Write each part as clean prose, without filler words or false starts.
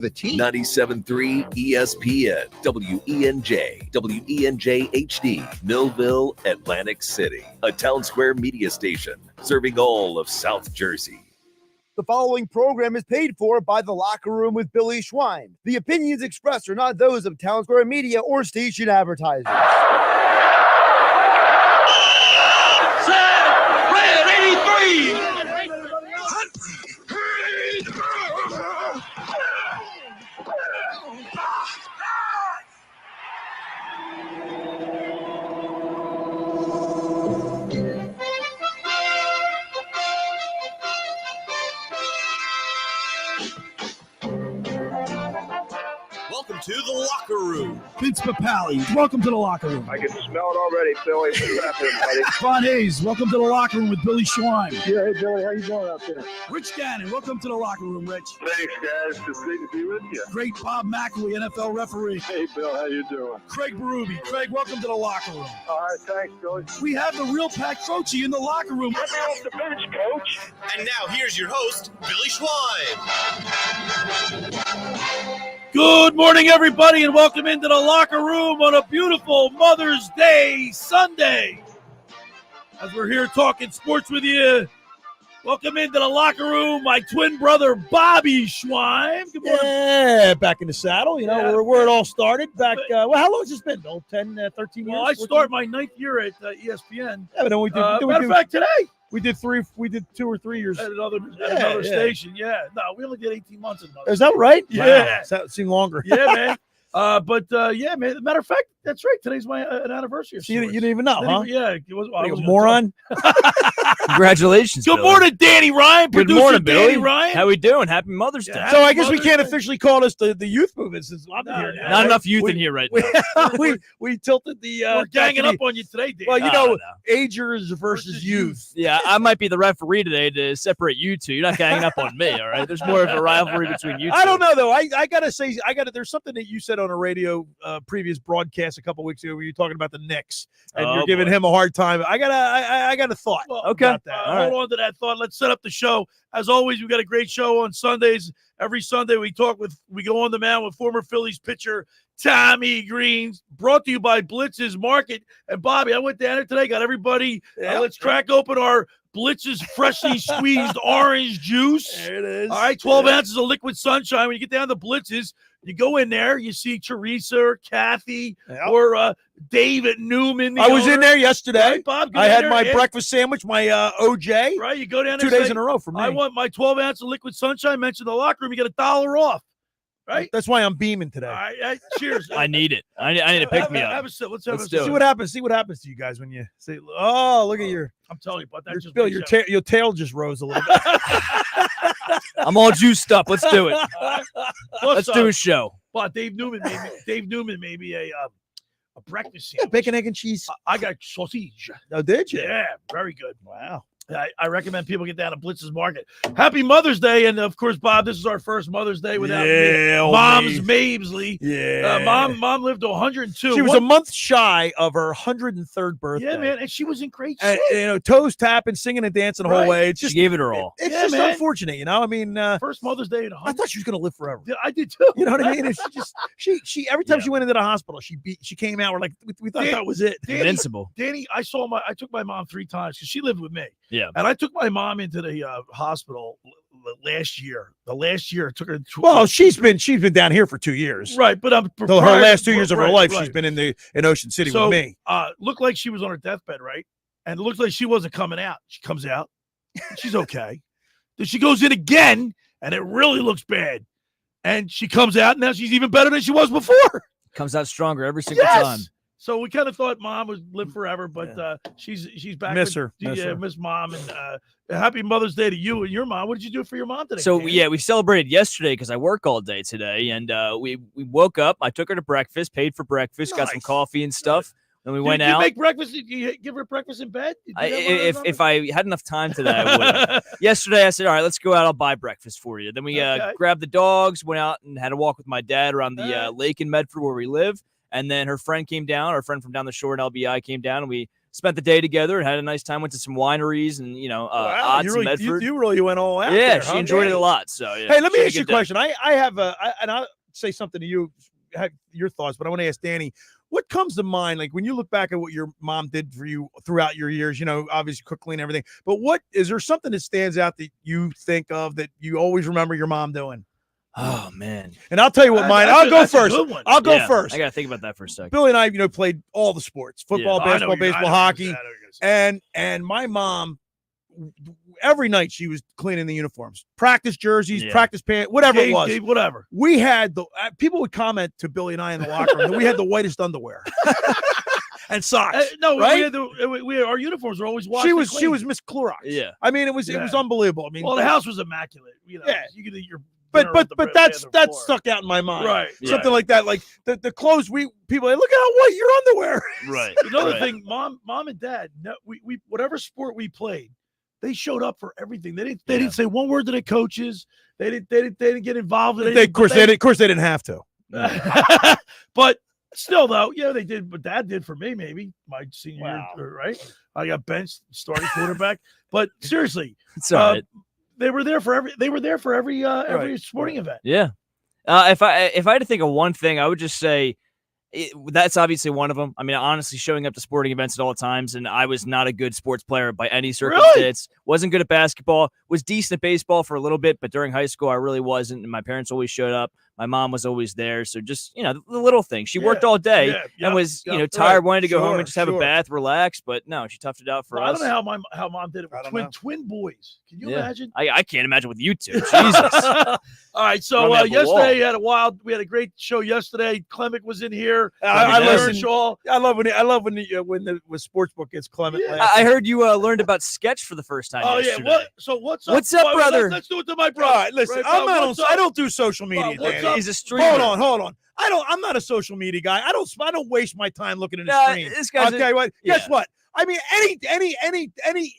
The team. 97.3 ESPN, WENJ, WENJ HD, Millville, Atlantic City, a Town Square media station serving all of South Jersey. The following program is paid for by The Locker Room with Billy Schweim. The opinions expressed are not those of Town Square Media or station advertisers. Set, red 83! Welcome to the Locker Room. Vince Papali, welcome to the Locker Room. I can smell it already, Billy. What's happening, buddy? Ron Hayes, welcome to the Locker Room with Billy Schweim. Yeah, hey, Billy, how you doing out there? Rich Gannon, welcome to the Locker Room, Rich. Thanks, guys. It's great to be with you. Great Bob McElwee, NFL referee. Hey, Bill, how you doing? Craig Berube. Craig, welcome to the Locker Room. All right, thanks, Billy. We have the real Pat Croce in the locker room. Get me off the bench, Coach. And now here's your host, Billy Schweim. Good morning, everybody, and welcome into the Locker Room on a beautiful Mother's Day Sunday. As we're here talking sports with you, welcome into the Locker Room, my twin brother, Bobby Schweim. Good morning. Yeah, back in the saddle. You know, where it all started. Back, how long has this been, Bill? 10, 13 years? Well, I start my 9th year at ESPN. Yeah, but then we did. Matter of fact, today. We did 2 or 3 years. At another station, yeah. No, we only did 18 months in Mother's Is that right? Yeah. Wow. That seemed longer. Yeah, man. Yeah, man. Matter of fact, that's right. Today's my an anniversary. So you didn't even know, huh? Yeah. It was, What are you, a moron? Congratulations. Good morning, Danny Ryan. Good Producer morning, Billy. Danny Ryan. How we doing? Happy Mother's Day. Yeah, So I guess we Mother's can't Day. officially call this the youth movement since I'm here now. Not enough youth in here right now. We tilted the We're ganging up on you today, Danny. well, you No, know, no. agers versus youth. Yeah, I might be the referee today to separate you two. You're not ganging up on me, all right? There's more of a rivalry between you two. I don't know though. I gotta say, there's something that you said on a radio previous broadcast a couple weeks ago where you're talking about the Knicks and Oh, you're giving boy. him a hard time. I got a thought. Well, Okay. about that. All right. Hold on to that thought. Let's set up the show. As always, we've got a great show on Sundays. Every Sunday we go on the mound with former Phillies pitcher Tommy Greene, brought to you by Blitz's Market. And Bobby, I went down there today, got everybody. Let's crack open our Blitz's freshly squeezed orange juice. There it is. All right, 12 ounces of liquid sunshine. When you get down to Blitz's, you go in there, you see Teresa or Kathy Yep. or David Newman. the I was in owner. there yesterday. Right, Bob? Go I down had there my and- breakfast sandwich, my OJ. Right, you go down there 2 days say, in a row for me. I want my 12 ounce of liquid sunshine. Mention the locker room. You get $1 off. Right? That's why I'm beaming today. All right. Cheers. I need it. I need to pick me Have up. a sip. Let's have Let's a do sip. it. See what happens. See what happens to you guys when you say, "Oh, look at your I'm telling you, but that just Bill, makes your tail just rose a little bit." I'm all juiced up. Let's do it. Plus, Let's do a show. But Dave Newman made me a breakfast Yeah, sandwich. bacon, egg, and cheese. I got sausage. Oh, did you? Yeah, very good. Wow. I recommend people get down to Blitz's Market. Happy Mother's Day. And of course, Bob, this is our first Mother's Day without old Mom's Maeve. Mabesley. Yeah. Mom lived to 102. She was a month shy of her 103rd birthday. Yeah, man. And she was in great And, shape. toes tapping, singing and dancing the whole Right. way. It's She just, gave it her all. it's Yeah, just man. unfortunate, you know. I mean, First Mother's Day at I 100. thought she was going to live forever. I did too. You know what I mean? It's just she every time Yeah. she went into the hospital, she came out. We're like, we thought Dan- that was it. Invincible. Danny, I took my mom 3 times because she lived with me. Yeah. And I took my mom into the hospital last year. The last year I took her to Well, she's been down here for 2 years. right, but I'm So her last 2 years of her right, life, right. she's been in Ocean City So, with me. Looked like she was on her deathbed, right? And it looks like she wasn't coming out. She comes out. She's okay. Then she goes in again, and it really looks bad. And she comes out, and now she's even better than she was before. Comes out stronger every single Yes! time. So we kind of thought Mom would live forever, but she's back. Miss her. Miss Mom. And happy Mother's Day to you and your mom. What did you do for your mom today? So Danny? yeah, we celebrated yesterday because I work all day today, and we woke up. I took her to breakfast, paid for breakfast, got some Nice. coffee and stuff. Then we went you out. make breakfast. You give her breakfast in bed. You do that one of those If I had enough time today, I would. Yesterday, I said, "All right, let's go out. I'll buy breakfast for you." Then we Okay. grabbed the dogs, went out and had a walk with my dad around the Alright. lake in Medford where we live. And then her friend came down. Our friend from down the shore in LBI came down, and we spent the day together and had a nice time. Went to some wineries and odds you in really, Medford. you really went all out. Yeah, there, she huh? enjoyed it a lot. So yeah. Hey, let me She had ask you a good day. question. And I'll say something to you, have your thoughts, but I want to ask Danny, what comes to mind, like when you look back at what your mom did for you throughout your years, obviously quickly and everything, but is there something that stands out that you think of that you always remember your mom doing? Oh man. And I'll tell you what mine, I'll go first. I'll go first. I got to think about that for a second. Billy and I, played all the sports, football, basketball, baseball, hockey. And my mom, every night she was cleaning the uniforms, practice jerseys, practice pants, whatever it was. Whatever. We had people would comment to Billy and I in the locker room that we had the whitest underwear and socks. Right? Our uniforms were always washed. She was Miss Clorox. Yeah. I mean, it was unbelievable. I mean, the house was immaculate. You could eat your. But that stuck out in my mind. Right. Something like that. Like the clothes people are like, look at how white your underwear. Right. Another thing, mom and dad, we whatever sport we played, they showed up for everything. They didn't say one word to the coaches. They didn't get involved in it. Of course they didn't have to. But still, though, they did. But Dad did for me. Maybe my senior year, right? I got benched, starting quarterback. But seriously, it's all right. They were there for every sporting event. Yeah. If I had to think of one thing, I would just say that's obviously one of them. I mean, honestly, showing up to sporting events at all times, and I was not a good sports player by any circumstance. Really? Wasn't good at basketball. Was decent at baseball for a little bit, but during high school, I really wasn't. And my parents always showed up. My mom was always there. So just, the little thing. She worked all day and was, tired, wanted to go home and just have a bath, relax. But no, she toughed it out for us. I don't know how mom did it with twin boys. Can you imagine? I can't imagine with you two. Jesus. All right. So yesterday we had a great show yesterday. Clement was in here. I love when the sportsbook gets Clement. I heard you learned about sketch for the first time. yesterday. What's up? What's up, brother? Let's do it to my brother. All right, listen, I don't do social media, Danny. He's a streamer. Hold on. I'm not a social media guy. I don't waste my time looking at a screen. This guy's I'll tell you what. Guess what? I mean, any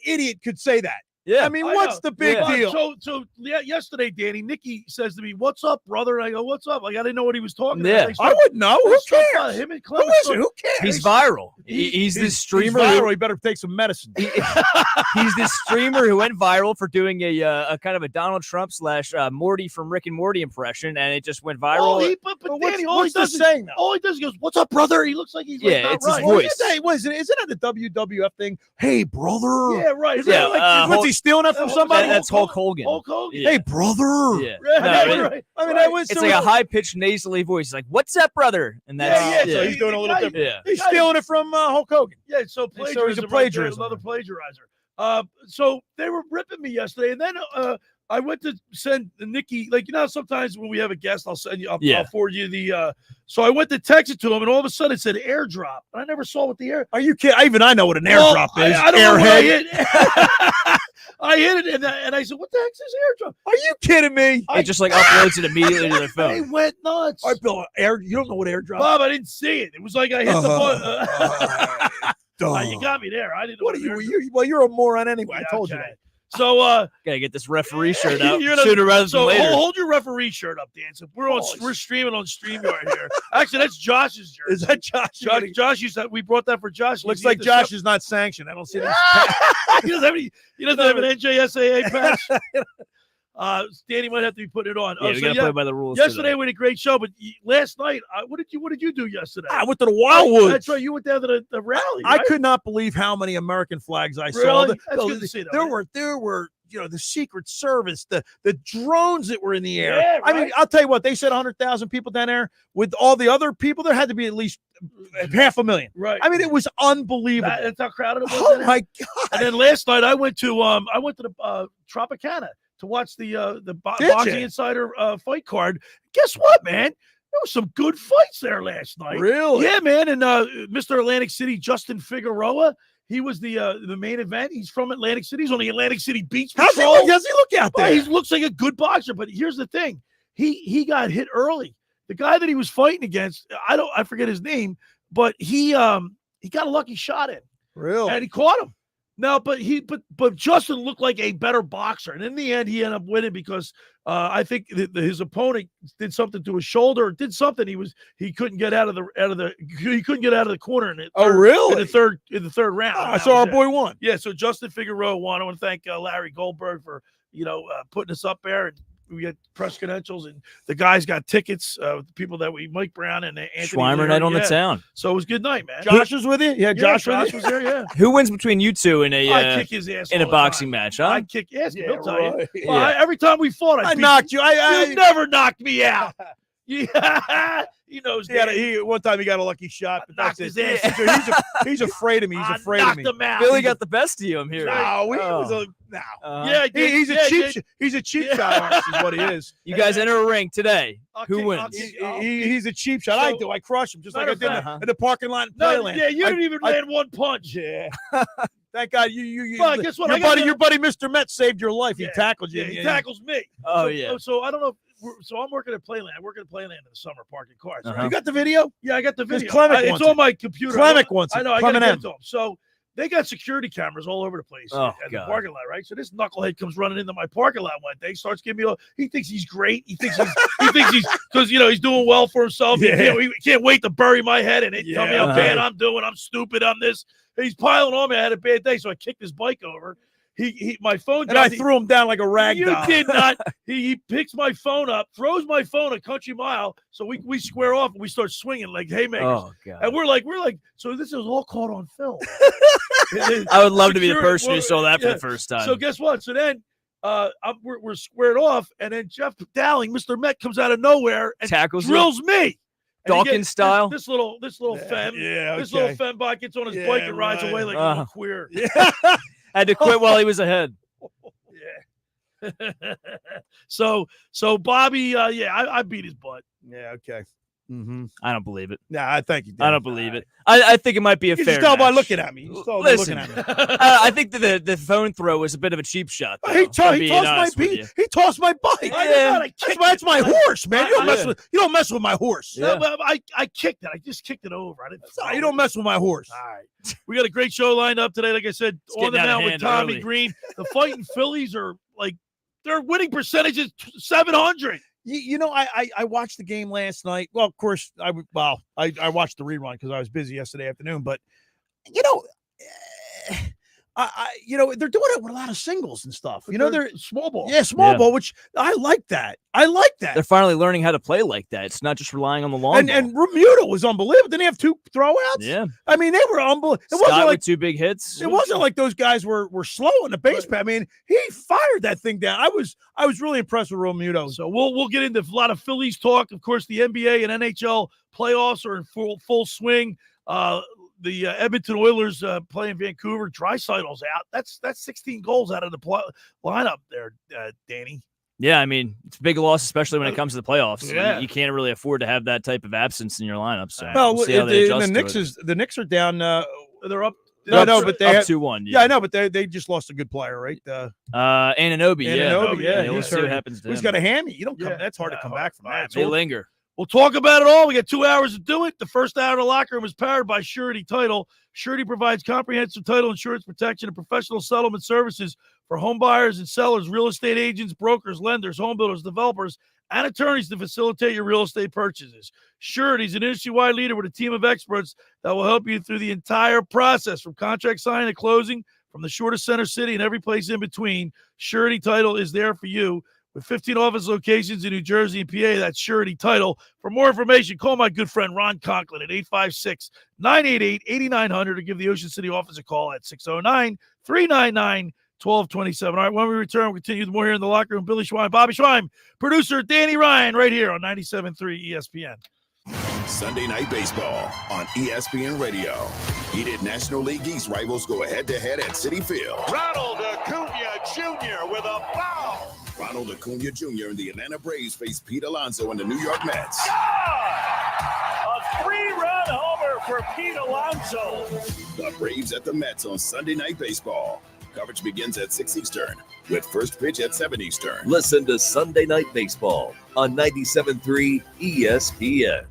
idiot could say that. Yeah. I mean, what's the big deal? So yesterday, Danny, Nikki says to me, "What's up, brother?" And I go, "What's up?" Like I didn't know what he was talking about. I wouldn't know. Who cares? Him and Who Clement. is it? Who cares? He's viral. He's this streamer. He's viral. He better take some medicine. He's this streamer who went viral for doing a kind of a Donald Trump / Morty from Rick and Morty impression, and it just went viral. Danny, all he does is goes, "What's up, brother?" He looks like he's it's right. his voice. Isn't it the WWF thing? Hey, brother. Yeah, right. What's he stealing it from somebody? That's Hulk Hogan. Hulk Hogan. Hey, brother. Yeah. Right. I mean, that was it's like a high pitched nasally voice. He's like, "What's up, brother?" And that's So he's doing a little different. Yeah. He's stealing it from Hulk Hogan. Yeah, so plagiarism. he's a plagiarist. Another plagiarizer. So they were ripping me yesterday, and then I went to send Nikki, sometimes when we have a guest, I'll send you, I'll forward you the. So I went to text it to him, and all of a sudden it said airdrop. I never saw what the air. Are you kidding? Even I know what an airdrop is. I don't know what I hit. I hit it, and I said, "What the heck is airdrop?" Are you kidding me? It just uploads it immediately to their phone. They went nuts. All right, Bill, you don't know what airdrop? Bob, I didn't see it. It was like I hit the button. You got me there. I didn't know. What are you? Well, you're a moron anyway. I told you that. So gotta get this referee shirt out sooner rather than later. Hold your referee shirt up, Dan. So we're streaming on StreamYard here. Actually, that's Josh's jersey. Is that Josh? Josh, we brought that for Josh. Looks like Josh is not sanctioned. I don't see this. He doesn't have an NJSAA patch. Danny might have to be putting it on. Yeah, we gotta play by the rules. Yesterday we had a great show, but last night, what did you do yesterday? I went to the Wildwood. That's right. You went down to the rally. I right? could not believe how many American flags I saw. saw. That's good to see, though, there were the Secret Service, the drones that were in the air. Yeah, right. I mean, I'll tell you what, they said 100,000 people down there. With all the other people, there had to be at least 500,000. Right. I mean, it was unbelievable. That's how crowded it was. Oh my God. And then last night I went to the Tropicana to watch the Boxing Insider fight card. Guess what, man? There were some good fights there last night. Really? Yeah, man. And Mr. Atlantic City, Justin Figueroa, he was the main event. He's from Atlantic City. He's on the Atlantic City Beach Patrol. How does he look out there? He looks like a good boxer. But here's the thing: he got hit early. The guy that he was fighting against, I forget his name, but he got a lucky shot in. Really? And he caught him. No, but Justin looked like a better boxer, and in the end, he ended up winning because I think his opponent did something to his shoulder, or did something. He couldn't get out of the corner in it. Really? In the third round. I saw our boy won. Yeah, so Justin Figueroa won. I want to thank Larry Goldberg for putting us up there, and we had press credentials, and the guys got tickets. The people that Mike Brown and Anthony Schweimer night on the town. So it was a good night, man. Josh was with you? Yeah, Josh was there. Yeah. Who wins between you two in I kick his ass in a all the boxing time. match? Huh? I kick ass. Yeah, He'll tell you. right. Well, every time we fought, I knocked you. You never knocked me out. Yeah, he knows that. One time he got a lucky shot, but Knocked that's his it. ass. He's afraid of me. He's afraid of me. Him out. Billy got the best of you. I'm here. Yeah, he's a cheap shot artist, is what he is. You guys enter a ring today. Who kick- wins? He's a cheap shot. I do. I crush him just like I did in the parking lot in No, Playland. yeah, you didn't even land one punch. Yeah. Thank God you Well, guess what? your buddy Mr. Met saved your life. He tackled you. Yeah, he tackles me. Oh, so, yeah. So I don't know. So I'm working at Playland. I work at Playland in the summer parking cars. Right? You got the video? Yeah, I got the video. Clemic It's wants on it. my computer. Clemic wants it. I know. I got to Clement get M. it to them. So they got security cameras all over the place Oh, at God. the parking lot, right? So this knucklehead comes running into my parking lot one day, starts giving me he thinks he's great. He thinks he's because he's doing well for himself. Yeah. He can't wait to bury my head in it. Yeah. Tell me how bad I'm doing. I'm stupid. I'm this. He's piling on me. I had a bad day, so I kicked his bike over. My phone And I threw him down like a rag doll. You did not. He picks my phone up, throws my phone a country mile. So we square off and we start swinging like haymakers. Oh, God. And we're like, so this is all caught on film. I would love to be the person who saw that for the first time. So guess what? So then we're squared off, and then Jeff Dowling, Mr. Met, comes out of nowhere and tackles drills me. And Dawkins style. This little femme. Yeah, This little fembot gets on his bike and rides away like a little queer. Yeah. Had to quit while he was ahead. Yeah. So Bobby, I beat his butt. Yeah, okay. I don't believe it. Nah, I thank you. I don't believe it. I think it might be a You fair just tell by match. looking at me. You just tell by Listen, looking at me. I think that the phone throw was a bit of a cheap shot. Though, He if I'm being honest with you. tossed my bike. Yeah. That's my horse, man. You don't mess with my horse. No, but I kicked it. I just kicked it over. I didn't. You don't mess with my horse. All right. We got a great show lined up today. Like I said, on the getting out of mound with hand Tommy early. Greene. The fighting Phillies are like their winning percentage is 700. I watched the game last night. Well, of course, I watched the rerun because I was busy yesterday afternoon. But they're doing it with a lot of singles and stuff. They're small ball. Yeah, small ball, which I like that. They're finally learning how to play like that. It's not just relying on the long ball. And Remuto was unbelievable. Didn't he have 2 throwouts? Yeah. I mean, they were unbelievable. It Scott wasn't like with 2 big hits. It wasn't like those guys were slow in the base pad. I mean, he fired that thing down. I was really impressed with Remuto. So we'll get into a lot of Phillies talk. Of course, the NBA and NHL playoffs are in full swing. The Edmonton Oilers playing Vancouver. Draisaitl's out. That's 16 goals out of the lineup there, Danny. Yeah, I mean, it's a big loss, especially when it comes to the playoffs. Yeah. You can't really afford to have that type of absence in your lineup. So Well, we'll see how they adjust the Knicks are down. They're up. But they up 2-1. Yeah, I know, but they just lost a good player, right? Anunoby, yeah, we'll see what happens to him. He's got a hammy. You don't come. Yeah. That's hard to come back from that. They linger. We'll talk about it all. We got 2 hours to do it. The first hour of the locker room is powered by Surety Title. Surety provides comprehensive title insurance protection and professional settlement services for home buyers and sellers, real estate agents, brokers, lenders, home builders, developers, and attorneys to facilitate your real estate purchases. Surety is an industry-wide leader with a team of experts that will help you through the entire process, from contract signing to closing, from the shortest center city and every place in between. Surety Title is there for you. With 15 office locations in New Jersey and PA, that's Surety Title. For more information, call my good friend Ron Conklin at 856-988-8900 or give the Ocean City office a call at 609-399-1227. All right, when we return, we'll continue with more here in the locker room. Billy Schweim, Bobby Schweim, producer Danny Ryan, right here on 97.3 ESPN. Sunday Night Baseball on ESPN Radio. Heated National League East rivals go head-to-head at Citi Field. Ronald Acuna Jr. with a foul. Ronald Acuna Jr. and the Atlanta Braves face Pete Alonso and the New York Mets. A 3-run homer for Pete Alonso. The Braves at the Mets on Sunday Night Baseball. Coverage begins at 6 Eastern with first pitch at 7 Eastern. Listen to Sunday Night Baseball on 97.3 ESPN.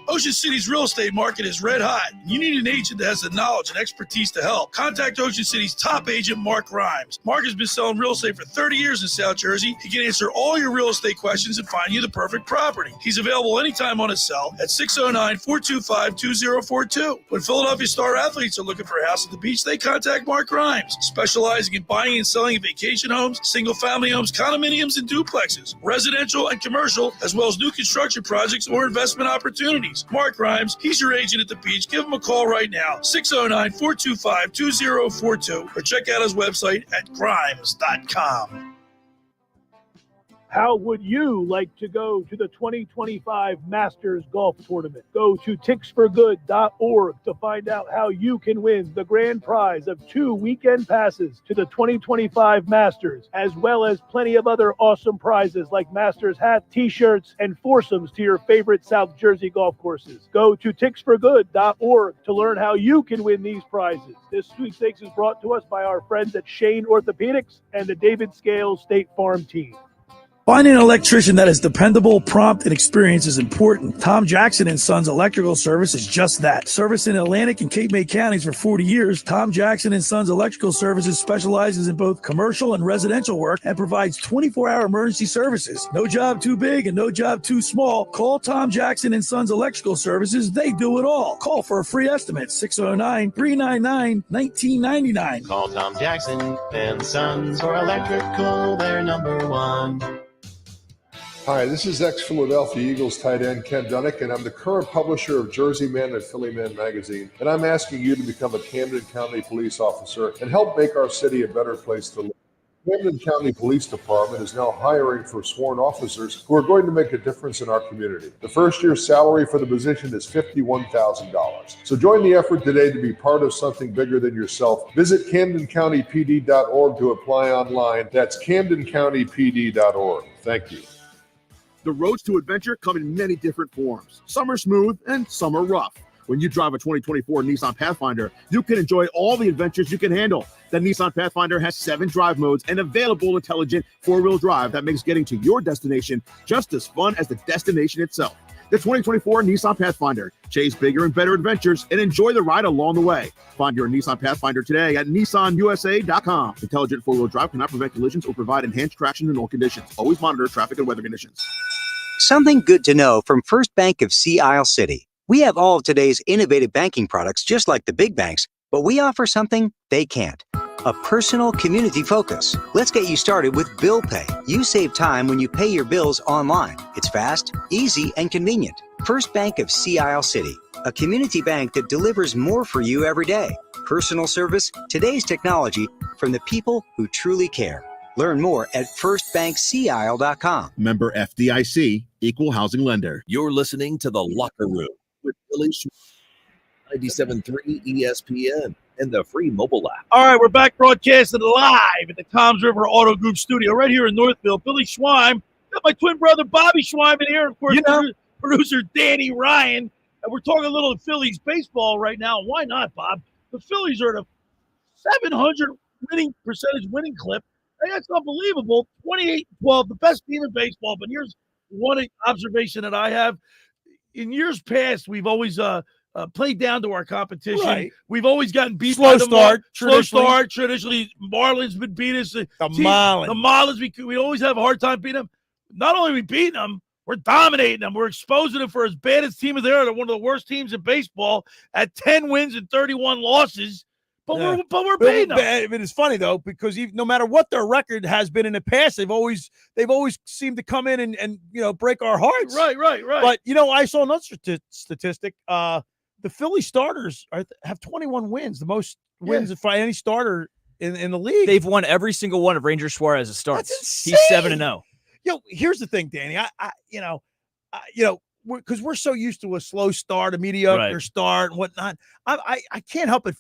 Ocean City's real estate market is red hot. You need an agent that has the knowledge and expertise to help. Contact Ocean City's top agent, Mark Grimes. Mark has been selling real estate for 30 years in South Jersey. He can answer all your real estate questions and find you the perfect property. He's available anytime on his cell at 609-425-2042. When Philadelphia Star athletes are looking for a house at the beach, they contact Mark Grimes, specializing in buying and selling vacation homes, single-family homes, condominiums, and duplexes, residential and commercial, as well as new construction projects or investment opportunities. Mark Grimes, he's your agent at the beach. Give him a call right now, 609-425-2042, or check out his website at grimes.com. How would you like to go to the 2025 Masters Golf Tournament? Go to ticksforgood.org to find out how you can win the grand prize of 2 weekend passes to the 2025 Masters, as well as plenty of other awesome prizes like Masters hats, t-shirts, and foursomes to your favorite South Jersey golf courses. Go to ticksforgood.org to learn how you can win these prizes. This sweepstakes is brought to us by our friends at Shane Orthopedics and the David Scales State Farm team. Finding an electrician that is dependable, prompt, and experienced is important. Tom Jackson & Sons Electrical Service is just that. Service in Atlantic and Cape May counties for 40 years, Tom Jackson & Sons Electrical Services specializes in both commercial and residential work and provides 24-hour emergency services. No job too big and no job too small. Call Tom Jackson & Sons Electrical Services. They do it all. Call for a free estimate, 609-399-1999. Call Tom Jackson & Sons for electrical. They're number one. Hi, this is ex-Philadelphia Eagles tight end Ken Dunnick, and I'm the current publisher of Jersey Man and Philly Man magazine, and I'm asking you to become a Camden County police officer and help make our city a better place to live. Camden County Police Department is now hiring for sworn officers who are going to make a difference in our community. The first year's salary for the position is $51,000. So join the effort today to be part of something bigger than yourself. Visit CamdenCountyPD.org to apply online. That's CamdenCountyPD.org. Thank you. The roads to adventure come in many different forms. Some are smooth and some are rough. When you drive a 2024 Nissan Pathfinder, you can enjoy all the adventures you can handle. The Nissan Pathfinder has 7 drive modes and available intelligent 4-wheel drive that makes getting to your destination just as fun as the destination itself. The 2024 Nissan Pathfinder. Chase bigger and better adventures and enjoy the ride along the way. Find your Nissan Pathfinder today at nissanusa.com. Intelligent 4-wheel drive cannot prevent collisions or provide enhanced traction in all conditions. Always monitor traffic and weather conditions. Something good to know from First Bank of Sea Isle City. We have all of today's innovative banking products just like the big banks, but we offer something they can't. A personal community focus. Let's get you started with Bill Pay. You save time when you pay your bills online. It's fast, easy, and convenient. First Bank of Sea Isle City. A community bank that delivers more for you every day. Personal service, today's technology, from the people who truly care. Learn more at firstbankseaisle.com. Member FDIC, Equal Housing Lender. You're listening to The Locker Room with Billy Schweim, 97.3 ESPN, and the free mobile app. All right, we're back broadcasting live at the Toms River Auto Group studio right here in Northfield. Billy Schweim, got my twin brother Bobby Schweim in here, of course, producer Danny Ryan, and we're talking a little Phillies baseball right now. Why not, Bob? The Phillies are at a 700 winning clip. Hey, that's unbelievable. 28-12, the best team in baseball. But here's one observation that I have. In years past, we've always played down to our competition. Right. We've always gotten beat by the Marlins. Traditionally, Marlins would beat us. The Marlins, we always have a hard time beating them. Not only are we beating them, we're dominating them. We're exposing them for as bad as team as they are. They're one of the worst teams in baseball at 10 wins and 31 losses. But we're beating them. It is funny though, because no matter what their record has been in the past, they've always seemed to come in and break our hearts. Right. But I saw another statistic. The Philly starters have 21 wins, the most wins by any starter in the league. They've won every single one of Ranger Suarez's starts. He's 7-0. Here's the thing, Danny. Because we're so used to a slow start, a mediocre start, and whatnot. I can't help it.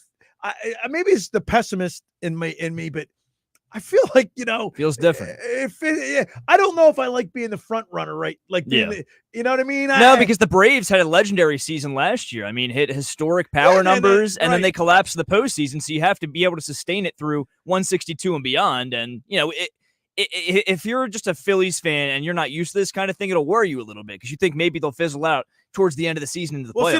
Maybe it's the pessimist in me, but I feel like feels different. I don't know if I like being the front runner, right? Like, you know what I mean? No, because the Braves had a legendary season last year. I mean, hit historic power numbers, and then they collapsed the postseason. So you have to be able to sustain it through 162 and beyond. And if you're just a Phillies fan and you're not used to this kind of thing, it'll worry you a little bit because you think maybe they'll fizzle out towards the end of the season into the playoffs. See,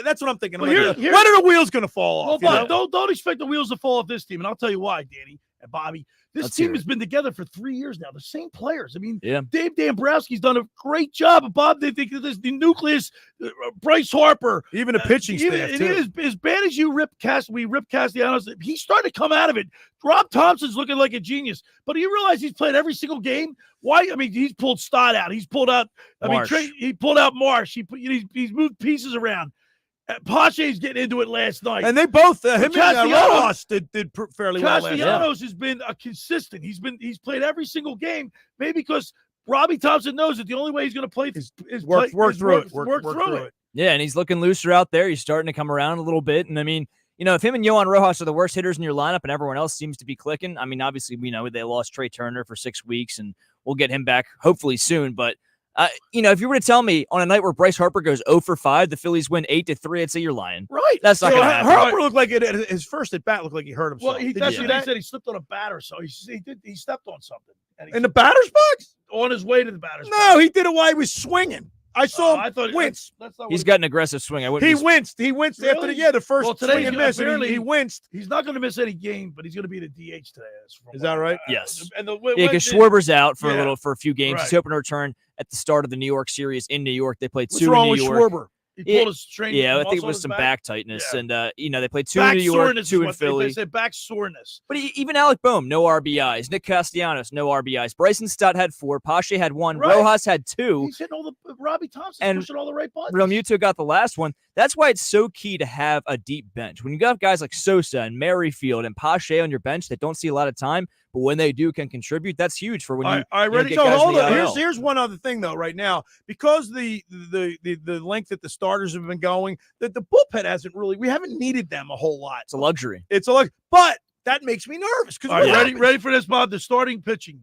that's what I'm thinking. Well, when are the wheels going to fall off? Well, don't expect the wheels to fall off this team, and I'll tell you why, Danny and Bobby. This team has been together for 3 years now. The same players. I mean, Dave Dombrowski's done a great job. But Bob, they think this the nucleus, Bryce Harper, even the pitching staff. As bad as we rip Castellanos, he's starting to come out of it. Rob Thompson's looking like a genius, but do you realize he's played every single game? Why? I mean, he's pulled Stott out. He's pulled out. He pulled out Marsh. He's moved pieces around. Pache's getting into it last night. And they both, him and Rojas did fairly well last night. Castellanos has been a consistent. He's played every single game, maybe because Robbie Thompson knows that the only way he's going to play is work through it. Yeah, and he's looking looser out there. He's starting to come around a little bit. And I mean, if him and Yohan Rojas are the worst hitters in your lineup and everyone else seems to be clicking, I mean, obviously we know they lost Trey Turner for 6 weeks and we'll get him back hopefully soon. But if you were to tell me on a night where Bryce Harper goes 0 for 5, the Phillies win 8-3, I'd say you're lying. Right. That's not going to happen. Harper looked like his first at bat looked like he hurt himself. Well, that's what he said. He slipped on a batter, so he stepped on something. In the batter's box? On his way to the batter's box. No, he did it while he was swinging. I saw him wince. He's got an aggressive swing. He winced. He winced after the first swing and miss. Apparently, he winced. He's not going to miss any game, but he's going to be the DH today. Is that right? Yes. And because Schwarber's out for a few games. Right. He's hoping to return at the start of the New York series in New York. They played 2 in New York. What's wrong with Schwarber? He pulled his strain. Yeah, I think it was some back tightness. Yeah. And, they played 2 in New York, 2 in Philly. They said back soreness. But even Alec Boehm, no RBIs. Nick Castellanos, no RBIs. Bryson Stott had 4. Pache had 1. Right. Rojas had 2. He's hitting all the Robbie Thompson pushing all the right buttons. Real Muto got the last one. That's why it's so key to have a deep bench. When you got guys like Sosa and Merrifield and Pache on your bench that don't see a lot of time, but when they do can contribute, that's huge for when ready. So hold on. Here's one other thing though. Right now, because the length that the starters have been going, that the bullpen hasn't really. We haven't needed them a whole lot. It's a luxury. But that makes me nervous because ready for this, Bob. The starting pitching.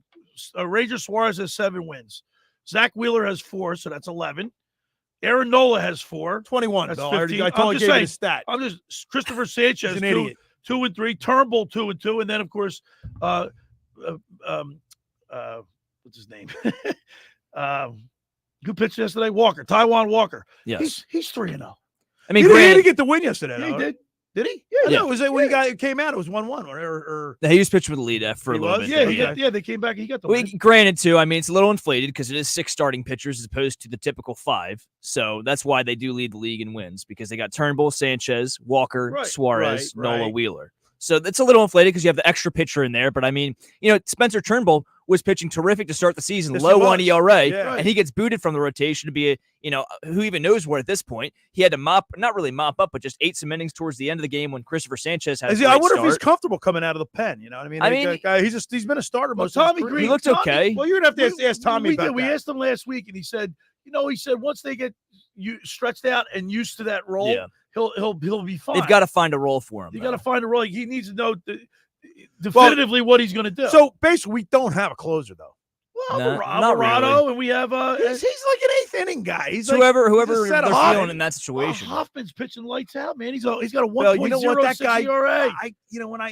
Ranger Suarez has 7 wins. Zach Wheeler has 4, so that's 11. Aaron Nola has 4, 21. That's 15. I told you the stat. I'm just Christopher Sanchez, an idiot. 2 and 3, Turnbull 2 and 2, and then of course, what's his name? Who pitched yesterday? Taiwan Walker. Yes, he's 3-0. I mean, he didn't get the win yesterday. Yeah, he did. Did he? Yeah. No, it was when he came out. It was 1-1. Or he was pitching with a lead for a little bit. Yeah, they came back. He got the win. Granted, too, I mean, it's a little inflated because it is 6 starting pitchers as opposed to the typical 5. So that's why they do lead the league in wins because they got Turnbull, Sanchez, Walker, Suarez, Nola, Wheeler. So that's a little inflated because you have the extra pitcher in there. But I mean, Spencer Turnbull was pitching terrific to start the season, low on ERA, and he gets booted from the rotation to be who even knows what at this point. He had to not really mop up, but just ate some innings towards the end of the game when Christopher Sanchez had. I wonder if he's comfortable coming out of the pen. You know what I mean? He's been a starter most of his career. Tommy Greene looked okay. Well, you're gonna have to ask Tommy about that. We asked him last week, and he said once they get stretched out and used to that role. Yeah. He'll be fine. They've got to find a role for him. You got to find a role. He needs to know definitively what he's going to do. So basically, we don't have a closer though. Well, Alvarado, really. And we have he's like an 8th inning guy. He's whoever they're feeling in that situation. Hoffman's pitching lights out, man. He's got a 1.06 ERA.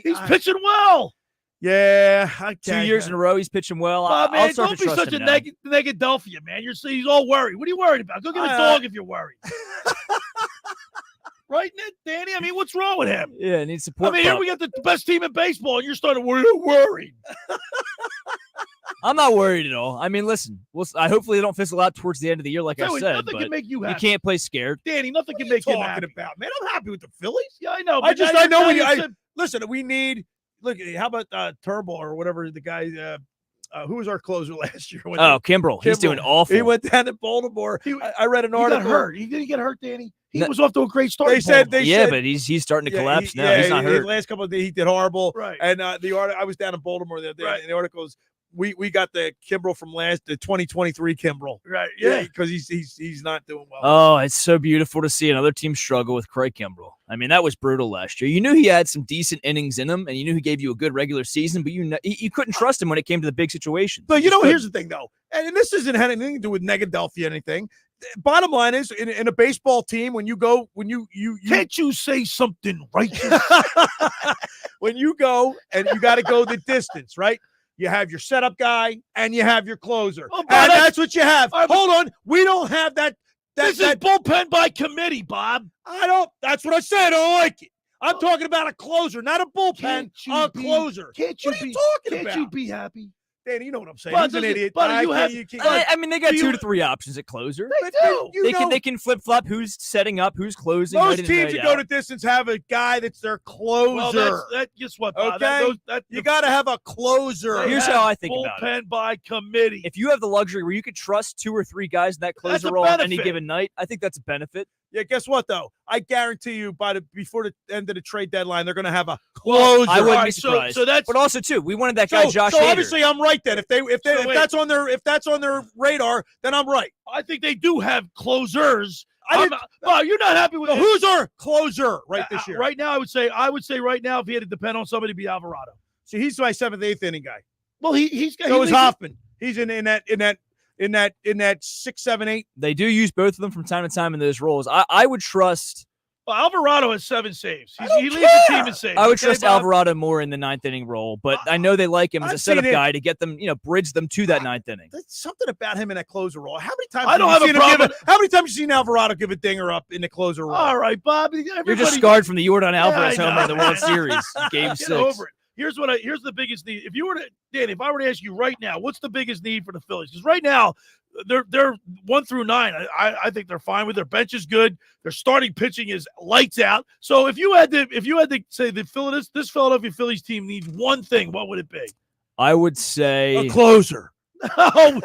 He's pitching well. Yeah, 2 years in a row, he's pitching well. Man, don't be such a Negadelphia, man. He's all worried. What are you worried about? Go get a dog if you're worried. Right, Danny? I mean, what's wrong with him? Yeah, needs support. I mean, here we got the best team in baseball, and you're starting to worried. I'm not worried at all. I mean, listen, hopefully they don't fizzle out towards the end of the year, like I said. Nothing can make you happy. You can't play scared. Danny, nothing can make you happy. About, man? I'm happy with the Phillies. Yeah, I know. I know listen, we need – look, how about Turnbull or whatever the guy who was our closer last year? Kimbrel. He's doing awful. He went down to Baltimore. I read an article. He got hurt. He didn't get hurt, Danny. He was off to a great start. They said, but he's starting to collapse now. He's not hurt. The last couple of days he did horrible. Right. And I was down in Baltimore the other day, and the article is we got the Kimbrel from the 2023 Kimbrel. Right. Yeah, because he's not doing well. Oh, it's so beautiful to see another team struggle with Craig Kimbrel. I mean, that was brutal last year. You knew he had some decent innings in him, and you knew he gave you a good regular season, but you couldn't trust him when it came to the big situations. But here's the thing, though, and this isn't had anything to do with Negadelphia or anything. Bottom line is, in a baseball team, when you can't you say something righteous? When you go and you got to go the distance, right? You have your setup guy and you have your closer. Oh, and Bob, that's what you have. Hold on. We don't have that. This is bullpen by committee, Bob. That's what I said. I don't like it. I'm talking about a closer, not a bullpen. A closer. What are you talking about? Can't you be happy? Danny, you know what I'm saying. But He's an idiot. I mean, they got 2 to 3 options at closer. They can flip flop who's setting up, who's closing. Most teams that go to distance have a guy that's their closer. Well, guess what, Bob? Okay, you got to have a closer. Here's how I think about it. Bullpen by committee. If you have the luxury where you could trust 2 or 3 guys in that closer role on any given night, I think that's a benefit. Yeah, guess what though? I guarantee you before the end of the trade deadline, they're going to have a closer. I wouldn't be surprised. So that's, but also too, we wanted that guy Josh. So obviously, I'm right then. If that's on their radar, then I'm right. I think they do have closers. Well, you're not happy with who's our closer this year? Right now, I would say right now, if he had to depend on somebody, it'd be Alvarado. See, he's my 7th, 8th inning guy. Well, he's Hoffman. He's in that 6, 7, 8. They do use both of them from time to time in those roles. I would trust. Well, Alvarado has 7 saves. He leads the team in saves. I would trust Alvarado more in the 9th inning role, but I know they like him as a setup guy to get them, bridge them to that 9th inning. There's something about him in that closer role. How many times? I don't have a problem. How many times have you seen Alvarado give a dinger up in the closer role? All right, Bob. You're just scarred from the Jordan Alvarez homer in the World Series, Game 6. Get over it. Here's the biggest need. If I were to ask you right now, what's the biggest need for the Phillies? Because right now, they're 1 through 9. I think they're fine with their bench is good. Their starting pitching is lights out. So if you had to say this Philadelphia Phillies team needs one thing, what would it be? I would say a closer. No.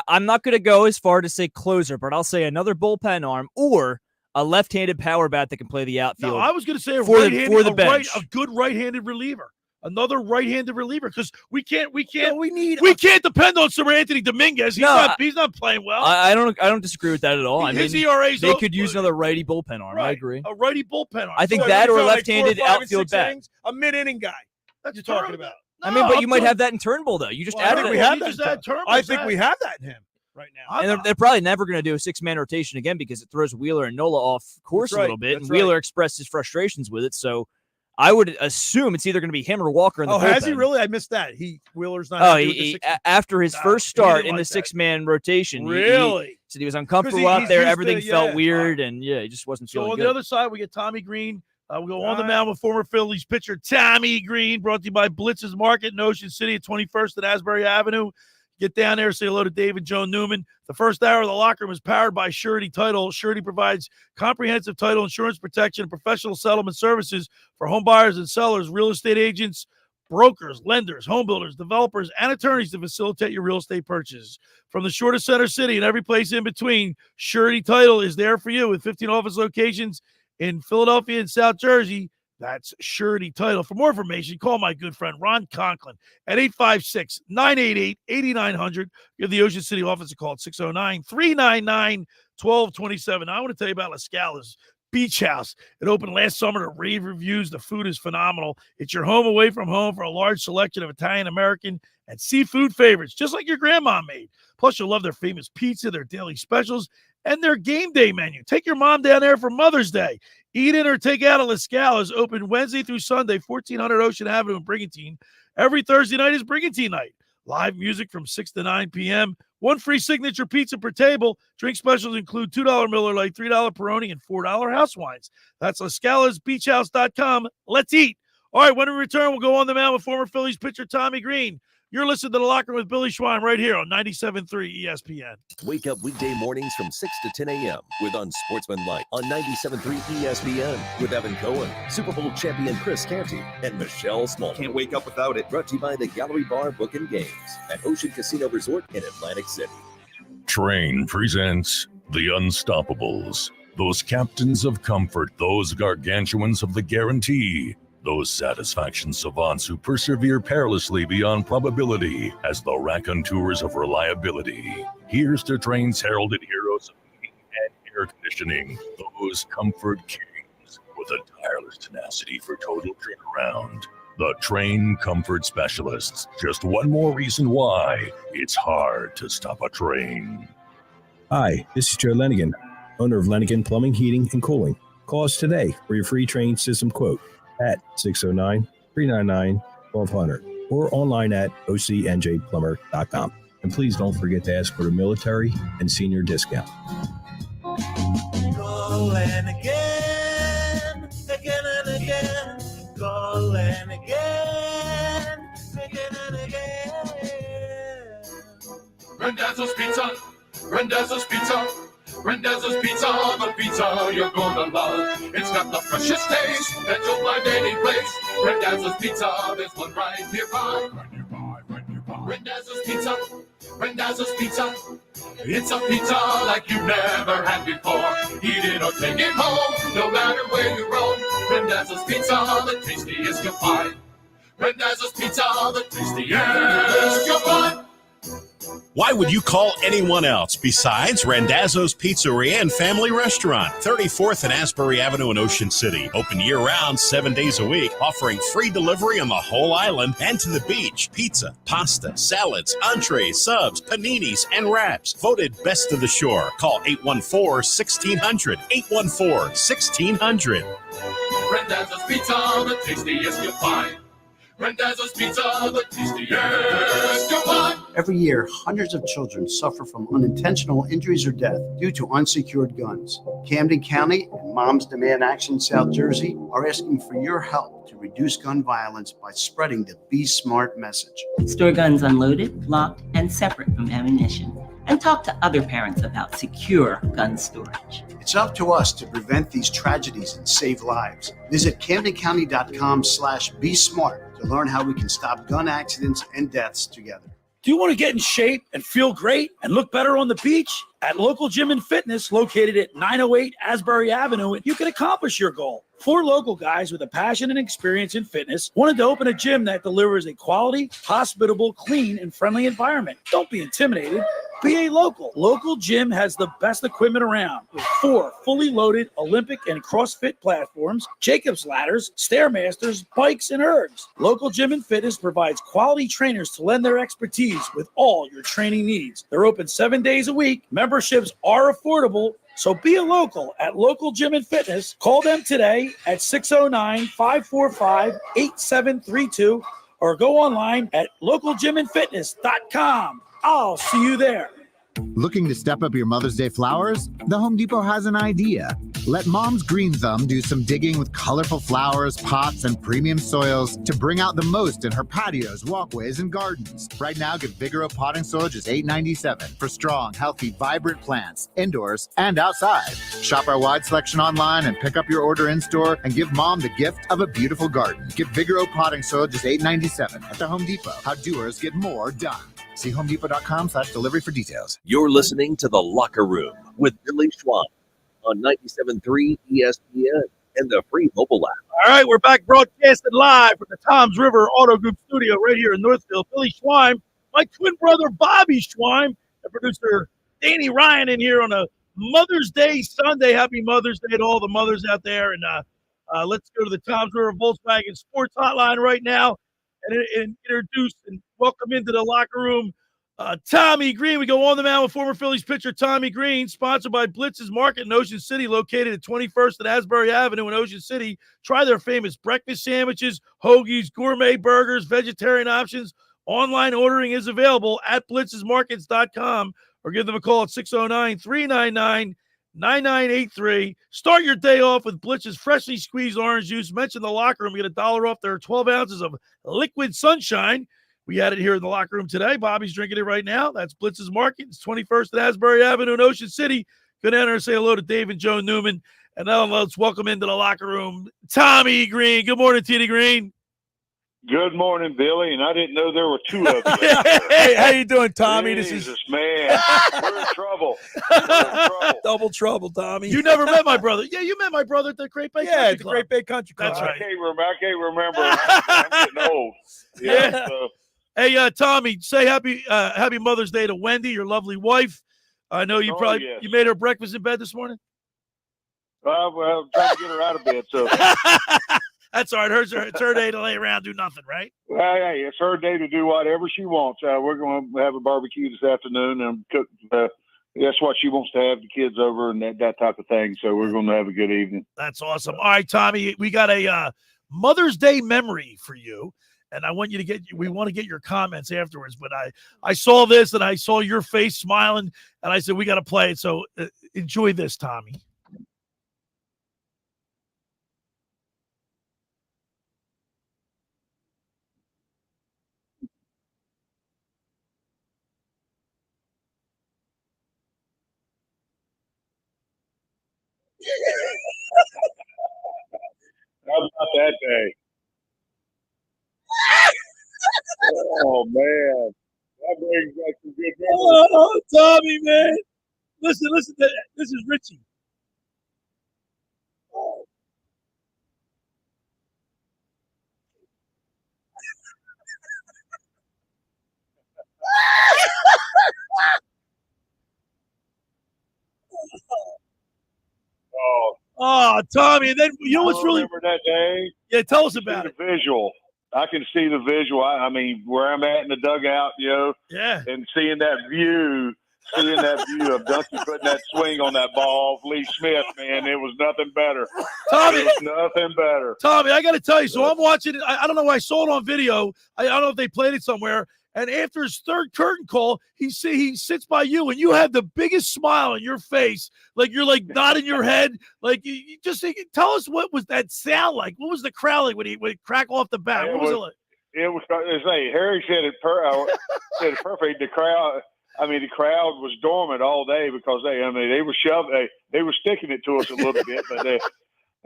I'm not going to go as far to say closer, but I'll say another bullpen arm or a left-handed power bat that can play the outfield. No, I was going to say a good right-handed reliever. Another right-handed reliever, because we can't depend on Sir Anthony Dominguez. He's not playing well. I don't disagree with that at all. His ERA's they could use another righty bullpen arm. Right, I agree. A righty bullpen arm. I think that or a lefty-handed outfield bat. A mid-inning guy. That's what you're talking about. I mean, but you might have that in Turnbull though. You just added we have that. I think we have that in him right now. And they're probably never going to do a 6-man rotation again because it throws Wheeler and Nola off course a little bit. And Wheeler expressed his frustrations with it, so I would assume it's either going to be him or Walker in the bullpen. Has he really? I missed that. Wheeler's not. After his first start in the 6-man rotation, really? He said he was uncomfortable out there. Everything felt weird, and he just wasn't feeling good. So on the other side, we get Tommy Greene. We go on the mound with former Phillies pitcher Tommy Greene, brought to you by Blitz's Market in Ocean City at 21st and Asbury Avenue. Get down there, say hello to Dave and Joe Newman. The first hour of the locker room is powered by Surety Title. Surety provides comprehensive title insurance protection and professional settlement services for home buyers and sellers, real estate agents, brokers, lenders, home builders, developers, and attorneys to facilitate your real estate purchases. From the shore to Center City and every place in between, Surety Title is there for you with 15 office locations in Philadelphia and South Jersey. That's Surety Title. For more information, call my good friend Ron Conklin at 856-988-8900. Give the Ocean City office a call at 609-399-1227. I want to tell you about La Scala's Beach House. It opened last summer to rave reviews. The food is phenomenal. It's your home away from home for a large selection of Italian, American, and seafood favorites, just like your grandma made. Plus, you'll love their famous pizza, their daily specials, and their game day menu. Take your mom down there for Mother's Day. Eat in or take out at La Scala's, open Wednesday through Sunday, 1400 Ocean Avenue in Brigantine. Every Thursday night is Brigantine night. Live music from 6 to 9 p.m. One free signature pizza per table. Drink specials include $2 Miller Lite, $3 Peroni, and $4 house wines. That's LaScalasBeachHouse.com. Let's eat. All right, when we return, we'll go on the mound with former Phillies pitcher Tommy Greene. You're listening to The Locker Room with Billy Schweim right here on 97.3 ESPN. Wake up weekday mornings from 6 to 10 a.m. with Unsportsmanlike on 97.3 ESPN with Evan Cohen, Super Bowl champion Chris Canty, and Michelle Small. Can't wake up without it. Brought to you by the Gallery Bar Book and Games at Ocean Casino Resort in Atlantic City. Train presents The Unstoppables. Those captains of comfort, those gargantuans of the guarantee. Those satisfaction savants who persevere perilously beyond probability as the raconteurs of reliability. Here's to Train's heralded heroes of heating and air conditioning. Those comfort kings with a tireless tenacity for total turnaround. The Train Comfort Specialists. Just one more reason why it's hard to stop a train. Hi, this is Joe Lenigan, owner of Lenigan Plumbing, Heating, and Cooling. Call us today for your free train system quote at 609-399-1200. or online at ocnjplumber.com. And please don't forget to ask for a military and senior discount. Calling again, again and again. Calling again, again and again. Randazzo's Pizza, Randazzo's Pizza, Randazzo's Pizza, the pizza you're gonna love. It's got the freshest taste that you'll find any place. Randazzo's Pizza, there's one right nearby. Randazzo's Pizza, Randazzo's Pizza. It's a pizza like you've never had before. Eat it or take it home, no matter where you roam. Randazzo's Pizza, the tastiest you'll find. Randazzo's Pizza, the tastiest you'll find. Why would you call anyone else besides Randazzo's Pizzeria and Family Restaurant, 34th and Asbury Avenue in Ocean City. Open year-round, 7 days a week, offering free delivery on the whole island and to the beach. Pizza, pasta, salads, entrees, subs, paninis, and wraps. Voted best of the shore. Call 814-1600. 814-1600. Randazzo's Pizza, the tastiest you'll find. Randazzo's Pizza, the tastiest you'll find. Every year, hundreds of children suffer from unintentional injuries or death due to unsecured guns. Camden County and Moms Demand Action South Jersey are asking for your help to reduce gun violence by spreading the Be Smart message. Store guns unloaded, locked, and separate from ammunition. And talk to other parents about secure gun storage. It's up to us to prevent these tragedies and save lives. Visit CamdenCounty.com/BeSmart to learn how we can stop gun accidents and deaths together. Do you want to get in shape and feel great and look better on the beach? At Local Gym and Fitness, located at 908 Asbury Avenue, you can accomplish your goal. 4 local guys with a passion and experience in fitness wanted to open a gym that delivers a quality, hospitable, clean, and friendly environment. Don't be intimidated. Be a local. Local Gym has the best equipment around with 4 fully loaded Olympic and CrossFit platforms, Jacob's ladders, Stairmasters, bikes, and ergs. Local Gym and Fitness provides quality trainers to lend their expertise with all your training needs. They're open 7 days a week. Memberships are affordable. So be a local at Local Gym and Fitness. Call them today at 609-545-8732 or go online at localgymandfitness.com. I'll see you there. Looking to step up your Mother's Day flowers? The Home Depot has an idea. Let Mom's Green Thumb do some digging with colorful flowers, pots, and premium soils to bring out the most in her patios, walkways, and gardens. Right now, get Vigoro potting soil just $8.97 for strong, healthy, vibrant plants, indoors and outside. Shop our wide selection online and pick up your order in-store and give Mom the gift of a beautiful garden. Get Vigoro potting soil just $8.97 at the Home Depot. How doers get more done. See homedepot.com/delivery for details. You're listening to The Locker Room with Billy Schweim on 97.3 ESPN and the free mobile app. All right, we're back broadcasting live from the Toms River Auto Group studio right here in Northfield. Billy Schweim, my twin brother Bobby Schweim, and producer Danny Ryan in here on a Mother's Day Sunday. Happy Mother's Day to all the mothers out there. And let's go to the Toms River Volkswagen Sports Hotline right now and introduce and welcome into the locker room Tommy Greene. We go on the mound with former Phillies pitcher Tommy Greene, sponsored by Blitz's Market in Ocean City, located at 21st and Asbury Avenue in Ocean City. Try their famous breakfast sandwiches, hoagies, gourmet burgers, vegetarian options. Online ordering is available at blitzesmarkets.com or give them a call at 609-399-9983. Start your day off with Blitz's freshly squeezed orange juice. Mention the locker room. Get $1 off their 12 ounces of liquid sunshine. We had it here in the locker room today. Bobby's drinking it right now. That's Blitz's Market. It's 21st and Asbury Avenue in Ocean City. Go down there and say hello to Dave and Joe Newman. And now let's welcome into the locker room Tommy Greene. Good morning, T.D. Greene. Good morning, Billy. And I didn't know there were 2 of you. Hey, how you doing, Tommy? Jesus, man. We're in trouble. Double trouble, Tommy. You never met my brother. Yeah, you met my brother at the Great Bay Country Club. Great Bay Country Club. That's right. I can't remember. I'm getting old. Yeah. So. Hey, Tommy, say happy Mother's Day to Wendy, your lovely wife. I know you you made her breakfast in bed this morning. Well, trying to get her out of bed. So that's all right. It's her day to lay around, do nothing, right? Well, hey, it's her day to do whatever she wants. We're going to have a barbecue this afternoon and cook. That's what she wants to have, the kids over and that type of thing. So we're going to have a good evening. That's awesome. All right, Tommy, we got a Mother's Day memory for you. and I want you to we want to get your comments afterwards. But I saw this, and I saw your face smiling, and I said, we got to play it. So enjoy this, Tommy. How about that day? Oh man, that brings back some good memories. Oh, Tommy, man. Listen, this is Richie. Oh, Tommy, and then you know what's really remember that day? Yeah, tell us about it. The visual. I can see the visual. I mean, where I'm at in the dugout, yeah, and seeing that view of Dunkey putting that swing on that ball, Lee Smith, man, it was nothing better. Tommy, it was nothing better. Tommy, I got to tell you. So I'm watching it. I don't know why I saw it on video. I don't know if they played it somewhere. And after his third curtain call, he sits by you, and you have the biggest smile on your face, like you're like nodding your head, like you just tell us what was that sound like? What was the crowd like when he crack off the bat? What was it like? It was like Harry said it perfect. The crowd. I mean, the crowd was dormant all day because they were shoving, they were sticking it to us a little bit, but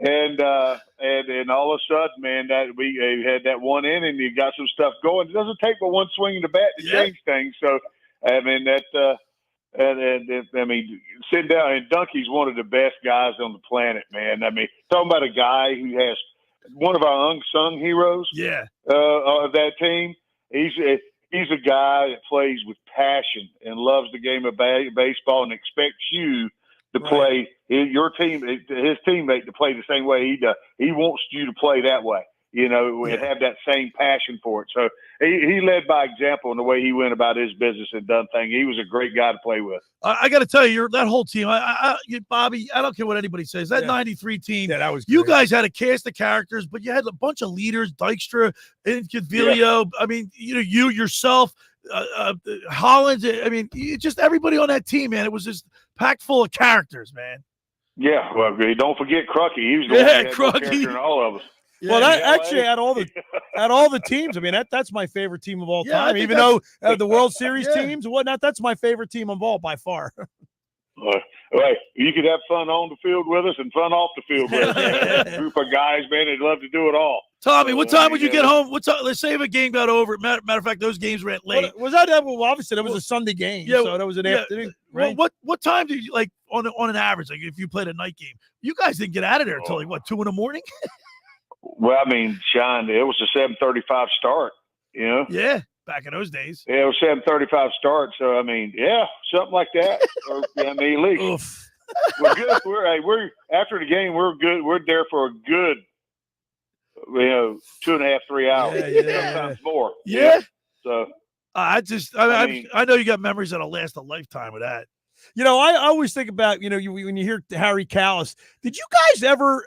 and all of a sudden, man, that we had that one inning, you got some stuff going. It doesn't take but one swing of the bat to change things. So, I mean, I mean, sitting down, and Dunkey's one of the best guys on the planet, man. I mean, talking about a guy who has one of our unsung heroes, of that team. He's a guy that plays with passion and loves the game of baseball and expects you to play your team, his teammate to play the same way he does. He wants you to play that way, and have that same passion for it. So he led by example in the way he went about his business and done things. He was a great guy to play with. I got to tell you, that whole team, Bobby, I don't care what anybody says. That 93 team, that was you guys had a cast of characters, but you had a bunch of leaders, Dykstra, Incavilio. I mean, you yourself, Hollins. I mean, just everybody on that team, man. It was just packed full of characters, man. Yeah, well, don't forget Crucky. He was the one that had more character than all of us. Well, that actually at all the teams. I mean, that's my favorite team of all time. Even though the World Series teams and whatnot, that's my favorite team of all by far. Right, you could have fun on the field with us and fun off the field with us. A group of guys, man, they'd love to do it all. Tommy, what time would you get home? Let's say if a game got over. Matter of fact, those games went late. Was that? Well, obviously, that was a Sunday game, so that was an afternoon. Right? Well, what time did you like on an average? Like if you played a night game, you guys didn't get out of there until like what, 2 a.m? Well, I mean, Sean, it was a 7:35 start. Yeah, back in those days. Yeah, it was 7:35 start. So I mean, yeah, something like that. Or, I mean, at least we're good. We're after the game. We're good. We're there for a good, 2.5, 3 hours. Sometimes more. Yeah. So I know you got memories that'll last a lifetime with that. I always think about, when you hear Harry Callis, did you guys ever,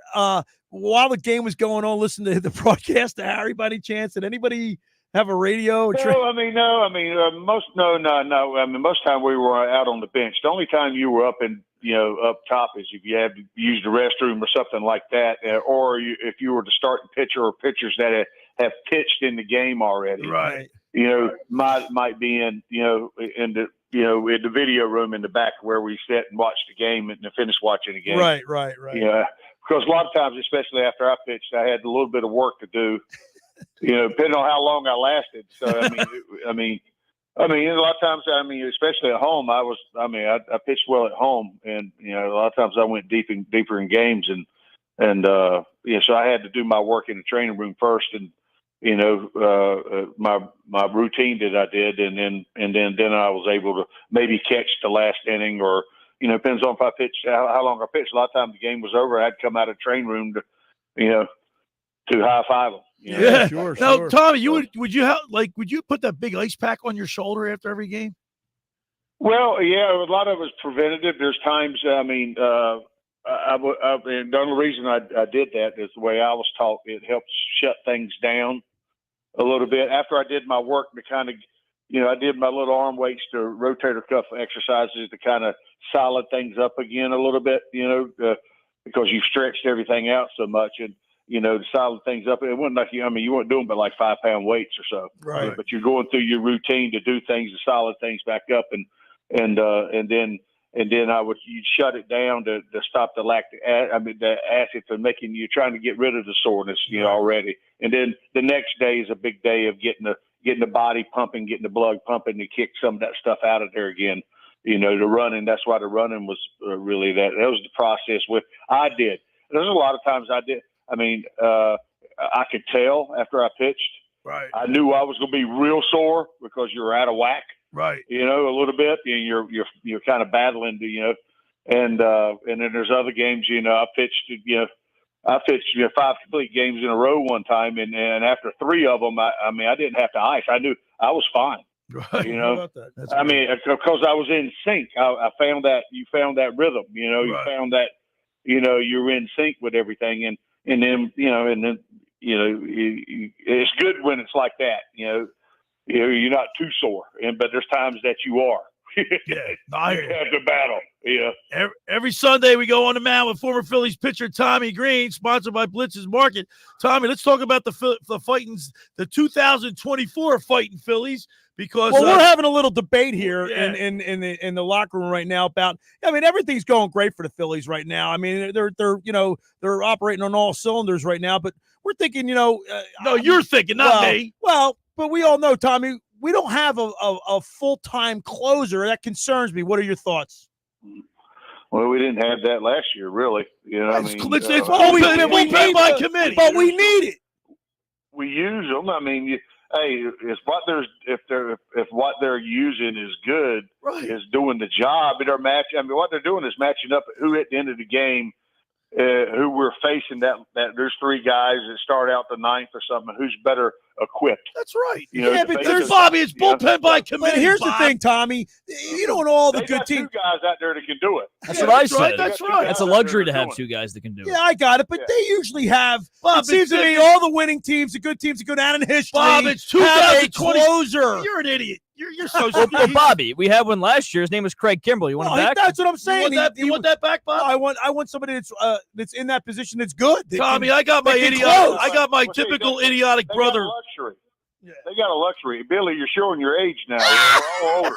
while the game was going on, listen to the broadcast to Harry by any chance? Did anybody have a radio? Or no. I mean, most time we were out on the bench. The only time you were up up top is if you had to use the restroom or something like that, or if you were the starting pitcher or pitchers that have pitched in the game already. Right. Might be in in the video room in the back where we sit and watch the game and finish watching the game. Right. Yeah, because a lot of times, especially after I pitched, I had a little bit of work to do. Depending on how long I lasted. So I mean, a lot of times, especially at home, I pitched well at home, and a lot of times I went deeper in games, so I had to do my work in the training room first, and my routine that I did, and then I was able to maybe catch the last inning, or depends on if I pitched how long I pitched. A lot of times the game was over, I'd come out of the training room to high five them. Yeah, sure. Now, Tommy, would you put that big ice pack on your shoulder after every game? Well, yeah, a lot of it was preventative. There's times, and the only reason I did that is the way I was taught. It helps shut things down. a little bit after I did my work to kind of, I did my little arm weights to rotator cuff exercises to kind of solid things up again a little bit, because you've stretched everything out so much and, to solid things up. It wasn't like you weren't doing but like 5-pound weights or so. Right. But you're going through your routine to do things to solid things back up and then you'd shut it down to stop the the acid from making you trying to get rid of the soreness, already. And then the next day is a big day of getting the body pumping, getting the blood pumping to kick some of that stuff out of there again. The running, that's why the running was really that was the process I did. There's a lot of times I did. I could tell after I pitched. Right. I knew I was going to be real sore because you're out of whack. Right. A little bit. And you're kind of battling and then there's other games. I pitched 5 complete games in a row one time, and after 3 of them, I didn't have to ice. I knew I was fine. Right. How about that? That's because I was in sync. I found that you found that rhythm. You found that you're in sync with everything, and then it's good when it's like that. You're not too sore, but there's times that you are. Yeah, I you have to battle. Yeah. Every Sunday we go on the mound with former Phillies pitcher Tommy Greene, sponsored by Blitz's Market. Tommy, let's talk about the Fightins, the 2024 Fighting Phillies, because we're having a little debate here in the locker room right now about. Everything's going great for the Phillies right now. They're operating on all cylinders right now, but we're thinking, no, you're thinking, not me. Well, but we all know, Tommy, we don't have a full-time closer. That concerns me. What are your thoughts? Well, we didn't have that last year, really. It's all we need by committee, but we need it. We use them. If what they're using is good, is doing the job, what they're doing is matching up who at the end of the game, who we're facing. That there's 3 guys that start out the 9th or something. Who's better equipped? That's right. But there's Bobby. It's bullpen by committee. But here's the thing, Tommy. You don't know all the good teams. 2 guys out there that can do it. That's what I said. Right, that's right. It's a luxury to have 2 guys that can do it. Yeah, I got it. But they usually have. It seems to me all the winning teams, the good teams that go down in history. Bob, it's have a 2020. closer. You're an idiot. You're so well, stupid. Bobby, we had one last year. His name was Craig Kimbrell. You want him back? That's what I'm saying. You want that back, Bob? I want somebody that's in that position that's good. Tommy, I got my typical idiotic brother. Luxury. Yeah. They got a luxury. Billy, you're showing your age now. We're all older.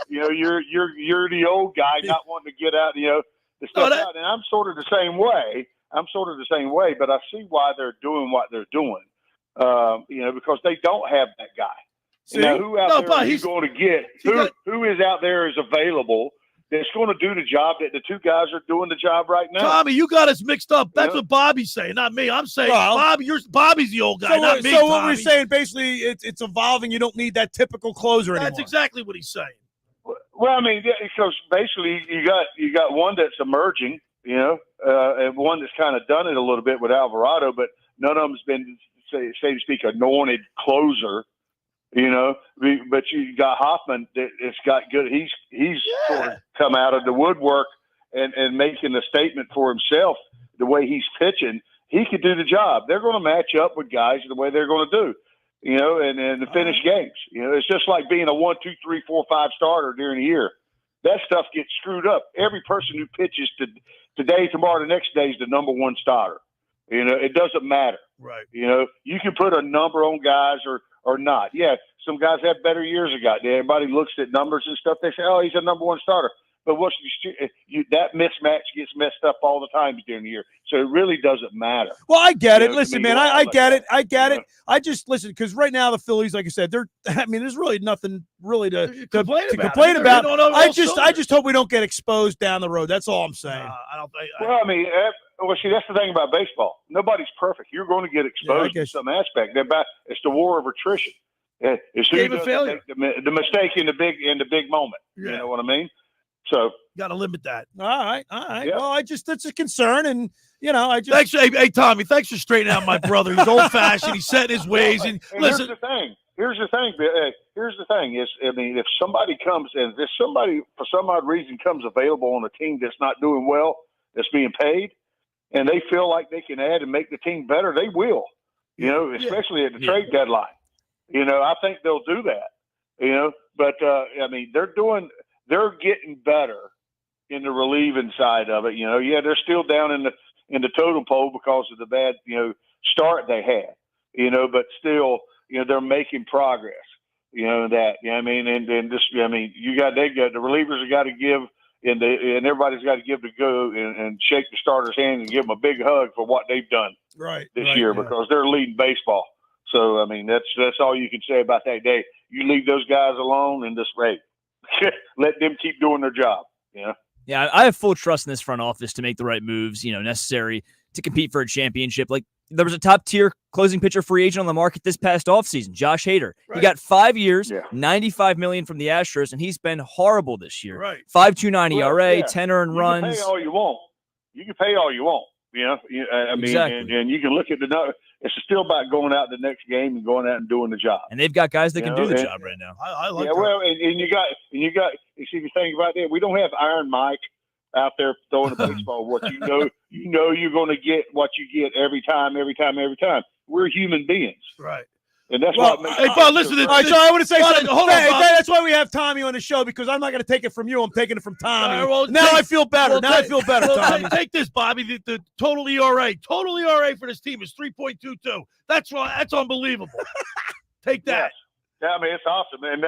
You're the old guy not wanting to get out. The stuff out. And I'm sort of the same way. But I see why they're doing what they're doing. Because they don't have that guy. Who out there are you going to get? Who is out there is available that's going to do the job that the 2 guys are doing the job right now? Tommy, you got us mixed up. That's what Bobby's saying, not me. I'm saying Bobby's the old guy, not me. So what we're saying, basically, it's evolving. You don't need that typical closer anymore. That's exactly what he's saying. Well, because basically you got one that's emerging, and one that's kind of done it a little bit with Alvarado, but none of them's been, say to speak, anointed closer. But you got Hoffman that's got good. He's sort of come out of the woodwork and making a statement for himself. The way he's pitching, he could do the job. They're going to match up with guys the way they're going to do, and finish games. It's just like being a 1, 2, 3, 4, 5 starter during the year. That stuff gets screwed up. Every person who pitches today, tomorrow, the next day is the number 1 starter. It doesn't matter. Right. You can put a number on guys or not. Yeah, some guys have better years ago. Everybody looks at numbers and stuff. They say, "Oh, he's a number 1 starter." But that mismatch gets messed up all the time during the year. So it really doesn't matter. Well, I get it. Listen, man, I get it. I get it. I just listen because right now the Phillies, like I said, there's really nothing really to complain about. I just hope we don't get exposed down the road. That's all I'm saying. See, that's the thing about baseball. Nobody's perfect. You're going to get exposed to some aspect. It's the war of attrition. It's who doesn't make the mistake in the big moment. Yeah. You know what I mean? So got to limit that. All right. Yeah. Well, that's a concern, and Thanks, hey Tommy. Thanks for straightening out my brother. He's old fashioned. He's set in his ways. And listen, here's the thing. Is if somebody comes and if somebody for some odd reason comes available on a team that's not doing well, that's being paid, and they feel like they can add and make the team better, they will. Especially at the trade deadline. I think they'll do that. But I mean, they're getting better in the relieving side of it. Yeah, they're still down in the totem pole because of the bad start they had. But still, they're making progress. And the relievers have got to give, and everybody's got to give to go and shake the starter's hand and give them a big hug for what they've done this year because they're leading baseball. So I mean, that's all you can say about that day. You leave those guys alone and just let them keep doing their job. Yeah, I have full trust in this front office to make the right moves, necessary to compete for a championship. Like, there was a top-tier closing pitcher free agent on the market this past offseason, Josh Hader. Right. He got 5 years, $95 million from the Astros, and he's been horrible this year. Right. 5.29 ERA, 10 earned runs. You can pay all you want. I mean, exactly. and you can look at the numbers. It's still about going out the next game and going out and doing the job. And they've got guys that can do the job right now. I like that. Well, and you got. You see the thing about that. We don't have Iron Mike out there throwing a baseball. What you know you're going to get what you get every time. We're human beings, right? And that's what makes. Hey, Bob, listen. All right, so I want to say something. Hold on, Bob. That's why we have Tommy on the show, because I'm not going to take it from you. I'm taking it from Tommy. Right, well, I feel better. I feel better, Tommy. Take this, Bobby. The total ERA for this team is 3.22. That's right. That's unbelievable. Take that. Yeah, I mean, it's awesome, and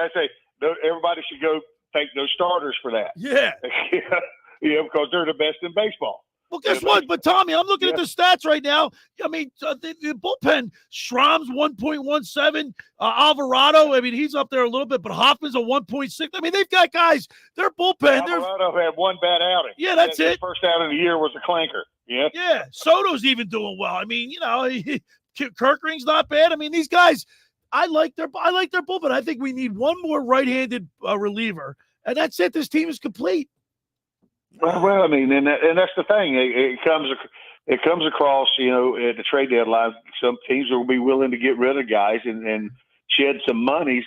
everybody should go take those starters for that. Yeah. Because they're the best in baseball. Well, guess what? But, Tommy, I'm looking at the stats right now. I mean, the bullpen, Schramm's 1.17. Alvarado, I mean, he's up there a little bit, but Hoffman's a 1.6. I mean, they've got guys. Their bullpen. Alvarado had one bad outing. Yeah, that's it. His first out of the year was a clanker. Yeah. Yeah. Soto's even doing well. I mean, Kirkring's not bad. I mean, these guys, I like their bullpen. I think we need one more right-handed reliever, and that's it. This team is complete. Well, I mean, and that's the thing. It comes across, at the trade deadline. Some teams will be willing to get rid of guys and shed some money,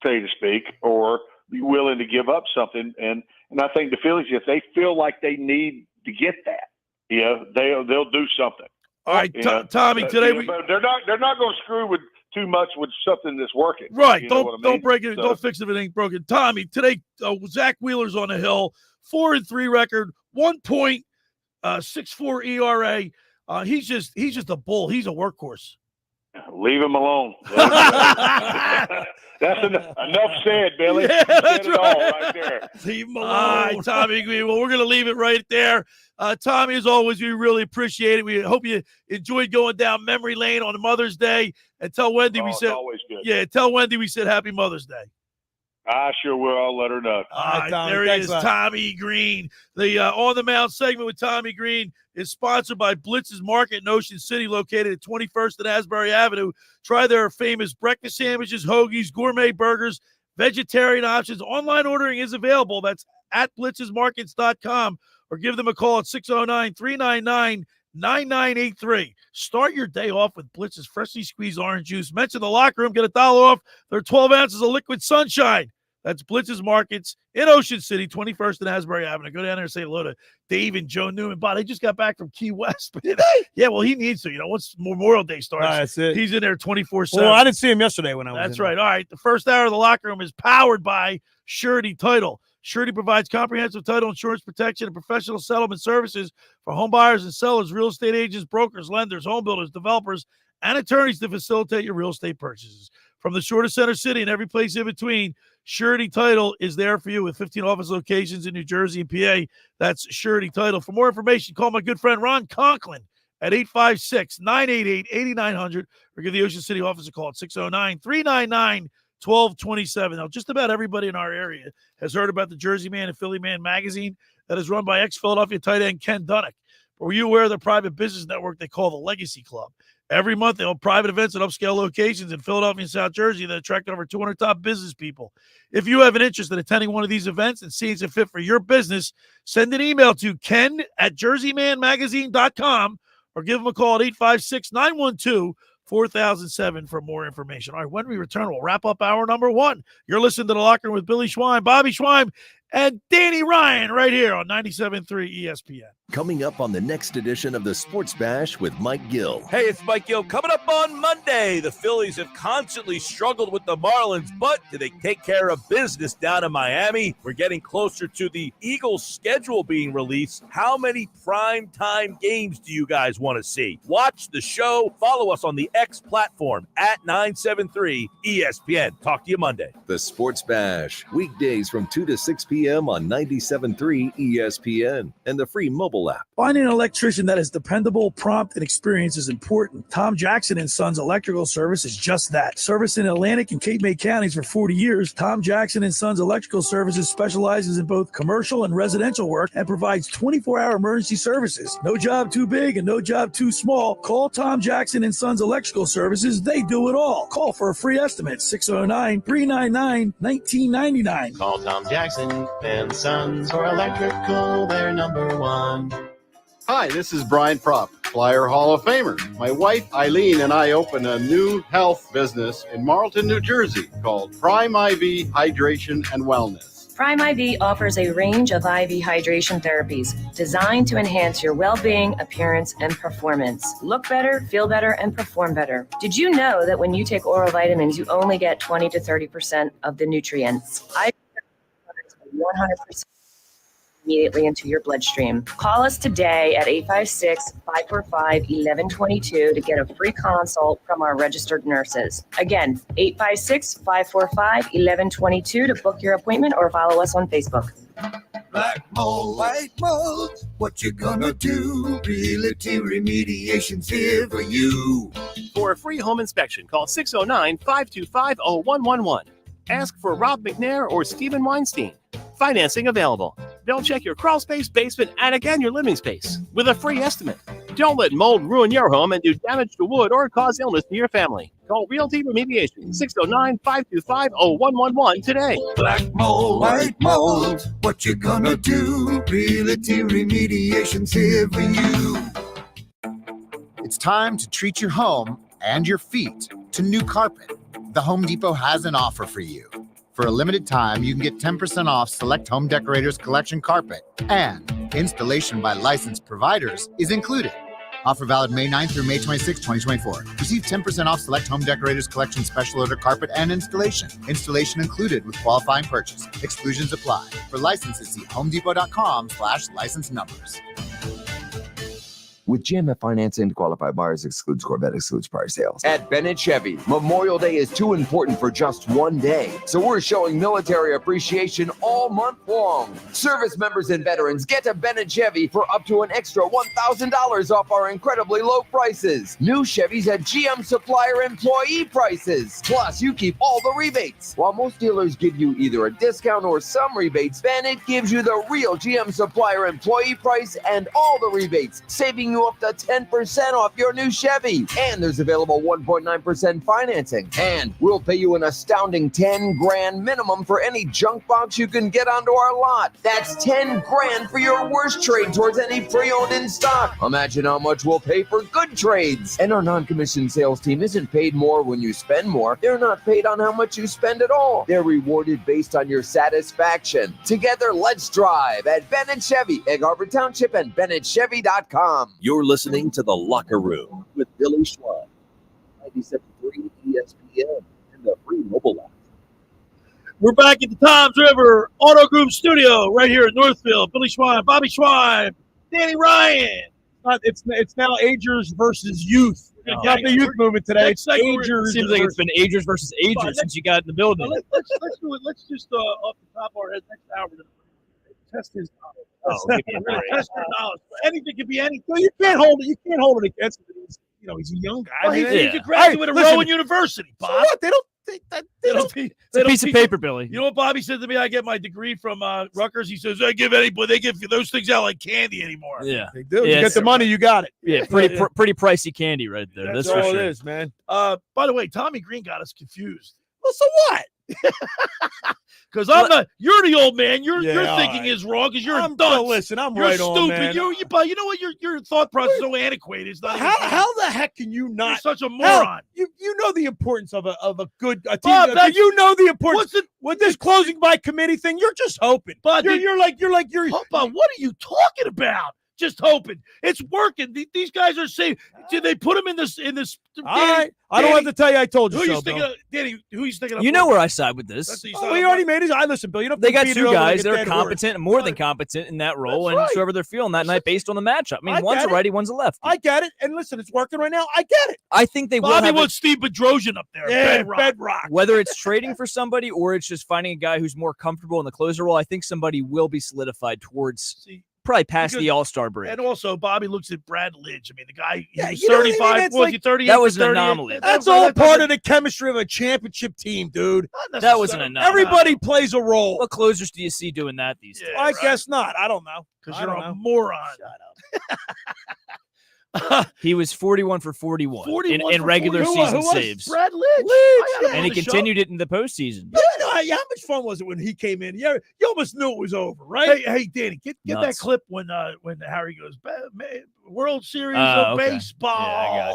so to speak, or be willing to give up something. And I think the Phillies, if they feel like they need to get that, they'll do something. All right, Tommy. Today but they're not going to screw with too much with something that's working. Right. Don't break it. So, don't fix it if it ain't broken. Tommy, today Zach Wheeler's on the hill. 4-3 record, 1.64 ERA. He's just a bull. He's a workhorse. Leave him alone. That's enough said, Billy. Yeah, that's said it all right there. Leave him alone. All right, Tommy Greene. Well, we're going to leave it right there. Tommy, as always, we really appreciate it. We hope you enjoyed going down memory lane on Mother's Day. And tell Wendy we said, always good. Yeah, tell Wendy we said Happy Mother's Day. I sure will. I'll let her know. All right, there he is, Tommy Greene. The On the Mound segment with Tommy Greene is sponsored by Blitz's Market in Ocean City, located at 21st and Asbury Avenue. Try their famous breakfast sandwiches, hoagies, gourmet burgers, vegetarian options. Online ordering is available. That's at blitzesmarkets.com, or give them a call at 609-399-9983. Start your day off with Blitz's freshly squeezed orange juice. Mention the locker room, get $1 off their 12 ounces of liquid sunshine. That's Blitz's Markets in Ocean City, 21st and Asbury Avenue. Go down there and say hello to Dave and Joe Newman. But they just got back from Key West. Yeah, well, he needs to. Once Memorial Day starts, that's it. He's in there 24/7. Well, I didn't see him yesterday when I was That's in right. there. All right. The first hour of the locker room is powered by Surety Title. Surety provides comprehensive title insurance protection and professional settlement services for home buyers and sellers, real estate agents, brokers, lenders, home builders, developers, and attorneys to facilitate your real estate purchases. From the shore to center city and every place in between, Surety Title is there for you with 15 office locations in New Jersey and PA. That's Surety Title. For more information, call my good friend Ron Conklin at 856-988-8900 or give the Ocean City office a call at 609-399-1227. Now, just about everybody in our area has heard about the Jersey Man and Philly Man magazine that is run by ex-Philadelphia tight end Ken Dunnick. But were you aware of the private business network they call the Legacy Club? Every month, they hold private events at upscale locations in Philadelphia and South Jersey that attract over 200 top business people. If you have an interest in attending one of these events and seeing it's a fit for your business, send an email to ken@jerseymanmagazine.com or give them a call at 856-912-4007 for more information. All right, when we return, we'll wrap up hour number one. You're listening to The Locker Room with Billy Schweim, Bobby Schweim, and Danny Ryan right here on 97.3 ESPN. Coming up on the next edition of the Sports Bash with Mike Gill. Hey, it's Mike Gill. Coming up on Monday, the Phillies have constantly struggled with the Marlins, but do they take care of business down in Miami? We're getting closer to the Eagles' schedule being released. How many primetime games do you guys want to see? Watch the show. Follow us on the X platform at 973 ESPN. Talk to you Monday. The Sports Bash, weekdays from 2 to 6 p.m. on 97.3 ESPN and the free mobile app. Finding an electrician that is dependable, prompt, and experienced is important. Tom Jackson and Sons Electrical Service is just that. Service in Atlantic and Cape May counties for 40 years, Tom Jackson and Sons Electrical Services specializes in both commercial and residential work and provides 24-hour emergency services. No job too big and no job too small. Call Tom Jackson and Sons Electrical Services. They do it all. Call for a free estimate, 609-399-1999. Call Tom Jackson and Sons for electrical, they're number one. Hi, this is Brian Propp, Flyer Hall of Famer. My wife Eileen and I opened a new health business in Marlton, New Jersey called Prime IV Hydration and Wellness. Prime IV offers a range of IV hydration therapies designed to enhance your well-being, appearance, and performance. Look better, feel better, and perform better. Did you know that when you take oral vitamins, you only get 20 to 30% of the nutrients? 100% immediately into your bloodstream. Call us today at 856-545-1122 to get a free consult from our registered nurses. Again, 856-545-1122 to book your appointment or follow us on Facebook. Black mold, white mold, what you gonna do? Realty Remediation's here for you. For a free home inspection, call 609-525-0111. Ask for Rob McNair or Stephen Weinstein. Financing available. They'll check your crawl space, basement, and again your living space with a free estimate. Don't let mold ruin your home and do damage to wood or cause illness to your family. Call Realty Remediation, 609-525-0111 today. Black mold, white mold, what you gonna do? Realty Remediation's here for you. It's time to treat your home and your feet to new carpet. The Home Depot has an offer for you. For a limited time, you can get 10% off select Home Decorators Collection carpet, and installation by licensed providers is included. Offer valid May 9th through May 26, 2024. Receive 10% off select Home Decorators Collection special order carpet and installation. Installation included with qualifying purchase. Exclusions apply. For licenses, see homedepot.com/license numbers. With GMF financing, qualified buyers excludes Corvette, excludes prior sales. At Bennett Chevy, Memorial Day is too important for just one day. So we're showing military appreciation all month long. Service members and veterans get a Bennett Chevy for up to an extra $1,000 off our incredibly low prices. New Chevys at GM supplier employee prices. Plus, you keep all the rebates. While most dealers give you either a discount or some rebates, Bennett gives you the real GM supplier employee price and all the rebates, saving you up to 10% off your new Chevy. And there's available 1.9% financing. And we'll pay you an astounding $10,000 minimum for any junk box you can get onto our lot. That's $10,000 for your worst trade towards any pre-owned in stock. Imagine how much we'll pay for good trades. And our non-commissioned sales team isn't paid more when you spend more. They're not paid on how much you spend at all. They're rewarded based on your satisfaction. Together, let's drive at Bennett Chevy, Egg Harbor Township, and BennettChevy.com. You're listening to The Locker Room with Billy Schweim, 97.3 ESPN, and the free mobile app. We're back at the Toms River Auto Group Studio right here in Northfield. Billy Schweim, Bobby Schweim, Danny Ryan. It's now agers versus youth. It's not the youth movement today. It's agers. Seems like it's been agers versus agers since you got in the building. Let's do it. Let's just off the top of our heads next hour. Test his knowledge. Test his knowledge. Anything could be anything. No, you can't hold it. You can't hold it against him. He's a young guy. Well, he's a graduate of Rowan University, Bob. So what? They don't. It's a piece of paper, Billy. You know what Bobby said to me? I get my degree from Rutgers. He says, they give those things out like candy anymore. Yeah. They do. You get the money, you got it. Yeah, pretty pricey candy right there. That's all for sure. it is, man. By the way, Tommy Greene got us confused. Well, so what? Because I'm not. You're the old man. Your Yeah, thinking right. is wrong because you're a I'm dunce. listen, I'm You're right stupid. on, man. But you know what? Your thought process is so antiquated. It's not. How the heck can you not? You're such a moron. You know the importance of a good team. Bob, that's- you know the importance. What's it? With this closing by committee thing, you're just hoping. Bob, You're like. Bob, what are you talking about? Just hoping it's working. These guys are safe. Did they put him in this? All right. I don't have to tell you. I told you Who so. you thinking Bill. of, Danny? Who you thinking of? You know where I side with this. That's what you Oh, said. he already made his. I listen, Bill. You don't. They got beat it two over like guys a that are dead competent, more than competent in that role, That's and right. it's whoever they're feeling that night based on the matchup. I mean, I one's get a it. righty, one's a lefty. I get it. And listen, it's working right now. I get it. I think they will Bobby have wants Steve Bedrosian up there. Yeah, Bedrock. bedrock. whether it's trading for somebody or it's just finding a guy who's more comfortable in the closer role. I think somebody will be solidified towards probably past because- the All-Star break. And also, Bobby looks at Brad Lynch. I mean, the guy, Yeah, he's you know what I mean? 35. That's Was like- he 38? that was an 38? anomaly. That's all part of the chemistry of a championship team, dude. That wasn't enough. Everybody plays a role. What closers do you see doing that these days? I guess not. I don't know. Because I you're don't a know. moron. He was 41 for 41, 41 in for regular 41. season Who was saves. Brad Lynch. I got him And on he the show. continued it in the postseason. You know, how much fun was it when he came in? Yeah, you almost knew it was over, right? Hey, Danny, get that Nuts. clip when Harry goes World Series Oh, of okay. Baseball. Yeah,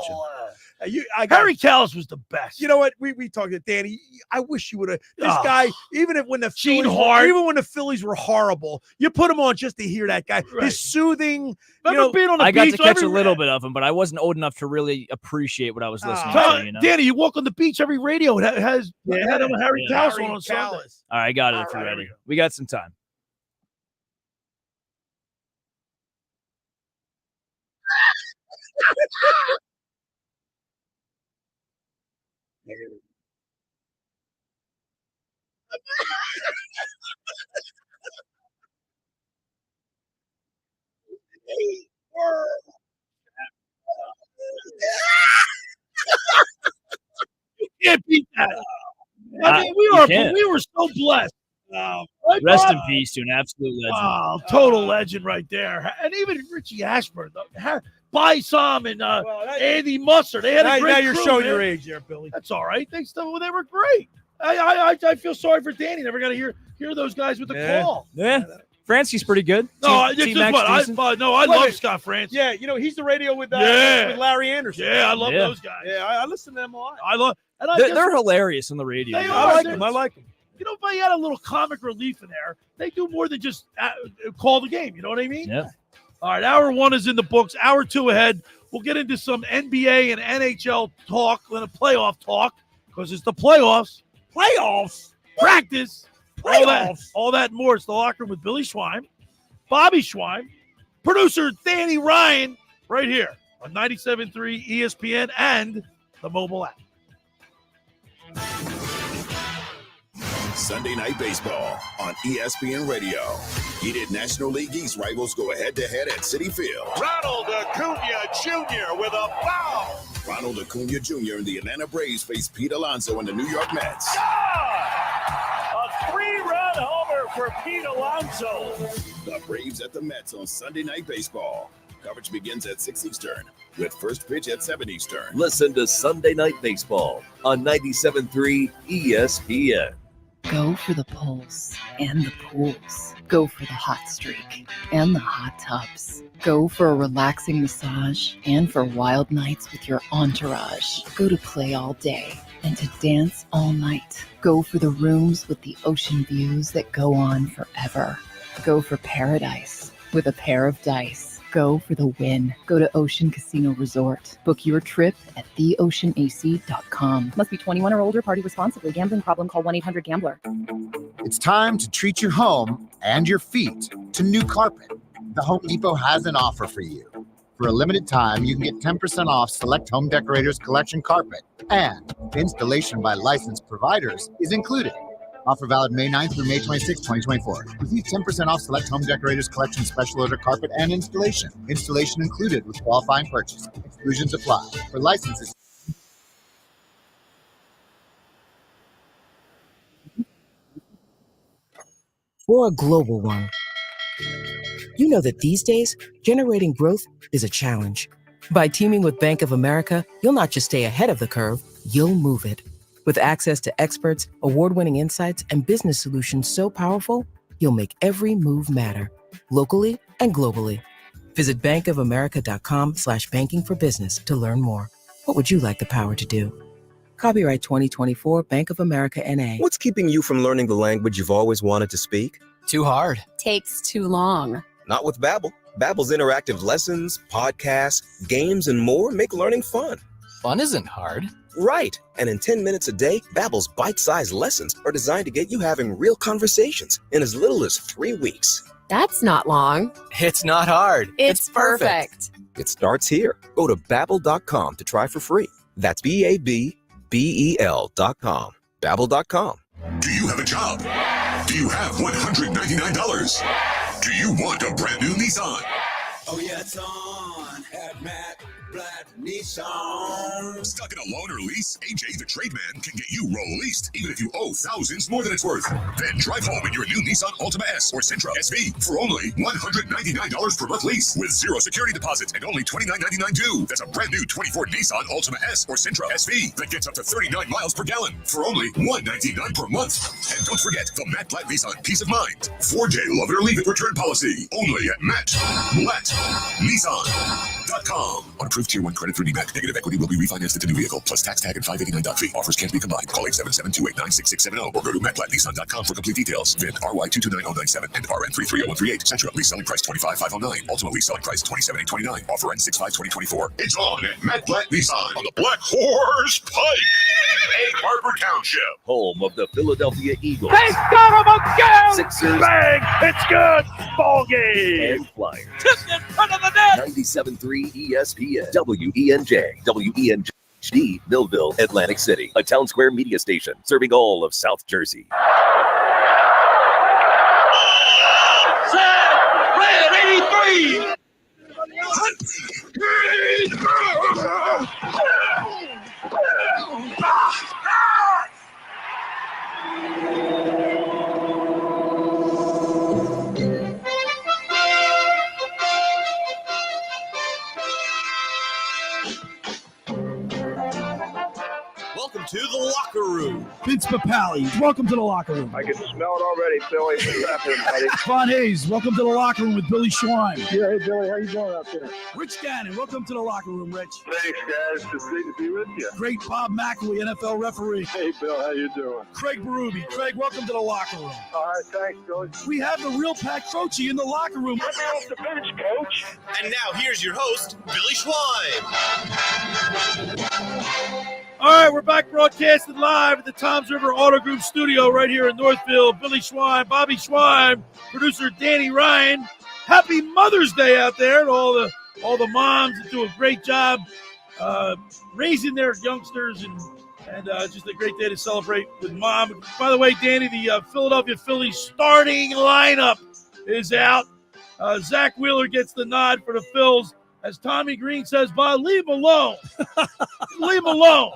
I got you. Harry Callis was the best. You know what? We talked to Danny. I wish you would have. This Oh. guy, even when the Gene Phillies Hart. even when the Phillies were horrible, you put him on just to hear that guy. Right. His soothing. Remember being on the I got beach to catch every- a little bit of him, but I wasn't old enough to really appreciate what I was listening Tell- to. You know? Danny, you walk on the beach, every radio has had him Harry Yeah. Callis Harry on Sunday. Callis. All right, I got it All if you're right, here ready. we go. We got some time. You can't beat that. Uh, I mean, you can't. we were so blessed. Right, Rest Bob? in peace to an absolute legend. Wow, total legend right there. And even Richie Ashburn, Bysam and Andy Musser. They had a great now you're crew, showing man. your age there, Billy. That's all right. They were great. I feel sorry for Danny. Never got to hear those guys with the Yeah. call. Yeah, Fransky's pretty good. No, it's just T-Mac's what decent. I Wait, love wait. Scott France. Yeah, you know he's the radio with Yeah. with Larry Anderson. Yeah, I love Yeah. those guys. Yeah, I listen to them a lot. I love. And I They're, guess- they're hilarious on the radio. They man. are. I like them. I like them. You know, if I had a little comic relief in there, they do more than just call the game. You know what I mean? Yeah. All right, hour one is in the books. Hour two ahead. We'll get into some NBA and NHL talk, and a playoff talk, because it's the playoffs. Playoffs. Practice. Playoffs. All that and more. It's the locker room with Billy Schweim, Bobby Schweim, producer Danny Ryan, right here on 97.3 ESPN and the mobile app. Sunday Night Baseball on ESPN Radio. Heated National League East rivals go head-to-head at Citi Field. Ronald Acuna Jr. with a foul. Ronald Acuna Jr. and the Atlanta Braves face Pete Alonso and the New York Mets. A three-run homer for Pete Alonso. The Braves at the Mets on Sunday Night Baseball. Coverage begins at 6 Eastern with first pitch at 7 Eastern. Listen to Sunday Night Baseball on 97.3 ESPN. Go for the pulse and the pools. Go for the hot streak and the hot tubs. Go for a relaxing massage and for wild nights with your entourage. Go to play all day and to dance all night. Go for the rooms with the ocean views that go on forever. Go for paradise with a pair of dice. Go for the win. Go to Ocean Casino Resort. Book your trip at theoceanac.com. Must be 21 or older. Party responsibly. Gambling problem? Call 1-800-GAMBLER. It's time to treat your home and your feet to new carpet. The Home Depot has an offer for you. For a limited time, you can get 10% off select Home Decorators Collection carpet, and installation by licensed providers is included. Offer valid May 9th through May 26, 2024. Receive 10% off select Home Decorators Collection special order carpet and installation. Installation included with qualifying purchase. Exclusions apply. For licenses. Or a global one. You know that these days, generating growth is a challenge. By teaming with Bank of America, you'll not just stay ahead of the curve, you'll move it. With access to experts, award-winning insights, and business solutions so powerful, you'll make every move matter, locally and globally. Visit bankofamerica.com/banking for business to learn more. What would you like the power to do? Copyright 2024 Bank of America NA. What's keeping you from learning the language you've always wanted to speak? Too hard. Takes too long. Not with Babbel. Babbel's interactive lessons, podcasts, games, and more make learning fun. Fun isn't hard. Right. And in 10 minutes a day, Babbel's bite-sized lessons are designed to get you having real conversations in as little as 3 weeks. That's not long. It's not hard. It's perfect. It starts here. Go to Babbel.com to try for free. That's BABBEL.com. Babbel.com. Do you have a job? Do you have $199? Do you want a brand new Nissan? Oh yeah, it's on at Matt Blatt Nissan. Stuck in a loan or lease? AJ the Trademan can get you released, even if you owe thousands more than it's worth. Then drive home in your new Nissan Altima S or Sentra SV for only $199 per month lease with zero security deposit and only $29.99 due. That's a brand new 24 Nissan Altima S or Sentra SV that gets up to 39 miles per gallon for only $199 per month. And don't forget the Matt Blatt Nissan Peace of Mind 4-day love it or leave it return policy only at Matt Blatt Nissan.com. On approved Tier 1 credit through NEMAC. Negative equity will be refinanced into new vehicle plus tax tag and $589 fee. Offers can't be combined. Call 877-289-6670 or go to MattBlattNissan.com for complete details. VIN RY229097 and RN330138. Central lease selling price $25,509. Ultimate lease selling price $27,829. Offer ends 6/5/2024. It's on at Matt Blatt Nissan on the Black Horse Pike. Egg Harbor Township. Home of the Philadelphia Eagles. They got him again! Sixers. Bang! It's good! Ball game! And Flyers. Tipped in front of the net! 97.3 ESPN. WENJ. WENJ. Millville, Atlantic City. A Town Square media station serving all of South Jersey. Set! Ready! 3! Welcome to the locker room. Vince Papali, welcome to the locker room. I can smell it already, Billy. What's happening, buddy? Von Hayes, welcome to the locker room with Billy Schweim. Yeah, hey, Billy, how you doing out there? Rich Gannon, welcome to the locker room, Rich. Thanks, guys. It's great to be with you. Great Bob McElwee, NFL referee. Hey, Bill, how you doing? Craig Berube. Craig, welcome to the locker room. All right, thanks, Billy. We have the real Pat Croce in the locker room. Get me off the bench, Coach. And now here's your host, Billy Schweim. All right, we're back broadcasting live at the Toms River Auto Group studio right here in Northfield. Billy Schweim, Bobby Schweim, producer Danny Ryan. Happy Mother's Day out there to all the moms that do a great job raising their youngsters and just a great day to celebrate with mom. By the way, Danny, the Philadelphia Phillies starting lineup is out. Zach Wheeler gets the nod for the Phils. As Tommy Greene says, Bob, leave him alone. Leave him alone.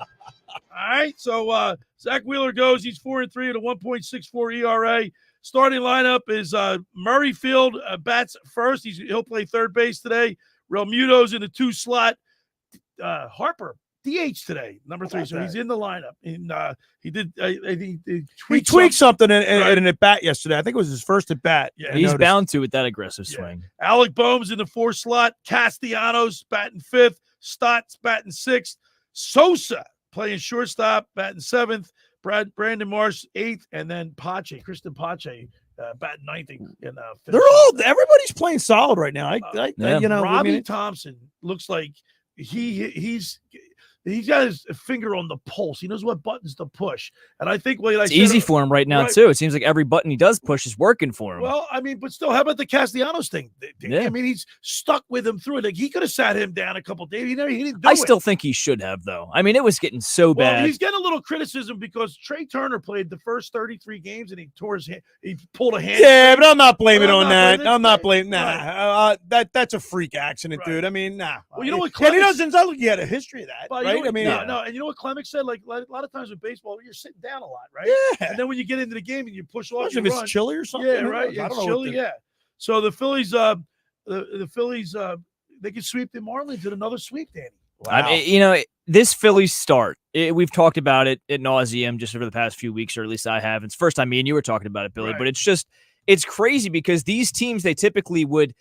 All right, so Zach Wheeler goes. He's 4-3 at a 1.64 ERA. Starting lineup is Murrayfield bats first. He'll play third base today. Realmuto's in the 2 slot. Harper DH today, number 3. So he's in the lineup. And he did. He tweaked something in an at bat yesterday. I think it was his first at bat. Yeah, he's bound to with that aggressive swing. Alec Boehm's in the 4 slot. Castellanos batting 5th. Stott's batting 6th. Sosa playing shortstop, batting 7th. Brandon Marsh 8th, and then Kristen Pache batting 9th. Everybody's playing solid right now. Robbie Thompson looks like he's got his finger on the pulse. He knows what buttons to push. And I think it's easy for him right now, too. It seems like every button he does push is working for him. Well, I mean, but still, how about the Castellanos thing? Yeah. I mean, he's stuck with him through it. Like, he could have sat him down a couple of days. He didn't do it. I still think he should have, though. I mean, it was getting so bad. He's getting a little criticism because Trey Turner played the first 33 games and he tore his hand. He pulled a hand. Yeah, but I'm not blaming on that. I'm not blaming. Nah, that's a freak accident, dude. I mean, nah. Well, you know what? He doesn't look like he had a history of that, right? I mean, no. And you know what Clemic said? Like a lot of times with baseball, you're sitting down a lot, right? Yeah. And then when you get into the game and you push off, if it's chilly or something. Yeah, right. It's chilly. Yeah. So the Phillies, the Phillies, they can sweep the Marlins in another sweep, Danny. Wow. I mean, this Phillies start We've talked about it ad nauseum just over the past few weeks, or at least I have. It's the first time me and you were talking about it, Billy. Right. But it's crazy because these teams, they typically would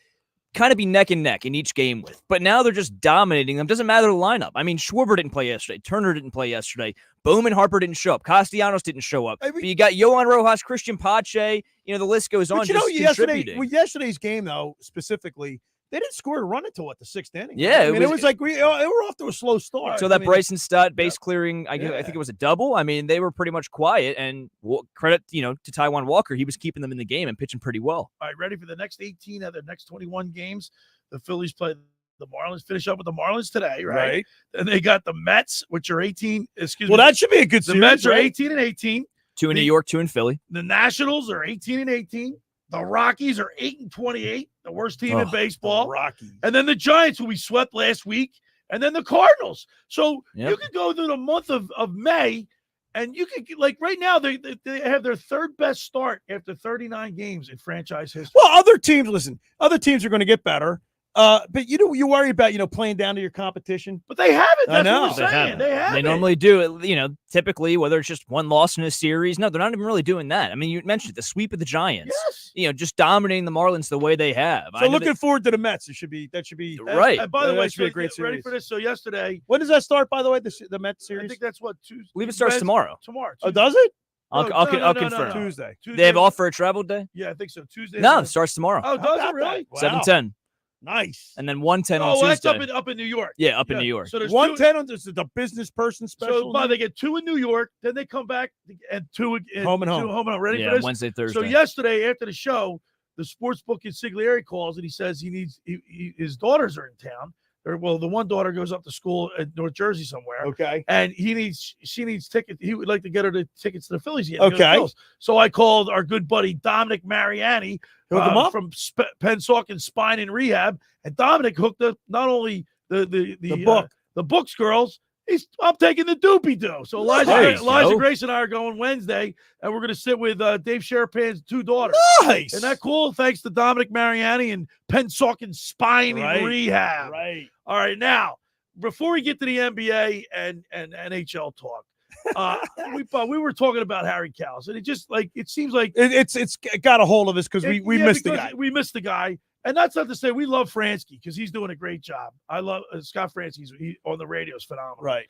kind of be neck and neck in each game with. But now they're just dominating them. Doesn't matter the lineup. I mean, Schwarber didn't play yesterday. Turner didn't play yesterday. Bowman Harper didn't show up. Castellanos didn't show up. But you got Yohan Rojas, Christian Pache. You know, the list goes on. But you just know, contributing. yesterday's game, though, specifically, they didn't score a run until, the 6th inning? Yeah, I mean, it was like they were off to a slow start. So that Bryson Stott base clearing, I think it was a double. I mean, they were pretty much quiet, and credit, to Taijuan Walker. He was keeping them in the game and pitching pretty well. All right, ready for the next 18 of the next 21 games? The Phillies play the Marlins, finish up with the Marlins today, right? And they got the Mets, which are 18. Well, that should be a good The series, Mets are right? 18 and 18. 2 in New York, 2 in Philly. The Nationals are 18 and 18. The Rockies are 8 and 28, the worst team in baseball. Rockies. And then the Giants, who we swept last week, and then the Cardinals. So you could go through the month of May, and you could, like, right now, they have their third best start after 39 games in franchise history. Well, other teams are going to get better. But you worry about, playing down to your competition. But they haven't. I That's know. what we're saying. They haven't. They normally do it, typically, whether it's just one loss in a series. No, they're not even really doing that. I mean, you mentioned it, the sweep of the Giants. Yes. Just dominating the Marlins the way they have. So looking forward to the Mets. That should be right. And by the way, that should be a great series. ready for this? So yesterday, when does that start? By the way, the Mets series. I think that's what Tuesday. I believe it starts tomorrow. Tomorrow. Oh, does it? I'll confirm. Tuesday. They have off for a travel day? Yeah, I think so. Tuesday. No, it starts tomorrow. Oh, does it really? 7:10. Nice. And then 1:10 on That's Tuesday. up in New York. Yeah, up in New York. So there's 1:10 on this is the business person special. So they get 2 in New York, then they come back and 2 in home and home. 2 home and home. Ready Yeah, for this? Wednesday, Thursday. So yesterday after the show, the sports book in Siglieri calls and he says his daughters are in town. Well, the one daughter goes up to school in North Jersey somewhere. Okay. And she needs tickets. He would like to get her the tickets to the Phillies game. Okay. So I called our good buddy Dominic Mariani from Pennsauken Spine and Rehab, and Dominic hooked up not only the books girls. I'm taking the doopy do. So Elijah Grace and I are going Wednesday, and we're going to sit with Dave Sherapan's 2 daughters. Nice. Isn't that cool? Thanks to Dominic Mariani and Pennsauken Spine and Rehab. Right. All right, now before we get to the NBA and NHL talk, we were talking about Harry Kalas, and it seems like it's got a hold of us because we missed the guy. We missed the guy. And that's not to say we love Fransky because he's doing a great job. I love Scott Fransky's on the radio is phenomenal. Right.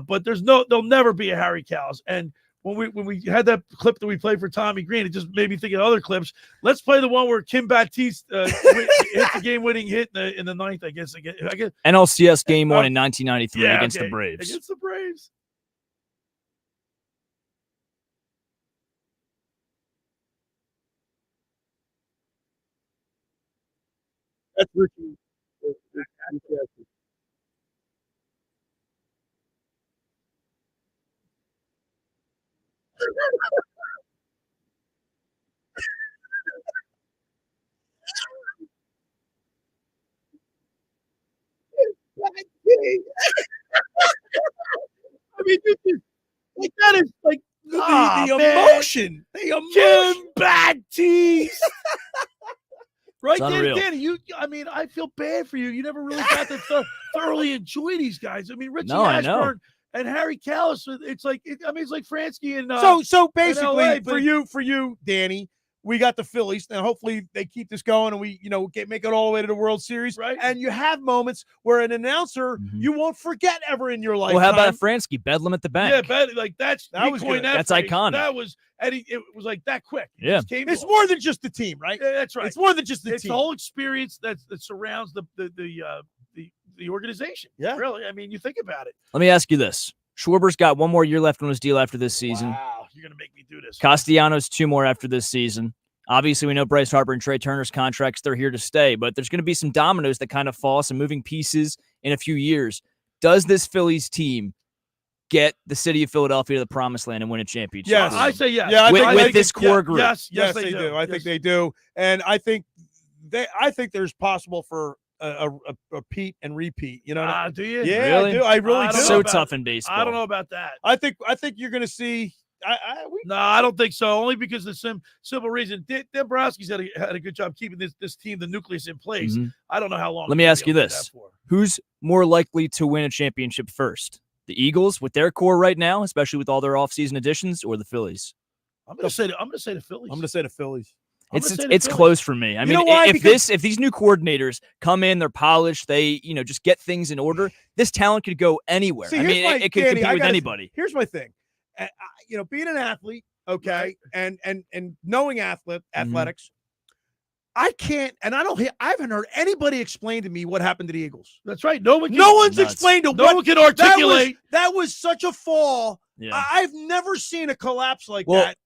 But there'll never be a Harry Kalas. And when we had that clip that we played for Tommy Greene, it just made me think of other clips. Let's play the one where Kim Baptiste hit the game-winning hit in the ninth. I guess NLCS Game 1 in 1993 against the Braves. Against the Braves. That's Ricky. I mean, that is like the emotion. Kim Baptiste. Right, Danny, I feel bad for you. You never really got to thoroughly enjoy these guys. I mean, Richie Ashburn and Harry Kalas. It's like Fransky and so basically LA, for you, Danny, we got the Phillies. Now, hopefully they keep this going and we, make it all the way to the World Series. Right. And you have moments where an announcer you won't forget ever in your life. Well, how about Fransky? Bedlam at the bank. Yeah, that was good. That's phrase. iconic. That was Eddie. It was like that quick. Yeah. It's more than just the team, right? Yeah, that's right. It's more than just the It's team. the whole experience that surrounds the organization. Yeah. Really. I mean, you think about it. Let me ask you this. Schwarber's got 1 more year left on his deal after this season. Wow, you're going to make me do this. Castellanos 2 more after this season. Obviously, we know Bryce Harper and Trey Turner's contracts, they're here to stay, but there's going to be some dominoes that kind of fall, some moving pieces in a few years. Does this Phillies team get the city of Philadelphia to the promised land and win a championship? Yes. I say yes. Yeah, with this core group. Yes, yes, they do. I think they do. And I think there's possible for a Pete and repeat. You know? Do you? Yeah, really? I do. I really do. So tough in baseball. I don't know about that. I think you're going to see. No, I don't think so. Only because the simple reason Dombrowski's had a good job keeping this team, the nucleus in place. Mm-hmm. I don't know how long. Let me ask you this: who's more likely to win a championship first, The Eagles with their core right now, especially with all their offseason additions, or the Phillies? I'm going to say the Phillies. I'm going to say the Phillies. It's close for me. I mean, if these new coordinators come in, they're polished, they just get things in order. This talent could go anywhere. See, I mean, it could compete with anybody. Here's my thing. Being an athlete, okay, and knowing athletics, I can't, and I haven't heard anybody explain to me what happened to the Eagles. That's right. No one's explained to no one can articulate. That was such a fall. Yeah. I've never seen a collapse like that.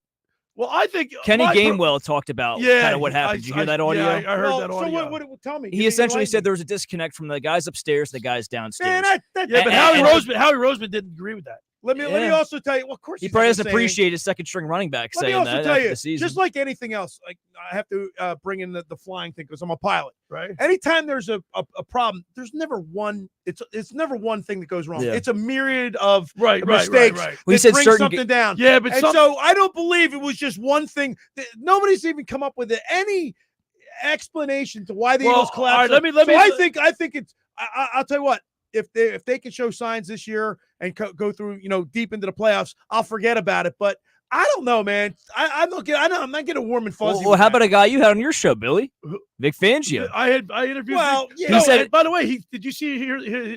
Well, I think Kenny Gainwell talked about kind of what happened. Did you hear that audio? Yeah, I heard that audio. So what tell me. He essentially said there was a disconnect from the guys upstairs and the guys downstairs. Man, but Howie Roseman didn't agree with that. Let me also tell you. Well, of course, he probably doesn't appreciate his second string running back saying that after the season. Just like anything else, like I have to bring in the flying thing because I'm a pilot. Right. Anytime there's a problem, there's never one. It's never one thing that goes wrong. Yeah. It's a myriad of mistakes. Right. We said bring something down. Yeah, but so I don't believe it was just one thing. Nobody's even come up with any explanation to why the Eagles collapsed. All right, I think it's. I'll tell you what. If they can show signs this year and go through deep into the playoffs, I'll forget about it. But I don't know, man. I'm not getting warm and fuzzy. Well, how about a guy you had on your show, Billy? Vic Fangio. I interviewed. Well, he said. By the way, did you see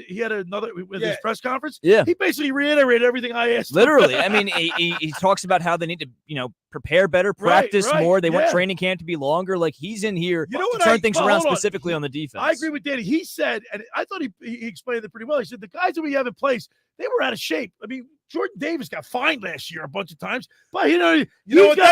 he had another with his press conference? Yeah, he basically reiterated everything I asked. Literally, I mean, he talks about how they need to prepare better, practice more. They want training camp to be longer. Like he's in here to turn things around specifically on the defense. I agree with Danny. He said, and I thought he explained it pretty well. He said the guys that we have in place, they were out of shape. I mean, Jordan Davis got fined last year a bunch of times, but I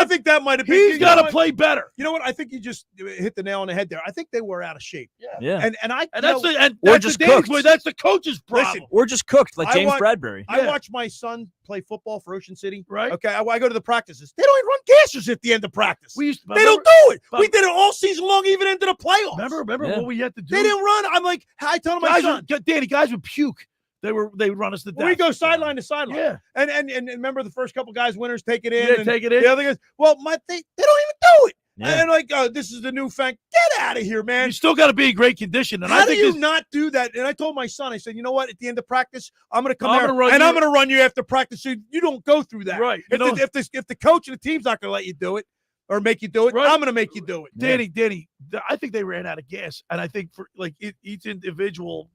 think that might have been. He's got to play better. You know what? I think you just hit the nail on the head there. I think they were out of shape. Yeah. That's the coach's problem. Listen, or just cooked like James Bradbury. I watch my son play football for Ocean City. Right. Okay. I go to the practices. They don't even run gassers at the end of practice. They don't do it. We did it all season long, even into the playoffs. Remember what we had to do? They didn't run. I'm like, I told my son, Danny, guys would puke. They would run us to death. We go sideline to sideline. Yeah. And remember the first couple guys, winners take it in. Yeah, take it in. The other guys, they don't even do it. Yeah. And this is the new thing. Get out of here, man. You still got to be in great condition. And How do you not do that? And I told my son, I said, you know what? At the end of practice, I'm going to come there and I'm going to run you after practice. So you don't go through that. Right. If the coach and the team's not going to let you do it or make you do it, I'm going to make you do it. Danny, I think they ran out of gas. And I think for each individual,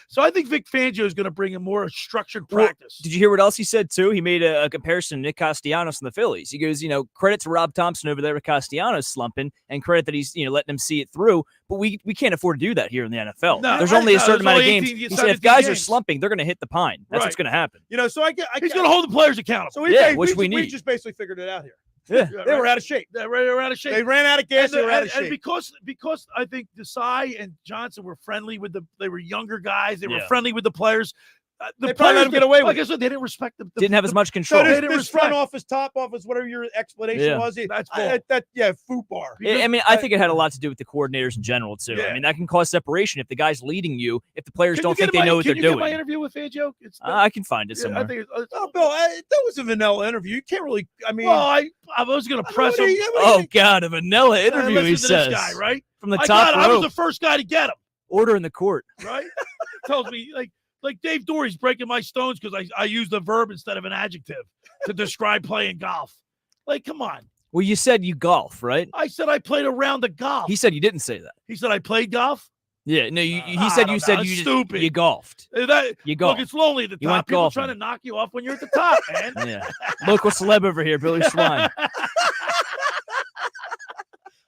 so I think Vic Fangio is going to bring a more structured practice. Did you hear what else he said too? He made a comparison to Nick Castellanos and the Phillies. He goes, credit to Rob Thompson over there with Castellanos slumping, and credit that he's letting him see it through. But we can't afford to do that here in the NFL. No, there's only a certain amount of games. 18, he said if guys are slumping, they're going to hit the pine. That's what's going to happen. So he's going to hold the players accountable. So we just basically figured it out here. Yeah, they were out of shape. They were out of shape. They ran out of gas. They were out of shape. And because I think Desai and Johnson were friendly with they were younger guys. They were friendly with the players. They probably let them get away with it. Like I said, they didn't respect them. Didn't have as much control. So this front office, top office, whatever your explanation was, that's FUBAR. I mean, I think it had a lot to do with the coordinators in general too. Yeah. I mean, that can cause separation if the guy's leading you, if the players don't think they know what they're doing. Can you get my interview with Fangio? I can find it somewhere. I think Bill, that was a vanilla interview. You can't really. I mean, well, I was going to press him. Oh God, a vanilla interview. He says this guy, right from the top rope. I was the first guy to get him. Order in the court, right? Tells me like Dave Dory's breaking my stones because I used a verb instead of an adjective to describe playing golf. Like, come on. Well, you said you golf, right? I said I played a round of golf. He said you didn't say that. He said I played golf. Yeah, no, he said you stupid. You golfed. You golfed. Look, it's lonely at the You top. went People golfing. trying to knock you off when you're at the top, man. Yeah. Local celeb over here, Billy Schweim.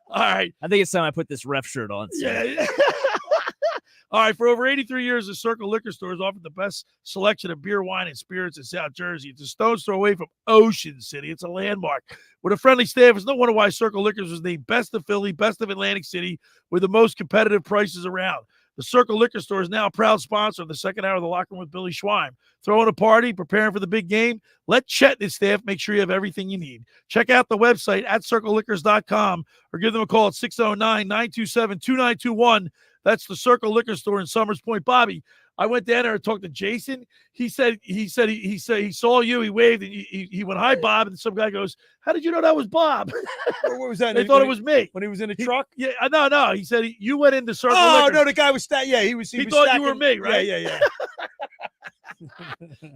All right. I think it's time I put this ref shirt on. So. Yeah. All right, for over 83 years, the Circle Liquor Store has offered the best selection of beer, wine, and spirits in South Jersey. It's a stone's throw away from Ocean City. It's a landmark. With a friendly staff, it's no wonder why Circle Liquors was named Best of Philly, Best of Atlantic City, with the most competitive prices around. The Circle Liquor Store is now a proud sponsor of the second hour of the Locker Room with Billy Schweim. Throwing a party, preparing for the big game? Let Chet and his staff make sure you have everything you need. Check out the website at circleliquors.com or give them a call at 609-927-2921. That's the Circle Liquor Store in Summers Point. Bobby, I went down there and talked to Jason. He said he saw you. He waved and he went, "Hi, Bob." And some guy goes, "How did you know that was Bob?" What was that? They thought it was me when he was in the truck. Yeah, no. He said you went into Circle. Oh Liquor. no, the guy was he thought you were me, right? Yeah.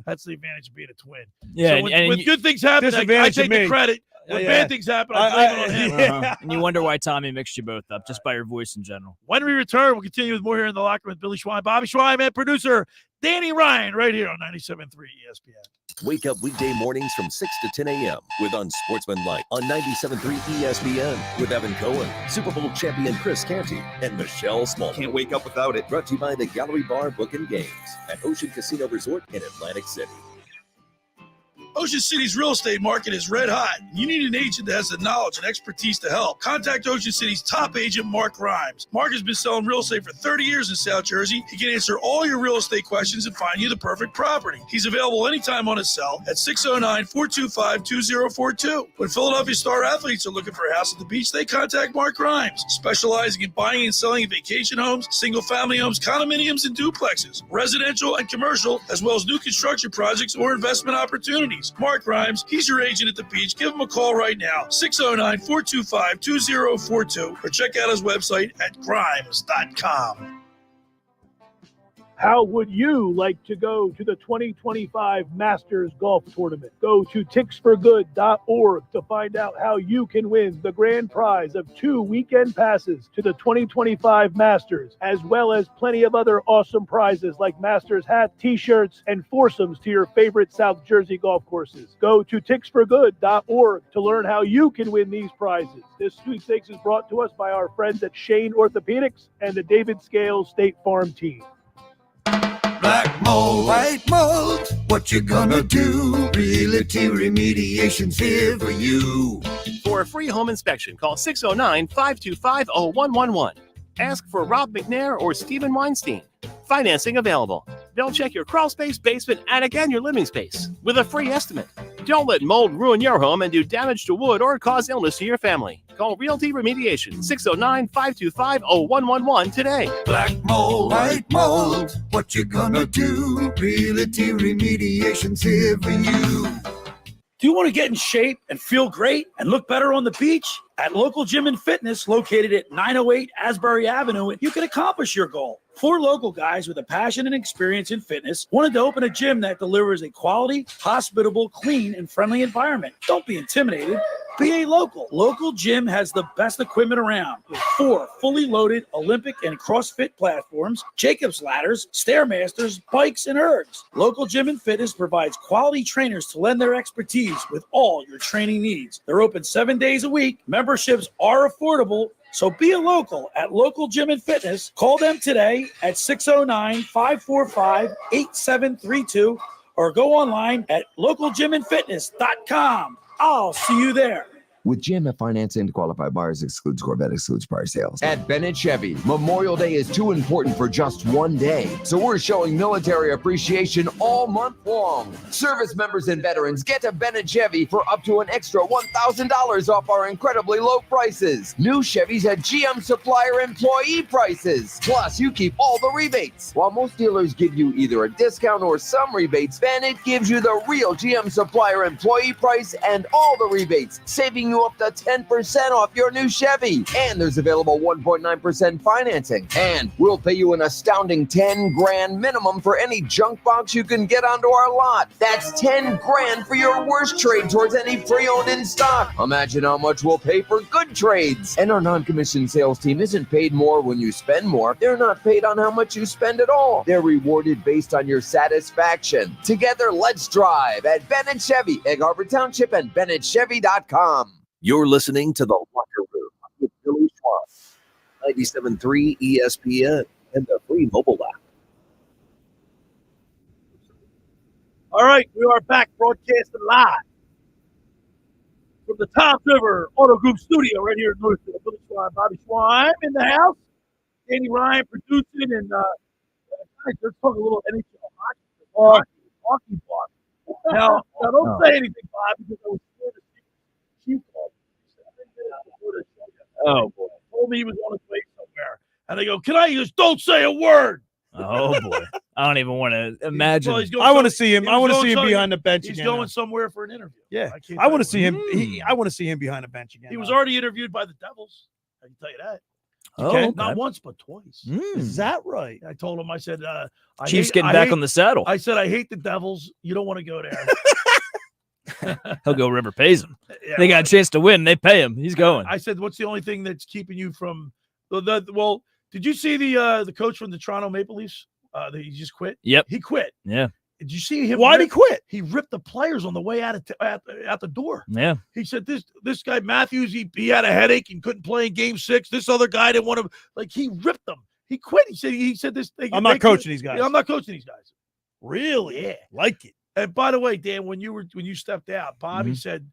That's the advantage of being a twin. Yeah, So when good things happen, I disadvantage take of the me. credit. When bad things happen, I blame it on him. Uh-huh. And you wonder why Tommy mixed you both up, just by your voice in general. When we return, we'll continue with more here in the locker room with Billy Schweim, Bobby Schweim, and producer Danny Ryan right here on 97.3 ESPN. Wake up weekday mornings from 6 to 10 a.m. with Unsportsmanlike on 97.3 ESPN with Evan Cohen, Super Bowl champion Chris Canty, and Michelle Small. Can't wake up without it. Brought to you by the Gallery Bar Book and Games at Ocean Casino Resort in Atlantic City. Ocean City's real estate market is red hot. You need an agent that has the knowledge and expertise to help. Contact Ocean City's top agent, Mark Rhymes. Mark has been selling real estate for 30 years in South Jersey. He can answer all your real estate questions and find you the perfect property. He's available anytime on his cell at 609-425-2042. When Philadelphia star athletes are looking for a house at the beach, they contact Mark Rhymes, specializing in buying and selling vacation homes, single-family homes, condominiums, and duplexes, residential and commercial, as well as new construction projects or investment opportunities. Mark Rhymes, he's your agent at the beach. Give him a call right now, 609-425-2042, or check out his website at grimes.com. How would you like to go to the 2025 Masters Golf Tournament? Go to ticksforgood.org to find out how you can win the grand prize of 2 weekend passes to the 2025 Masters, as well as plenty of other awesome prizes like Masters hats, t-shirts, and foursomes to your favorite South Jersey golf courses. Go to ticksforgood.org to learn how you can win these prizes. This sweepstakes is brought to us by our friends at Shane Orthopedics and the David Scales State Farm team. Black mold, white mold, what you gonna do? Realty Remediation's here for you. For a free home inspection, call 609-525-0111. Ask for Rob McNair or Stephen Weinstein. Financing available. They'll check your crawl space, basement, and again your living space with a free estimate. Don't let mold ruin your home and do damage to wood or cause illness to your family. Call Realty Remediation, 609-525-0111 today. Black mold, white mold, what you gonna do? Realty Remediation's here for you. Do you want to get in shape and feel great and look better on the beach? At Local Gym and Fitness, located at 908 Asbury Avenue, you can accomplish your goal. 4 local guys with a passion and experience in fitness wanted to open a gym that delivers a quality, hospitable, clean, and friendly environment. Don't be intimidated. Be a local. Local Gym has the best equipment around with 4 fully loaded Olympic and CrossFit platforms, Jacob's ladders, Stairmasters, bikes, and ergs. Local Gym and Fitness provides quality trainers to lend their expertise with all your training needs. They're open 7 days a week. Memberships are affordable. So be a local at Local Gym and Fitness. Call them today at 609-545-8732 or go online at localgymandfitness.com. I'll see you there. With GMF financing to qualify buyers excludes Corvette, excludes prior sales. At Bennett Chevy, Memorial Day is too important for just one day. So we're showing military appreciation all month long. Service members and veterans get to Bennett Chevy for up to an extra $1,000 off our incredibly low prices. New Chevys at GM supplier employee prices. Plus, you keep all the rebates. While most dealers give you either a discount or some rebates, Bennett gives you the real GM supplier employee price and all the rebates, saving you up to 10% off your new Chevy. And there's available 1.9% financing. And we'll pay you an astounding $10,000 minimum for any junk box you can get onto our lot. That's $10,000 for your worst trade towards any pre-owned in stock. Imagine how much we'll pay for good trades. And our non-commissioned sales team isn't paid more when you spend more. They're not paid on how much you spend at all. They're rewarded based on your satisfaction. Together, let's drive at Bennett Chevy, Egg Harbor Township, and BennettChevy.com. You're listening to The Locker Room with Billy Schweim, 97.3 ESPN, and the free mobile app. All right, we are back broadcasting live from the Toms River Auto Group studio right here in Northfield. Billy Schweim, Bobby Schweim in the house. Danny Ryan producing, and guys, let's talk a little NHL hockey block. Now, don't say anything, Bob, because I was scared to see Chief called. Oh, boy. Told me he was on his way somewhere. And they go, he goes, don't say a word. Oh, boy. I don't even want to imagine. I want to see him. I want to see him behind the bench He's again. going somewhere for an interview. Yeah. I want to see him. I want to see him behind the bench again. He was already interviewed by the Devils. I can tell you that. You can? okay. Not once, but twice. Is that right? I told him, I said, Chiefs getting back on the saddle. I said, I hate the Devils. You don't want to go there. He'll go wherever pays him. Yeah, They got a chance to win. They pay him. He's going. I said, what's the only thing that's keeping you from well, did you see the coach from the Toronto Maple Leafs? He just quit. Yep. He quit. Yeah. Did you see him? Why'd he quit? He ripped the players on the way out the door. Yeah. He said this guy Matthews, he had a headache and couldn't play in Game 6. This other guy didn't want to. Like, he ripped them. He quit. He said this thing. I'm not coaching these guys. Yeah, I'm not coaching these guys. Really? Yeah. Like it. And by the way, Dan, when you stepped out, Bobby said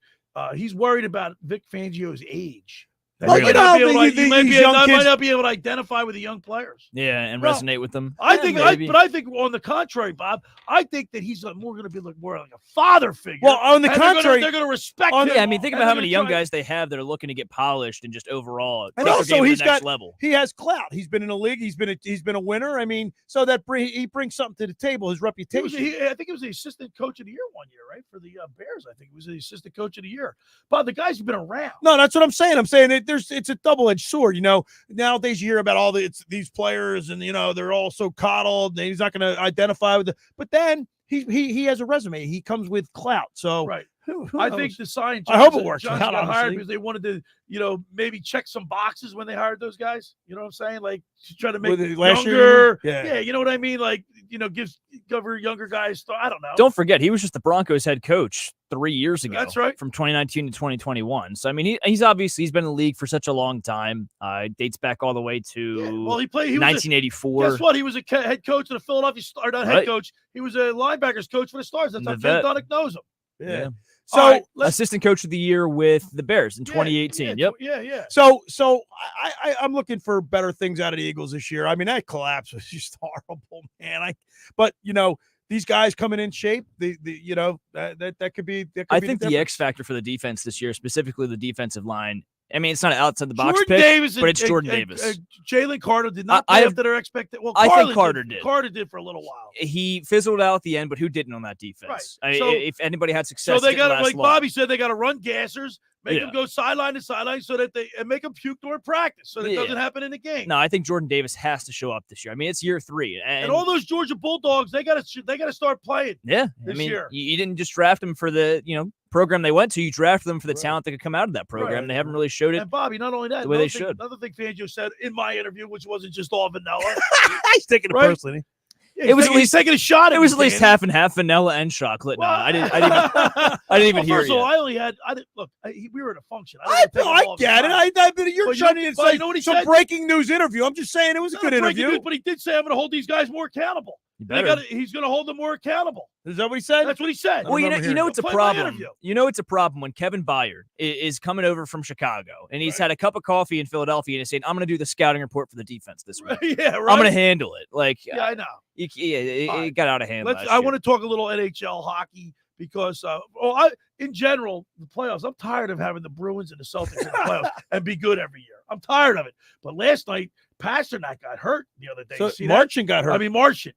he's worried about Vic Fangio's age. Like, He might not be able to identify with the young players. Yeah, and No. resonate with them. I think on the contrary, Bob, I think that he's more going to be more like a father figure. Well, on the contrary, they're going to respect him. Yeah, I mean, think And about how they're many gonna young try- guys they have that are looking to get polished and just overall and take their also game to he's the next got level. he has clout. He's been in a league. He's been a winner. I mean, so that he brings something to the table. His reputation. I think he was the assistant coach of the year one year, right, for the Bears. I think he was the assistant coach of the year. But the guys have been around. No, that's what I'm saying. I'm saying it's a double-edged sword. You know, nowadays you hear about all these players, and they're all so coddled, and he's not going to identify with it. But then he has a resume. He comes with clout. So right. who I knows? think the sign. I hope it works Johnson out, got hired honestly. because they wanted to, maybe check some boxes when they hired those guys. You know what I'm saying? Like to try to make With the last younger. year? Yeah. You know what I mean? Like cover younger guys. I don't know. Don't forget, he was just the Broncos head coach 3 years ago. That's right. From 2019 to 2021. So, I mean, he's been in the league for such a long time. Dates back all the way to Well, he 1984. Guess what? He was a head coach of the Philadelphia Stars. Not head Right. coach. He was a linebackers coach for the Stars. That's The how Van vet. Dunnick knows him. Yeah. So assistant coach of the year with the Bears in 2018. Yep. Yeah. So I'm looking for better things out of the Eagles this year. I mean, that collapse was just horrible, man. But these guys coming in shape, that could be. I think the X factor for the defense this year, specifically the defensive line. I mean, it's not an outside the box Jordan pick, Davis but it's Jordan Davis. Jalen Carter did not play after their expectation. Well, I think Carter did. Carter did for a little while. He fizzled out at the end, but who didn't on that defense? Right. If anybody had success, So they it didn't got, last like long. Bobby said, they got to run gassers, make Yeah. them go sideline to sideline, so that and make them puke during practice, so that it Yeah. doesn't happen in the game. No, I think Jordan Davis has to show up this year. I mean, it's year 3, And all those Georgia Bulldogs, they got to start playing. yeah. this I mean, year. you didn't just draft them for the program they went to. You drafted them for the talent that could come out of that program. Right. They haven't really showed it And Bobby, not only that, the way they another thing- should. Another thing Fangio said in my interview, which wasn't just all vanilla. He's taking it Right? personally. Yeah, It was at he's least taking a shot. It was at least half and half vanilla and chocolate. No, I didn't even hear First it. of all, Yet. I only had. We were at a function. I get it. I you're But trying you to know say what he some said? breaking news interview. I'm just saying it was a good interview. But he did say I'm going to hold these guys more accountable. better. He's going to hold them more accountable. Is that what he said? That's what he said. Well, you know it's a Play my problem. interview. You know it's a problem when Kevin Byard is coming over from Chicago and he's had a cup of coffee in Philadelphia and he's saying, "I'm going to do the scouting report for the defense this week. Yeah, right. I'm going to handle it." Like, Yeah, I know. it got out of hand. I want to talk a little NHL hockey because, in general, the playoffs. I'm tired of having the Bruins and the Celtics in the playoffs and be good every year. I'm tired of it. But last night, Pasternak got hurt the other day. So You see that? Marchand got hurt. I mean, Marchand.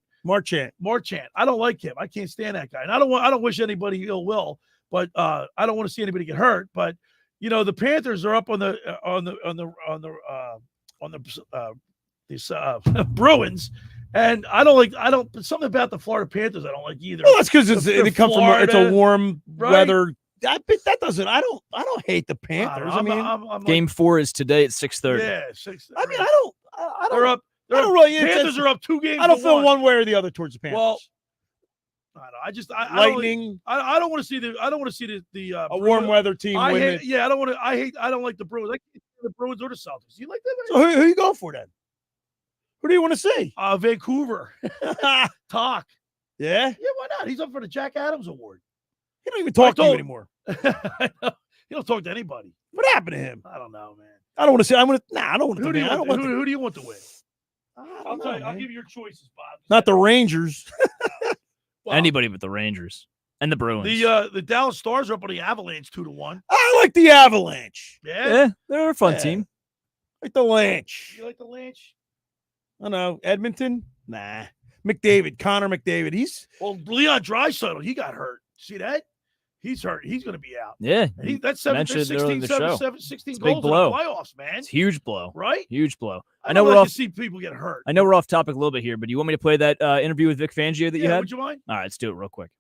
I don't like him. I can't stand that guy, and I don't wish anybody ill will. But I don't want to see anybody get hurt. But the Panthers are up on the Bruins, and something about the Florida Panthers I don't like either. Well, that's because They're it comes from it's a Florida, warm right? weather. That doesn't. I don't hate the Panthers. I'm Game 4 is today at 6:30. Yeah, 6. I mean, I don't. They're up. I don't really. Panthers are up 2 games. I don't to feel 1. one way or the other towards the Panthers. Well, I don't know. I Lightning. I don't want to see the. I don't want to see the. A warm weather team I win hate, it. yeah, I don't want to. I don't like the Bruins. I can't see the Bruins or the Celtics. You like that? So who you going for then? Who do you want to see? Vancouver. Talk. Yeah. Yeah, why not? He's up for the Jack Adams Award. He don't even talk to you anymore. He don't talk to anybody. What happened to him? I don't know, man. I don't want to see. I don't want to. Who do you want to win? I'll tell you. I'll give you your choices, Bob. Not the Rangers. Anybody but the Rangers and the Bruins. The Dallas Stars are up on the Avalanche 2-1. I like the Avalanche. Yeah, they're a fun team. Like the Lanch. You like the Lanch? I don't know. Edmonton? Nah. Connor McDavid. Well, Leon Draisaitl, he got hurt. See that? He's hurt. He's going to be out. Yeah. That's mentioned 16 the show. 16 It's a goals big blow. in the playoffs, man. It's a huge blow. Right? Huge blow. I know don't we're like off. to see people get hurt. I know we're off topic a little bit here, but do you want me to play that interview with Vic Fangio that you had? Would you mind? All right, let's do it real quick.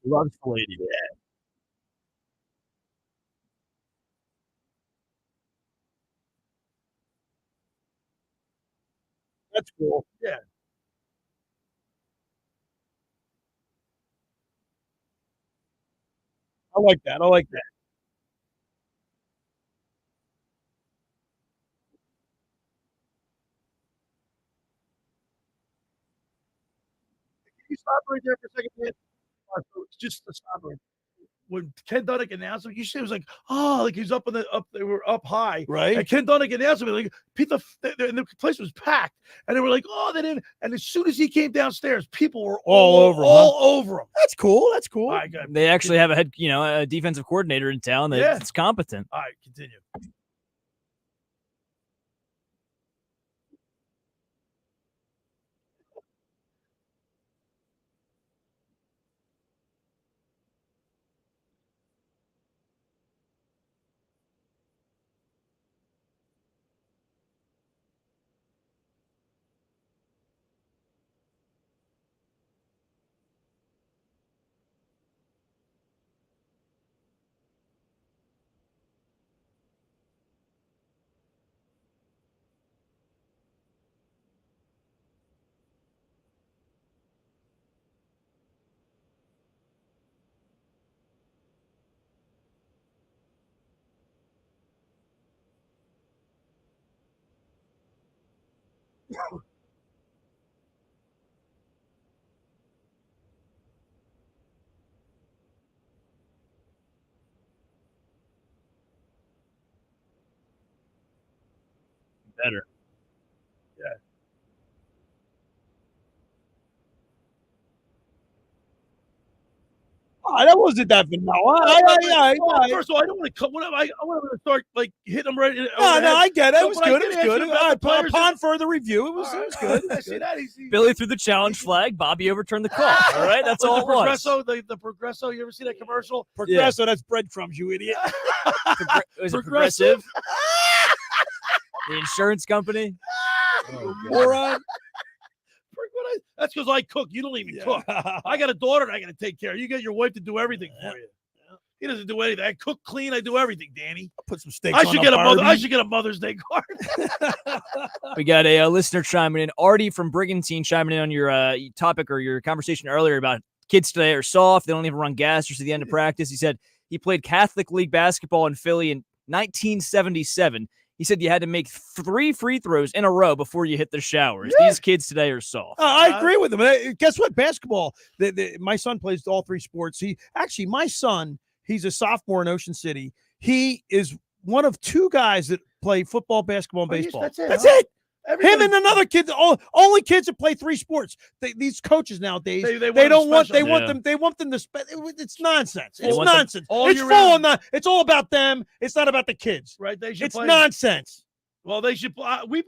Loves the lady. Yeah. That's cool. Yeah. I like that. I like that. Can you stop right there for a second, man? It's just a stop right. When Ken Dunick announced him, you see, it was like, like he's up on the up. They were up high, Right. And Ken Dunick announced him, like people, and the place was packed, and they were like, they didn't. And as soon as he came downstairs, people were all over him. That's cool. That's cool. All right, go ahead. They actually have a defensive coordinator in town that's competent. All right, continue. Better. Yeah. That wasn't that vanilla. First of all, I don't want to cut. I want to start like hitting them right. No, I get it. It was good. It was good. Upon Upon further review, it was good. I see that. Billy threw the challenge flag. Bobby overturned the call. All right, that's all it was. The Progresso. You ever see that commercial? Progresso. That's breadcrumbs, you idiot. Was it Progressive? The insurance company. Moron. That's because I cook. You don't even cook. I got a daughter that I got to take care of. You get your wife to do everything for you. He doesn't do anything. I cook, clean. I do everything, Danny. I'll put some steaks I on should a get a Barbie. mother. I should get a Mother's Day card. We got a listener chiming in. Artie from Brigantine chiming in on your topic or your conversation earlier about kids today are soft. They don't even run gasters at the end of practice. He said he played Catholic League basketball in Philly in 1977. He said you had to make 3 free throws in a row before you hit the showers. Yeah. These kids today are soft. I agree with him. Guess what? Basketball. My son plays all 3 sports. My son, he's a sophomore in Ocean City. He is one of 2 guys that play football, basketball, and baseball. That's it. That's it. Him and another kid, only kids that play 3 sports. These coaches nowadays, they don't want. They want them. They want them to. It's nonsense. It's nonsense. It's full of. It's all about them. It's not about the kids. Right? They should. It's play. nonsense. Well, they should.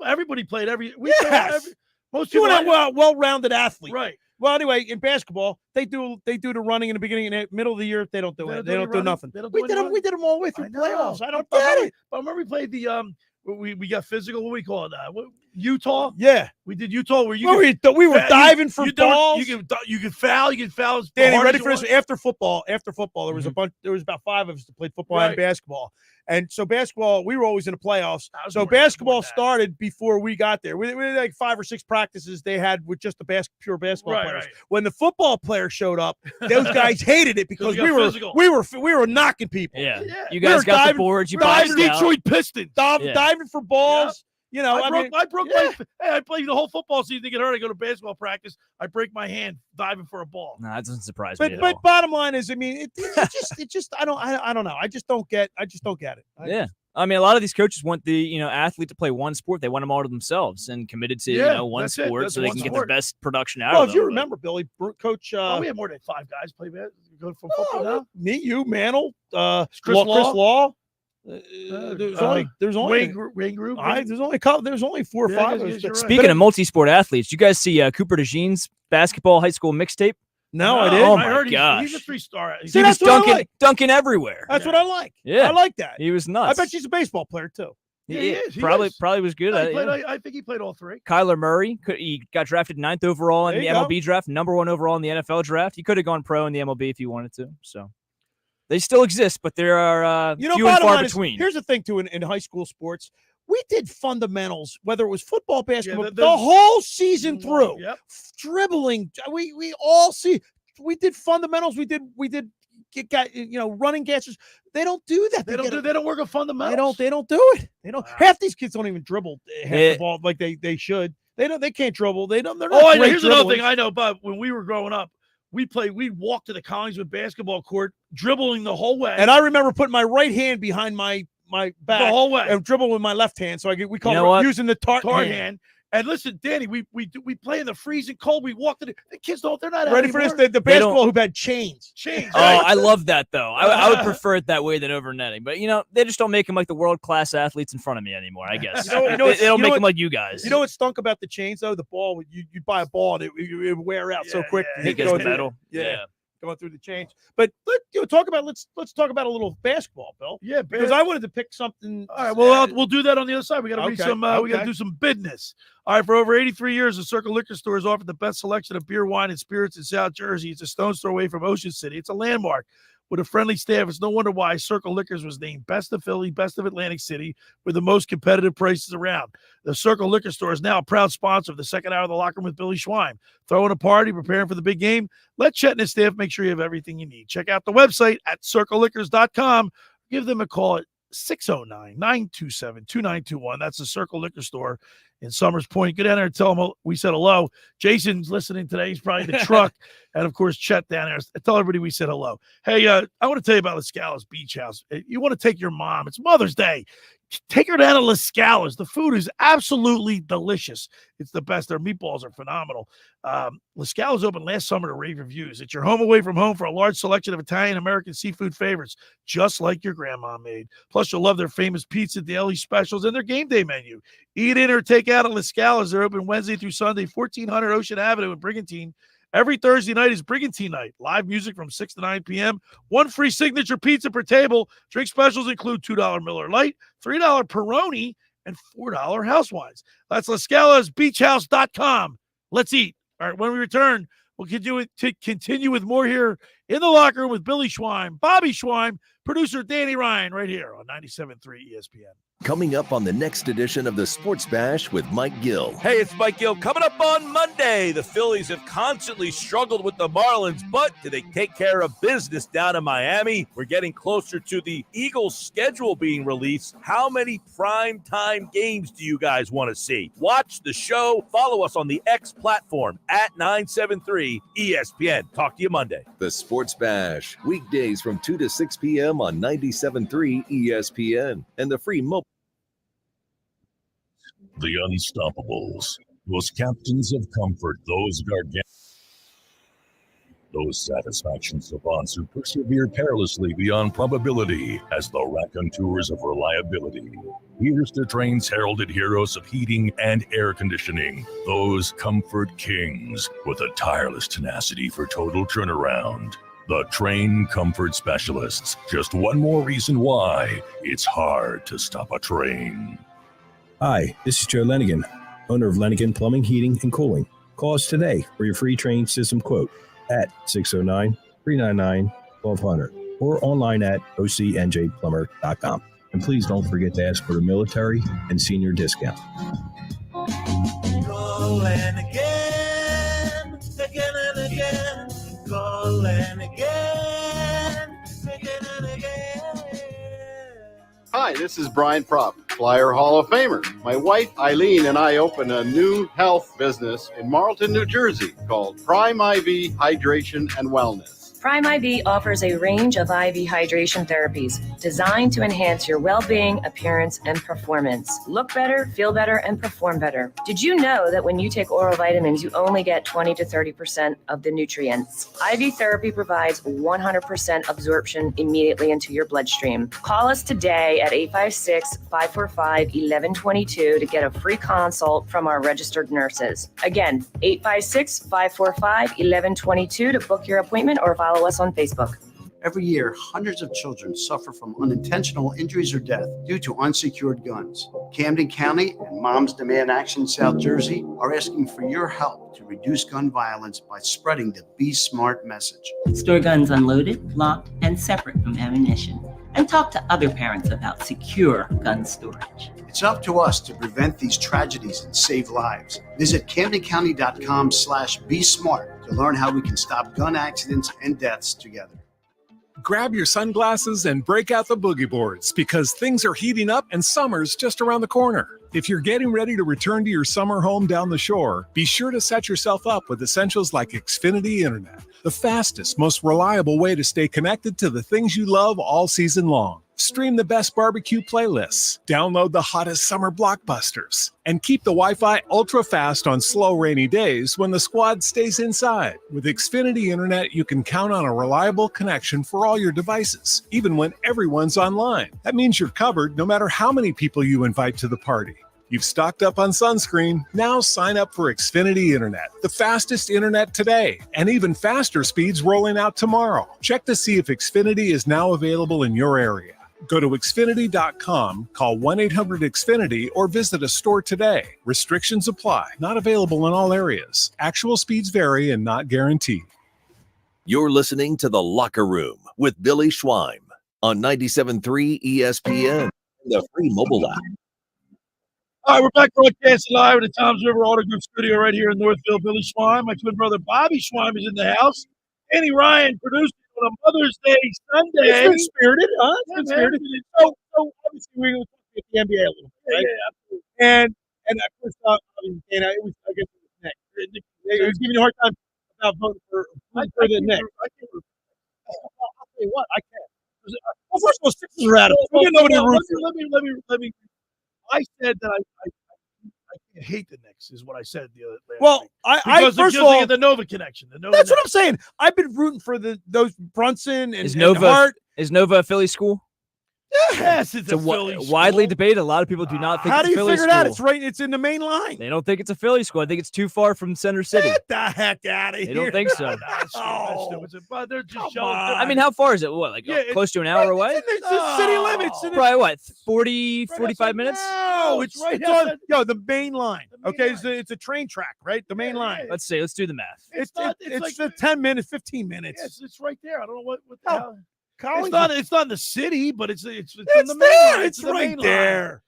Everybody played every. Yes. Most You people. want a well-rounded athlete, Right. Well, anyway, in basketball, they do the running in the beginning and middle of the year. They don't do it. They don't do nothing. We did them all the way through playoffs. I don't get it. But I remember we played the we got physical. What we call it? Utah. Yeah, we did Utah where we were diving for balls. You can foul. You can foul. Danny, ready for this? After football, there was a bunch. There was about 5 of us that played football and basketball. And so basketball, we were always in the playoffs. So basketball started before we got there. We had like 5 or 6 practices they had with just the pure basketball players. Right. When the football players showed up, those guys hated it because we were knocking people. Yeah. You guys got the boards. You diving boxed out. Detroit Pistons. Diving for balls. You know, I played the whole football season to get hurt. I go to basketball practice. I break my hand diving for a ball. No, that doesn't surprise me at But all. bottom line is, I mean, it just I don't know. I just don't get it. I mean, a lot of these coaches want the athlete to play one sport. They want them all to themselves and committed to one sport so they can get the best production out of them. Well, if you remember, Billy, Coach. We had more than 5 guys play go from football now. Me, you, Mantle, Chris Law. There's only Wayne Group. There's only 4 or 5. Right. Speaking of multi-sport athletes, you guys see Cooper DeJean's basketball high school mixtape? No, I did. Oh I heard my gosh, he's a 3-star. He was dunking everywhere. That's what I like. Yeah, I like that. He was nuts. I bet she's a baseball player too. He is. Probably was good at it. I think he played all 3. Kyler Murray, he got drafted 9th overall in the MLB draft, number 1 overall in the NFL draft. He could have gone pro in the MLB if he wanted to. So they still exist, but there are few and far between. Here's the thing too in high school sports. We did fundamentals, whether it was football, basketball, the whole season through. Yep. Dribbling. We all see. We did fundamentals. We did running gashes. They don't do that. They don't work on fundamentals. They don't do it. They don't. Half these kids don't even dribble half the ball like they should. They can't dribble. They're not. Oh, here's another thing I know, Bob. When we were growing up, we walked to the Collingswood basketball court, dribbling the whole way. And I remember putting my right hand behind my back the whole way and dribble with my left hand. So we call it using the tart hand. And listen, Danny, we play in the freezing cold. We walk to the kids they're not ready for this. The basketball hoop had chains. Chains. Oh, I love that though. I would prefer it that way than over netting. But they just don't make them like the world class athletes in front of me anymore. I guess they don't make them like you guys. You know what stunk about the chains though? The ball. You'd buy a ball and it would wear out so quick. It gets metal. Yeah. Going through the chains, but let's talk about a little basketball, Bill. Yeah, because I wanted to pick something. All right, well, we'll do that on the other side. We got to read some. We got to do some business. All right, for over 83 years, the Circle Liquor Store has offered the best selection of beer, wine, and spirits in South Jersey. It's a stone's throw away from Ocean City. It's a landmark with a friendly staff. It's no wonder why Circle Liquors was named Best of Philly, Best of Atlantic City, with the most competitive prices around. The Circle Liquor Store is now a proud sponsor of the second hour of the Locker Room with Billy Schweim. Throwing a party, preparing for the big game. Let Chet and his staff make sure you have everything you need. Check out the website at circleliquors.com. Give them a call at 609-927-2921. That's the Circle Liquor Store in Summers Point. Get down there and tell them we said hello. Jason's listening today. He's probably in the truck. And, of course, Chet down there. Tell everybody we said hello. Hey, I want to tell you about Las Scala's Beach House. You want to take your mom. It's Mother's Day. Take her down to Las Scala's. The food is absolutely delicious. It's the best. Their meatballs are phenomenal. Las Scala's opened last summer to rave reviews. It's your home away from home for a large selection of Italian American seafood favorites, just like your grandma made. Plus, you'll love their famous pizza, daily specials, and their game day menu. Eat in or take out at Las Scala's. They're open Wednesday through Sunday, 1400 Ocean Avenue in Brigantine. Every Thursday night is Brigantine night. Live music from 6 to 9 p.m. One free signature pizza per table. Drink specials include $2 Miller Lite, $3 Peroni, and $4 house wines. That's LaScalasBeachHouse.com. Let's eat. All right, when we return, we'll continue with more here in the locker room with Billy Schweim, Bobby Schweim, producer Danny Ryan, right here on 97.3 ESPN. Coming up on the next edition of the Sports Bash with Mike Gill. Hey, it's Mike Gill. Coming up on Monday, the Phillies have constantly struggled with the Marlins, but do they take care of business down in Miami? We're getting closer to the Eagles' schedule being released. How many primetime games do you guys want to see? Watch the show. Follow us on the X platform at 973 ESPN. Talk to you Monday. The Sports Bash, weekdays from 2 to 6 p.m. on 97.3 ESPN and the free mobile. The Unstoppables, those captains of comfort, those gargantuan, those satisfaction savants who persevere tirelessly beyond probability as the raconteurs of reliability. Here's the train's heralded heroes of heating and air conditioning, those comfort kings with a tireless tenacity for total turnaround. The Train Comfort Specialists, just one more reason why it's hard to stop a train. Hi, this is Joe Lenigan, owner of Lenigan Plumbing, Heating, and Cooling. Call us today for your free train system quote at 609-399-1200 or online at ocnjplumber.com. And please don't forget to ask for the military and senior discount. Call and again and again. Call and again and again. Hi, this is Brian Propp, Flyer Hall of Famer. My wife, Eileen, and I opened a new health business in Marlton, New Jersey called Prime IV Hydration and Wellness. Prime IV offers a range of IV hydration therapies designed to enhance your well-being, appearance, and performance. Look better, feel better, and perform better. Did you know that when you take oral vitamins, you only get 20 to 30% of the nutrients? IV therapy provides 100% absorption immediately into your bloodstream. Call us today at 856-545-1122 to get a free consult from our registered nurses. Again, 856-545-1122 to book your appointment or follow us on Facebook. Every year, hundreds of children suffer from unintentional injuries or death due to unsecured guns. Camden County and Moms Demand Action South Jersey are asking for your help to reduce gun violence by spreading the Be Smart message. Store guns unloaded, locked, and separate from ammunition. And talk to other parents about secure gun storage. It's up to us to prevent these tragedies and save lives. Visit CamdenCounty.com/BeSmart to learn how we can stop gun accidents and deaths together. Grab your sunglasses and break out the boogie boards because things are heating up and summer's just around the corner. If you're getting ready to return to your summer home down the shore, be sure to set yourself up with essentials like Xfinity Internet, the fastest, most reliable way to stay connected to the things you love all season long. Stream the best barbecue playlists, download the hottest summer blockbusters, and keep the Wi-Fi ultra fast on slow rainy days when the squad stays inside. With Xfinity Internet, you can count on a reliable connection for all your devices, even when everyone's online. That means you're covered no matter how many people you invite to the party. You've stocked up on sunscreen. Now sign up for Xfinity Internet, the fastest internet today, and even faster speeds rolling out tomorrow. Check to see if Xfinity is now available in your area. Go to Xfinity.com, call 1-800-XFINITY, or visit a store today. Restrictions apply. Not available in all areas. Actual speeds vary and not guaranteed. You're listening to The Locker Room with Billy Schweim on 97.3 ESPN, the free mobile app. All right, we're back broadcasting live at the Toms River Auto Group studio right here in Northfield. Billy Schweim, my twin brother Bobby Schweim is in the house. Annie Ryan produced on a Mother's Day Sunday. It's been spirited, huh? It's been spirited. So obviously we're going to talk about the NBA a little bit, right? Yeah, absolutely. And I first thought, it was, I guess it was Nick. It was giving you a hard time about voting for the Nick. I'll tell you what, I can't. Well, first of all, Sixers are out of it. We didn't know what to root for. Let me. I said that I hate the Knicks is what I said the other day. Well, I first of all, the Nova connection. That's what I'm saying. I've been rooting for those Brunson and Hart. Is Nova a Philly school? Yes, it's a Philly widely debated. A lot of people do not think how it's do a Philly you figure school. that? It's right. It's in the main line. They don't think it's a Philly school. I think it's too far from Center City. Get the heck out of here. They don't think so. But they're just I mean, how far is it? What, like close to an hour away? It's the city limits. Probably what, 40, 45 minutes? No, it's right on the main line. Okay, it's a train track, right? The main line. Let's see. Let's do the math. It's like 10 minutes, 15 minutes. Yes, it's right there. I don't know what the hell. It's not in the city, but it's in the main there. line. It's right there.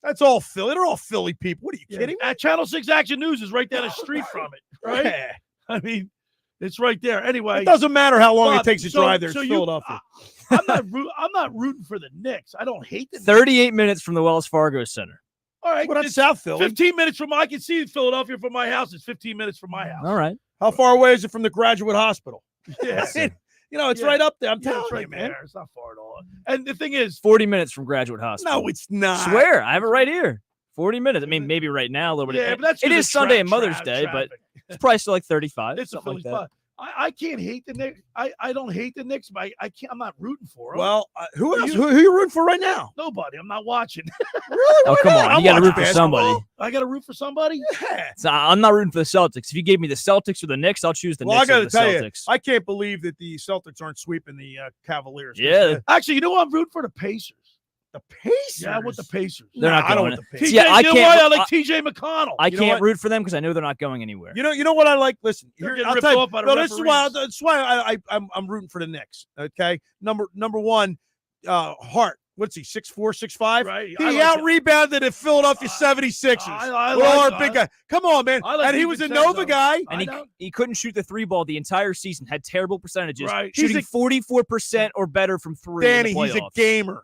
That's all Philly. They're all Philly people. What are you kidding me? Channel 6 Action News is right down the street from it, right? Yeah. I mean, it's right there. Anyway, it doesn't matter how long it takes to drive there. It's Philadelphia. I'm not rooting for the Knicks. I don't hate the Knicks. 38 minutes from the Wells Fargo Center. All right. Well, that's South Philly. 15 minutes from I can see Philadelphia from my house. It's 15 minutes from my house. All right. How far away is it from the Graduate Hospital? Yes. It's right up there. I'm telling it's right you, man. There. It's not far at all. And the thing is, 40 minutes from Graduate Hospital. No, it's not. Swear, I have it right here. 40 minutes. I mean, maybe right now a little bit. Yeah, but that's it is Sunday and Mother's Day, traffic. but it's probably still like 35. It's something a like Philly that. I can't hate the Knicks. I don't hate the Knicks, but I can't. I'm not rooting for them. Well, who else? Who are you rooting for right now? Nobody. I'm not watching. Really? Oh, come on. You got to root for somebody. I got to root for somebody? Yeah. So I'm not rooting for the Celtics. If you gave me the Celtics or the Knicks, I'll choose the Knicks. I got to over the tell Celtics. you, I can't believe that the Celtics aren't sweeping the Cavaliers. Yeah. Actually, you know what? I'm rooting for the Pacers. The Pacers? Yeah, I want the Pacers. They're not I don't going. want the Pacers. Yeah, I can't. I like TJ McConnell. I You know can't what? root for them because I know they're not going anywhere. You know what I like? Listen, They're here, getting I'll ripped tell you. off by the No, this is why. referees. That's why I'm rooting for the Knicks. Okay, number one, Hart. What's he? 6'4", 6'5"? Right. He out rebounded at Philadelia 76ers. I With all like our big guy. Come on, man. And he was a Nova guy. And he couldn't shoot the three ball the entire season. Had terrible percentages. Right. Shooting 44% or better from three. Danny, in the he's a playoffs. gamer.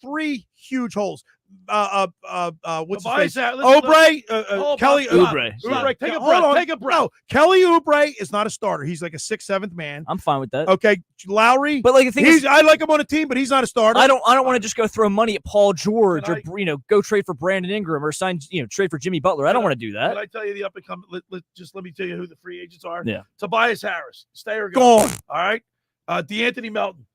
three huge holes. what's Tobias his face? Harris, Oubre, Kelly Oubre. Oubre. Take a Hold breath. on. Take a breath. No, Kelly Oubre is not a starter. He's like a 6th, 7th man. I'm fine with that. Okay, Lowry. But like the thing is, I like him on a team, but he's not a starter. I don't want to just go throw money at Paul George or go trade for Brandon Ingram or trade for Jimmy Butler. I don't want to do that. Can I tell you the up and coming? Let me tell you who the free agents are. Yeah. Tobias Harris, stay or go. Gone. All right. DeAnthony Melton.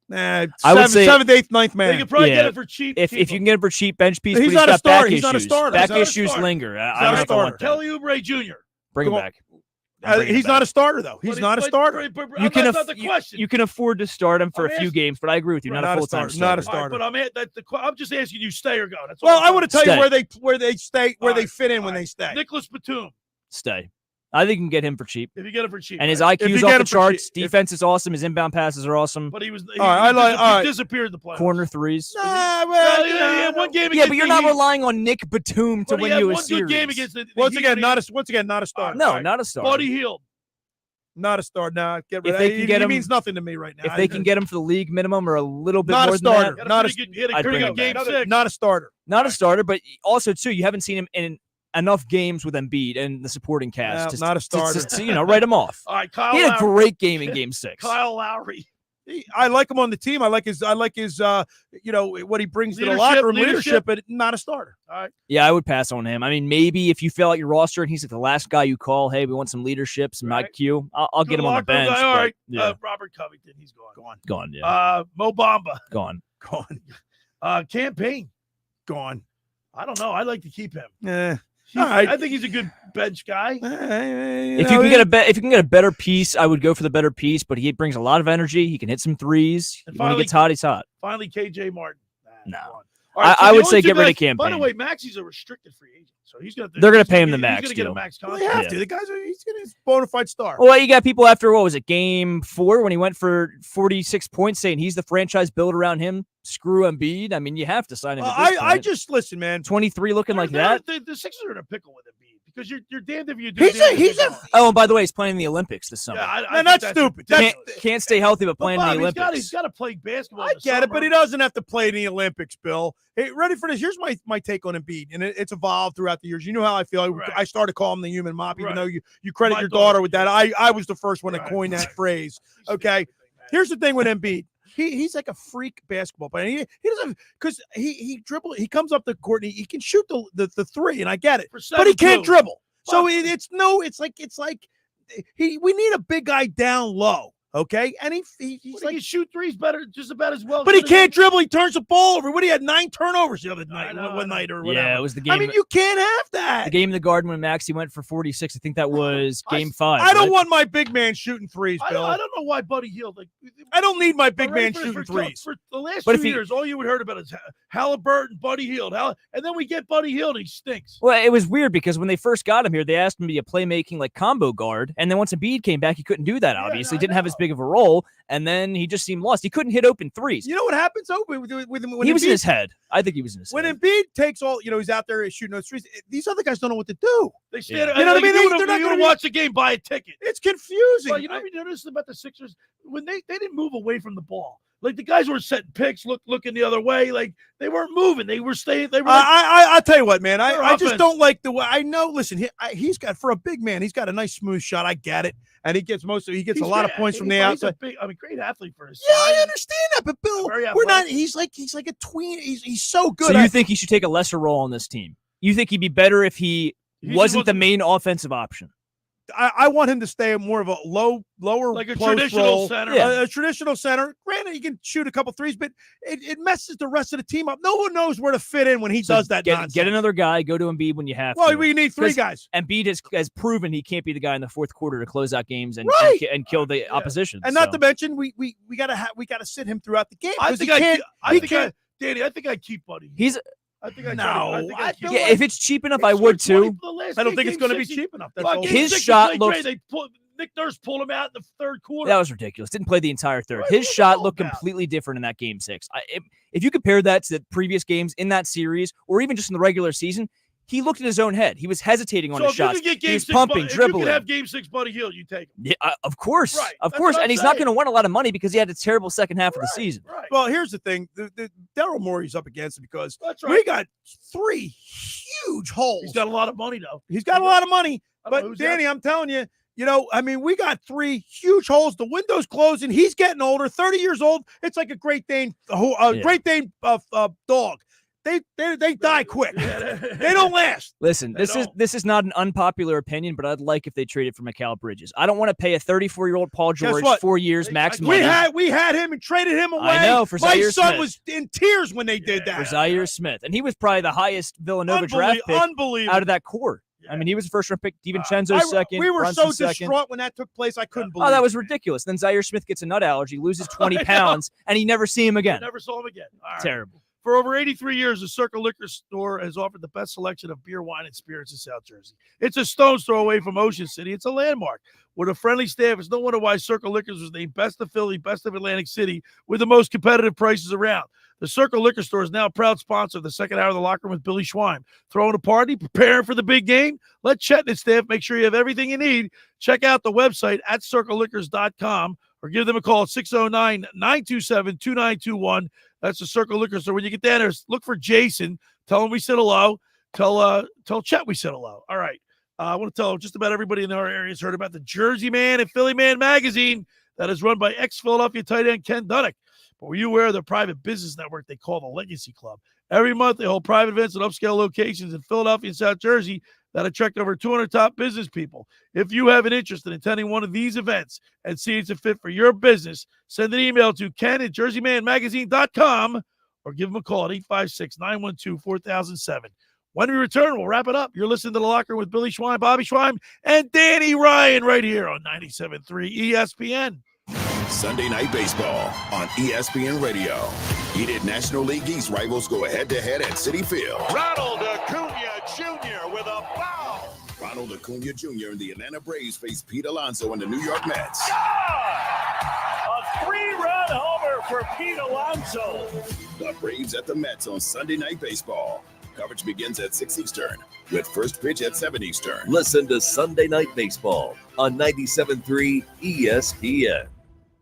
Nah, I would say 7th, 8th, 9th man. They could probably get it for cheap. If you can get him for cheap, bench piece, He's but not a got starter. back He's not a issues. starter. Back He's not a issues starter. linger. I not don't a know if I starter. want that. Kelly Oubre Jr. Bring him back. He's not a starter though. He's not a starter. That's not the question. You can afford to start him for a few games, but I agree with you. Not a full-time starter. Not a starter. All right, but I'm just asking you, stay or go. That's all. Well, I want to tell you Stay. where they stay, where they fit in when they stay. Nicholas Batum. Stay. I think you can get him for cheap. If you get him for cheap, And his right? IQ is off the charts. Defense is awesome. His inbound passes are awesome. But he disappeared in the playoffs. Corner threes. One game. Yeah, but you're not relying on Nick Batum to win you a series. Good game against the Once again, not a starter. No, not a starter. Buddy Hield. Not a starter. Nah, get rid If of they that. can get He him, means nothing to me right now. If they can get him for the league minimum or a little bit not more a starter. than that, Not I'd bring him game back. 6. Not a starter. Not a starter, but also too, you haven't seen him in enough games with Embiid and the supporting cast. Not a starter. To write him off. All right, Kyle He had a Lowry. great game in Game 6. Kyle Lowry. I like him on the team. I like his what he brings to the locker room leadership, but not a starter. All right. Yeah, I would pass on him. I mean, maybe if you fill out your roster and he's like the last guy you call, hey, we want some leadership, some IQ, I'll get him on the bench. Guy. All but, right. yeah. Robert Covington, he's gone. Gone, yeah. Mo Bamba. Gone. Campaign. Gone. I don't know. I'd like to keep him. All right. I think he's a good bench guy. If you can get a better piece, I would go for the better piece. But he brings a lot of energy. He can hit some threes. When he gets hot, he's hot. Finally, KJ Martin. No, Right, I the would only say two get rid of guys- Campaign. By the way, Maxi's a restricted free agent, so he's gonna. They're going to pay him the max He's gonna get deal. a max Well, contract. they have to. The guy's he's a bona fide star. Well, you got people after, what was it, Game 4 when he went for 46 points saying he's the franchise built around him. Screw Embiid. I mean, you have to sign him. At this I point. just listen, man. 23 looking like that. The Sixers are in a pickle with Embiid because you're damned if you do. Oh, and by the way, he's playing in the Olympics this summer. Man, that's stupid. Can't stay healthy, but playing in the Olympics. He's got to play basketball. I get it, but he doesn't have to play in the Olympics, Bill. Hey, ready for this? Here's my take on Embiid, and it's evolved throughout the years. You know how I feel. I started to call him the human mop, even though you credit your daughter with that. I was the first one to coin that phrase. Okay, here's the thing with Embiid. He's like a freak basketball player. He doesn't because he dribble. He comes up the court and he can shoot the three, and I get it, but he can't dribble. So it's like we need a big guy down low. Okay, and he's like he shoot threes better, just about as well. But he can't dribble. He turns the ball over. What he had 9 turnovers the other night, one night or whatever. Yeah, it was the game. I mean, you can't have that. The game in the Garden when Maxey went for 46. I think that was Game 5. I don't want my big man shooting threes, Bill. I don't know why Buddy Hield. I don't need my big man shooting threes. For the last But 2 years, all you would heard about is Halliburton, Buddy Hield, and then we get Buddy Hield, he stinks. Well, it was weird because when they first got him here, they asked him to be a playmaking like combo guard, and then once Embiid came back, he couldn't do that. Obviously, didn't have as big of a role. And then he just seemed lost. He couldn't hit open threes. You know what happens with him? When He was in his head. I think he was in his when head. Embiid takes all, he's out there shooting those threes. These other guys don't know what to do. They stand. You know what I mean? They're not going to watch the game, buy a ticket. It's confusing. Well, you know what you noticed about the Sixers when they didn't move away from the ball. Like the guys were setting picks, looking the other way. Like they weren't moving. They were staying. They were. I'll tell you what, man. I just offense. don't like the way. I know. Listen, he's got for a big man. He's got a nice smooth shot. I get it, and he gets a lot of points from the outside. Great athlete for his. Yeah, size. I understand that, but Bill, Very we're not. athletic. He's like a tween. He's so good. So you think he should take a lesser role on this team? You think he'd be better if he just wasn't the main offensive option? I want him to stay more of a lower Like a post traditional role. center. A traditional center. Granted, he can shoot a couple threes, but it messes the rest of the team up. No one knows where to fit in when he does that nonsense. Get another guy. Go to Embiid when you have Well, to. we need 3 'Cause guys. Embiid has proven he can't be the guy in the fourth quarter to close out games and kill the opposition. And not to mention, we gotta sit him throughout the game. I think Danny. I think I'd keep Buddy. I think I Yeah, if it's cheap enough, I would too. I don't think it's going to be cheap enough. That's all. His shot looks. Nick Nurse pulled him out in the third quarter. That was ridiculous. Didn't play the entire third. His shot looked completely different in that Game 6. If you compare that to the previous games in that series, or even just in the regular season, he looked in his own head. He was hesitating on So his if you shots. could get He game was six, pumping, if dribbling. you could have game 6 Buddy Hield, you take him. Yeah, of course. Right. Of That's course. what I'm And he's not saying. going to win a lot of money because he had a terrible second half of the season. Right. Well, here's the thing. The Daryl Morey's up against it because That's right. we got 3 huge holes. He's got a lot of money, though. He's got a lot of money. I don't know But, who's Danny, I'm telling you, we got 3 huge holes. The window's closing. He's getting older, 30 years old. It's like a Great Dane, Great Dane dog. They die quick. They don't last. Listen, this is not an unpopular opinion, but I'd like if they traded for Mikal Bridges. I don't want to pay a 34-year-old Paul George 4 years max money. We had him and traded him away. I know, for my Zaire son Smith. was in tears when they did that. For Zaire Smith, and he was probably the highest Villanova draft pick out of that core. I mean, he was a first-round pick. DiVincenzo second. We were Brunson so second. distraught when that took place. I couldn't believe. Oh, that was ridiculous. Then Zaire Smith gets a nut allergy, loses 20 pounds, and you never see him again. Never saw him again. All right. Terrible. For over 83 years, the Circle Liquor Store has offered the best selection of beer, wine, and spirits in South Jersey. It's a stone's throw away from Ocean City. It's a landmark. With a friendly staff, it's no wonder why Circle Liquors was named Best of Philly, Best of Atlantic City, with the most competitive prices around. The Circle Liquor Store is now a proud sponsor of the second hour of the Locker Room with Billy Schweim. Throwing a party, preparing for the big game? Let Chet and his staff make sure you have everything you need. Check out the website at circleliquors.com or give them a call at 609-927-2921. That's the Circle Liquor Store. When you get down there, look for Jason. Tell him we said hello. Tell Chet we said hello. All right. I want to tell just about everybody in our area has heard about the Jersey Man and Philly Man magazine that is run by ex-Philadelphia tight end Ken Duddick. But were you aware of the private business network they call the Legacy Club? Every month, they hold private events at upscale locations in Philadelphia and South Jersey that attract over 200 top business people. If you have an interest in attending one of these events and see it's a fit for your business, send an email to ken@jerseymanmagazine.com or give them a call at 856-912-4007. When we return, we'll wrap it up. You're listening to The Locker Room with Billy Schweim, Bobby Schweim, and Danny Ryan right here on 97.3 ESPN. Sunday Night Baseball on ESPN Radio. Heated National League East rivals go head-to-head at Citi Field. Ronald Acuna Jr. with a foul. Ronald Acuna Jr. and the Atlanta Braves face Pete Alonso and the New York Mets. A 3-run homer for Pete Alonso. The Braves at the Mets on Sunday Night Baseball. Coverage begins at 6 Eastern with first pitch at 7 Eastern. Listen to Sunday Night Baseball on 97.3 ESPN.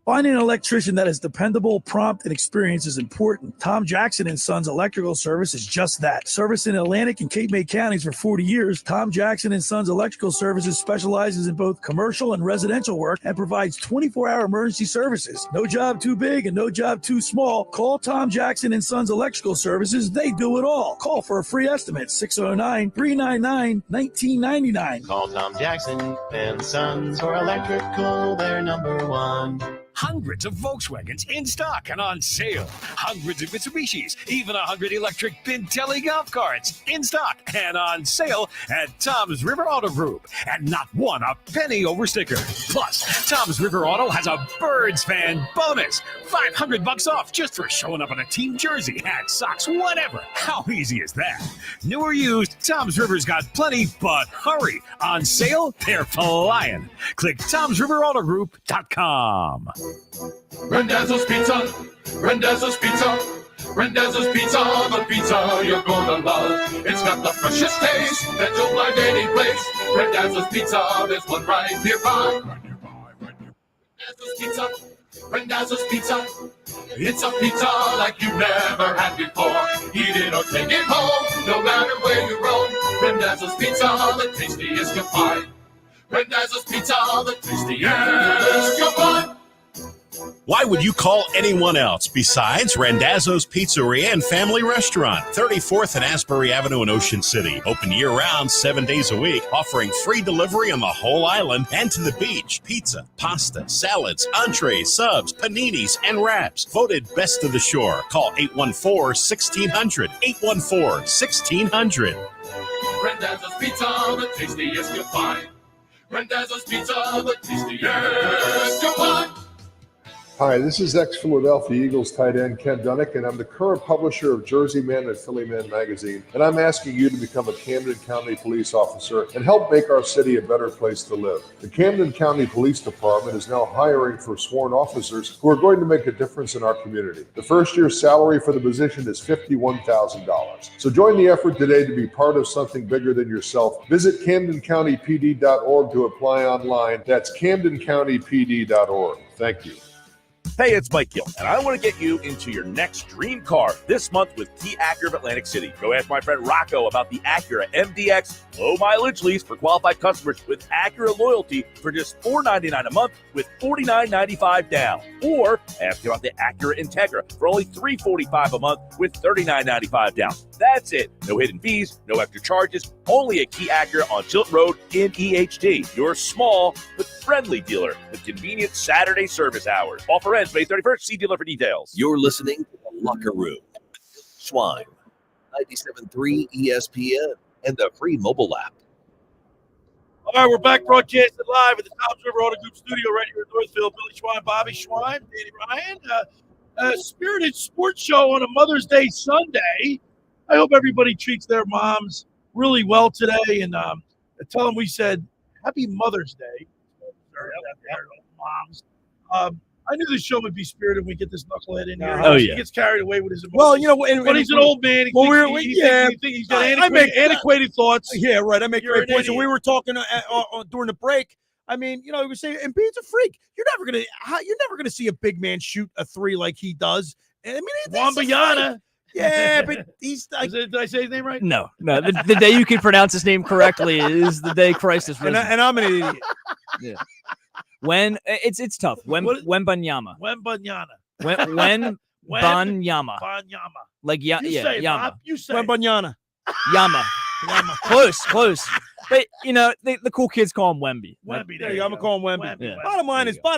Finding an electrician that is dependable, prompt, and experienced is important. Tom Jackson and Sons Electrical Service is just that. Service in Atlantic and Cape May counties for 40 years, Tom Jackson and Sons Electrical Services specializes in both commercial and residential work and provides 24-hour emergency services. No job too big and no job too small. Call Tom Jackson and Sons Electrical Services. They do it all. Call for a free estimate, 609-399-1999. Call Tom Jackson and Sons for electrical, they're number one. Hundreds of Volkswagens in stock and on sale. Hundreds of Mitsubishis, even 100 electric Bintelli golf carts in stock and on sale at Tom's River Auto Group. And not one a penny over sticker. Plus, Tom's River Auto has a Birds fan bonus. $500 off just for showing up in a team jersey, hat, socks, whatever. How easy is that? New or used, Tom's River's got plenty, but hurry. On sale, they're flying. Click Tom'sRiverAutoGroup.com. Randazzo's Pizza, Randazzo's Pizza, Randazzo's Pizza, the pizza you're gonna love. It's got the freshest taste that you'll find any place. Randazzo's Pizza, there's one right nearby. Randazzo's Pizza, Randazzo's Pizza. It's a pizza like you've never had before. Eat it or take it home, no matter where you roam. Randazzo's Pizza, the tastiest you'll find. Randazzo's Pizza, the tastiest you'll find. Why would you call anyone else besides Randazzo's Pizzeria and Family Restaurant, 34th and Asbury Avenue in Ocean City. Open year-round, 7 days a week, offering free delivery on the whole island and to the beach. Pizza, pasta, salads, entrees, subs, paninis, and wraps. Voted best of the shore. Call 814-1600. 814-1600. Randazzo's Pizza, the tastiest you'll find. Randazzo's Pizza, the tastiest you'll find. Hi, this is ex-Philadelphia Eagles tight end Ken Dunnick, and I'm the current publisher of Jersey Man and Philly Man magazine, and I'm asking you to become a Camden County police officer and help make our city a better place to live. The Camden County Police Department is now hiring for sworn officers who are going to make a difference in our community. The first year's salary for the position is $51,000. So join the effort today to be part of something bigger than yourself. Visit CamdenCountyPD.org to apply online. That's CamdenCountyPD.org. Thank you. Hey, it's Mike Gill, and I want to get you into your next dream car this month with Key Acura of Atlantic City. Go ask my friend Rocco about the Acura MDX low mileage lease for qualified customers with Acura loyalty for just $499 a month with $49.95 down. Or ask about the Acura Integra for only $345 a month with $39.95 down. That's it. No hidden fees, no extra charges, only at Key Acura on Tilt Road in EHT. Your small but friendly dealer with convenient Saturday service hours. Offer ends May 31st. See dealer for details. You're listening to The Locker Room. Schweim, 97.3 ESPN, and the free mobile app. All right, we're back broadcasting live at the Toms River Auto Group studio right here in Northfield. Billy Schweim, Bobby Schweim, Danny Ryan. A spirited sports show on a Mother's Day Sunday. I hope everybody treats their moms really well today. And tell them we said Happy Mother's Day. Moms. I knew this show would be spirited when we get this knucklehead in here. Oh, He yeah. gets carried away with his emotions. Well, you know, but he's an old man. He thinks he's got antiquated thoughts. Yeah, right. I make You're great an points. And idiot. we were talking during the break. I mean, you know, we were saying Embiid's a freak. You're never gonna see a big man shoot a three like he does. I mean, Wembanyama. Yeah, but he's like. Did I say his name right? No. The day you can pronounce his name correctly is the day Christ is risen. And I'm an idiot. Yeah. When it's tough. Wembanyama. Wembanyama. Wembanyama. Banyama. Like You say it, Yama. Bob. You say it. Wembanyama. Yama. Close. But you know, the cool kids call him Wemby. Wemby. There you go. I'm gonna call him Wemby. Yeah. Bottom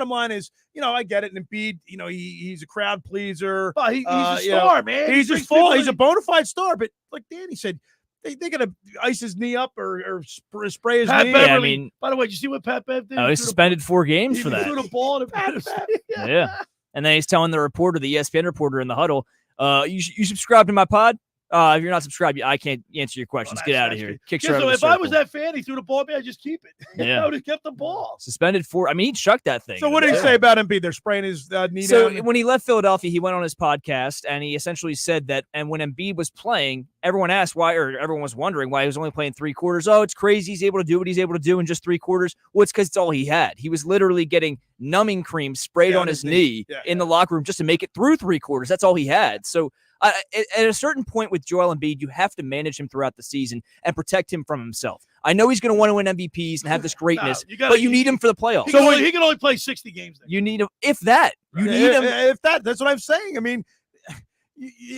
line is, you know, I get it. And Embiid, you know, he's a crowd pleaser. Oh, he's a you know, star, man. He's He a brings star. people He's a in. bona fide star. But like Danny said, they gotta ice his knee up or spray his Pat knee. Beverly. Yeah, I mean- by the way, did you see what Pat Bev did? Oh, he's suspended 4 games He for that. threw the ball to Pat. Yeah. And then he's telling the reporter, the ESPN reporter in the huddle, you subscribe to my pod? If you're not subscribed, I can't answer your questions. Get out of here. Kicks her out So of the if I was circle. that fan, he threw the ball at me, I'd just keep it. Yeah. I would have kept the ball. Suspended 4. I mean, he chucked that thing. So what did he say about Embiid? They're spraying his knee So down. when he left Philadelphia, he went on his podcast and he essentially said that, and when Embiid was playing, everyone asked why, or everyone was wondering why he was only playing 3 quarters. Oh, it's crazy. He's able to do what he's able to do in just 3 quarters. Well, it's because it's all he had. He was literally getting numbing cream sprayed on his knee in the locker room just to make it through 3 quarters. That's all he had. So at a certain point with Joel Embiid, you have to manage him throughout the season and protect him from himself. I know he's going to want to win MVPs and have this greatness, but you need him for the playoffs. He can only play 60 games. Then. You need him, if that. You need him. If that's what I'm saying. I mean,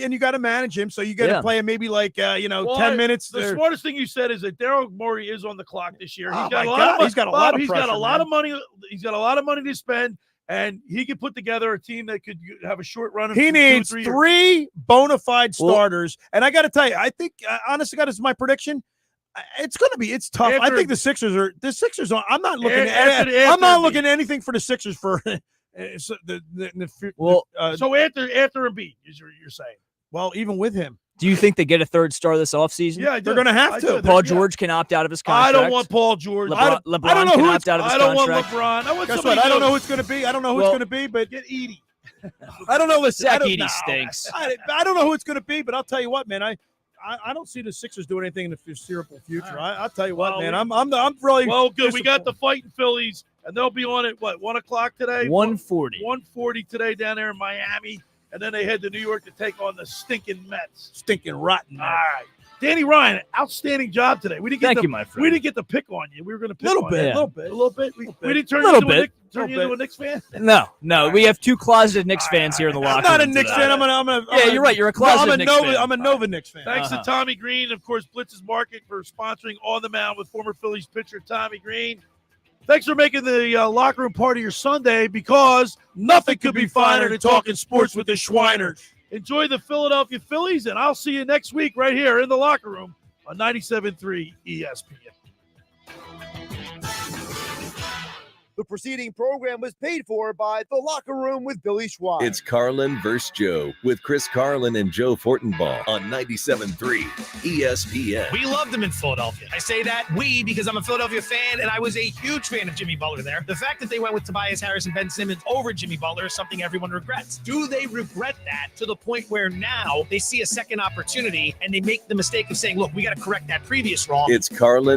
and you got to manage him, so you got to play him maybe like 10 minutes. The smartest thing you said is that Daryl Morey is on the clock this year. He's got a lot of He's got pressure, a lot man. of money. He's got a lot of money to spend, and he could put together a team that could have a short run. He needs 3 bona fide starters, and I got to tell you, I think, honestly, God, this is my prediction. It's tough. I think the Sixers are. I'm not looking. I'm not looking at anything for the Sixers for. So after Embiid, you're saying. Well, even with him, do you think they get a 3rd star this offseason? Yeah, they're going to have to. Paul George can opt out of his contract. I don't want Paul George. LeBron I don't know can who opt out of his I don't contract. want LeBron. I want Guess somebody what? I don't else. know who it's going to be. I don't know who it's going to be, but get Edie. I don't know. Listen, Zach I don't Edey know. stinks. I don't know who it's going to be, but I'll tell you what, man. I don't see the Sixers doing anything in the foreseeable future. I'll tell you what, man. I'm really well. Good. We got the fighting Phillies, and they'll be on at 1 o'clock today. 1:40. 1:40 today down there in Miami, and then they head to New York to take on the stinking Mets. Stinking rotten. All right, Danny Ryan, outstanding job today. We didn't get Thank you, my friend. We didn't get to pick on you. We were going to pick Little on bit, you. yeah. a little bit. We didn't turn Little you bit. into a Knicks fan. No. We have 2 closeted Knicks fans here in the locker room. I'm not a Knicks fan. You're right. You're a closeted Knicks fan. I'm a Nova Knicks fan. Thanks to Tommy Greene, of course, Blitz's Market for sponsoring On the Mound with former Phillies pitcher Tommy Greene. Thanks for making the locker room part of your Sunday, because nothing could be finer than talking sports with the Schweiners. Enjoy the Philadelphia Phillies, and I'll see you next week right here in the locker room on 97.3 ESPN. The preceding program was paid for by The Locker Room with Billy Schweim. It's Carlin versus Joe with Chris Carlin and Joe Fortenbaugh on 97.3 ESPN. We loved him in Philadelphia. I say that we because I'm a Philadelphia fan, and I was a huge fan of Jimmy Butler there. The fact that they went with Tobias Harris and Ben Simmons over Jimmy Butler is something everyone regrets. Do they regret that to the point where now they see a second opportunity and they make the mistake of saying, look, we got to correct that previous wrong? It's Carlin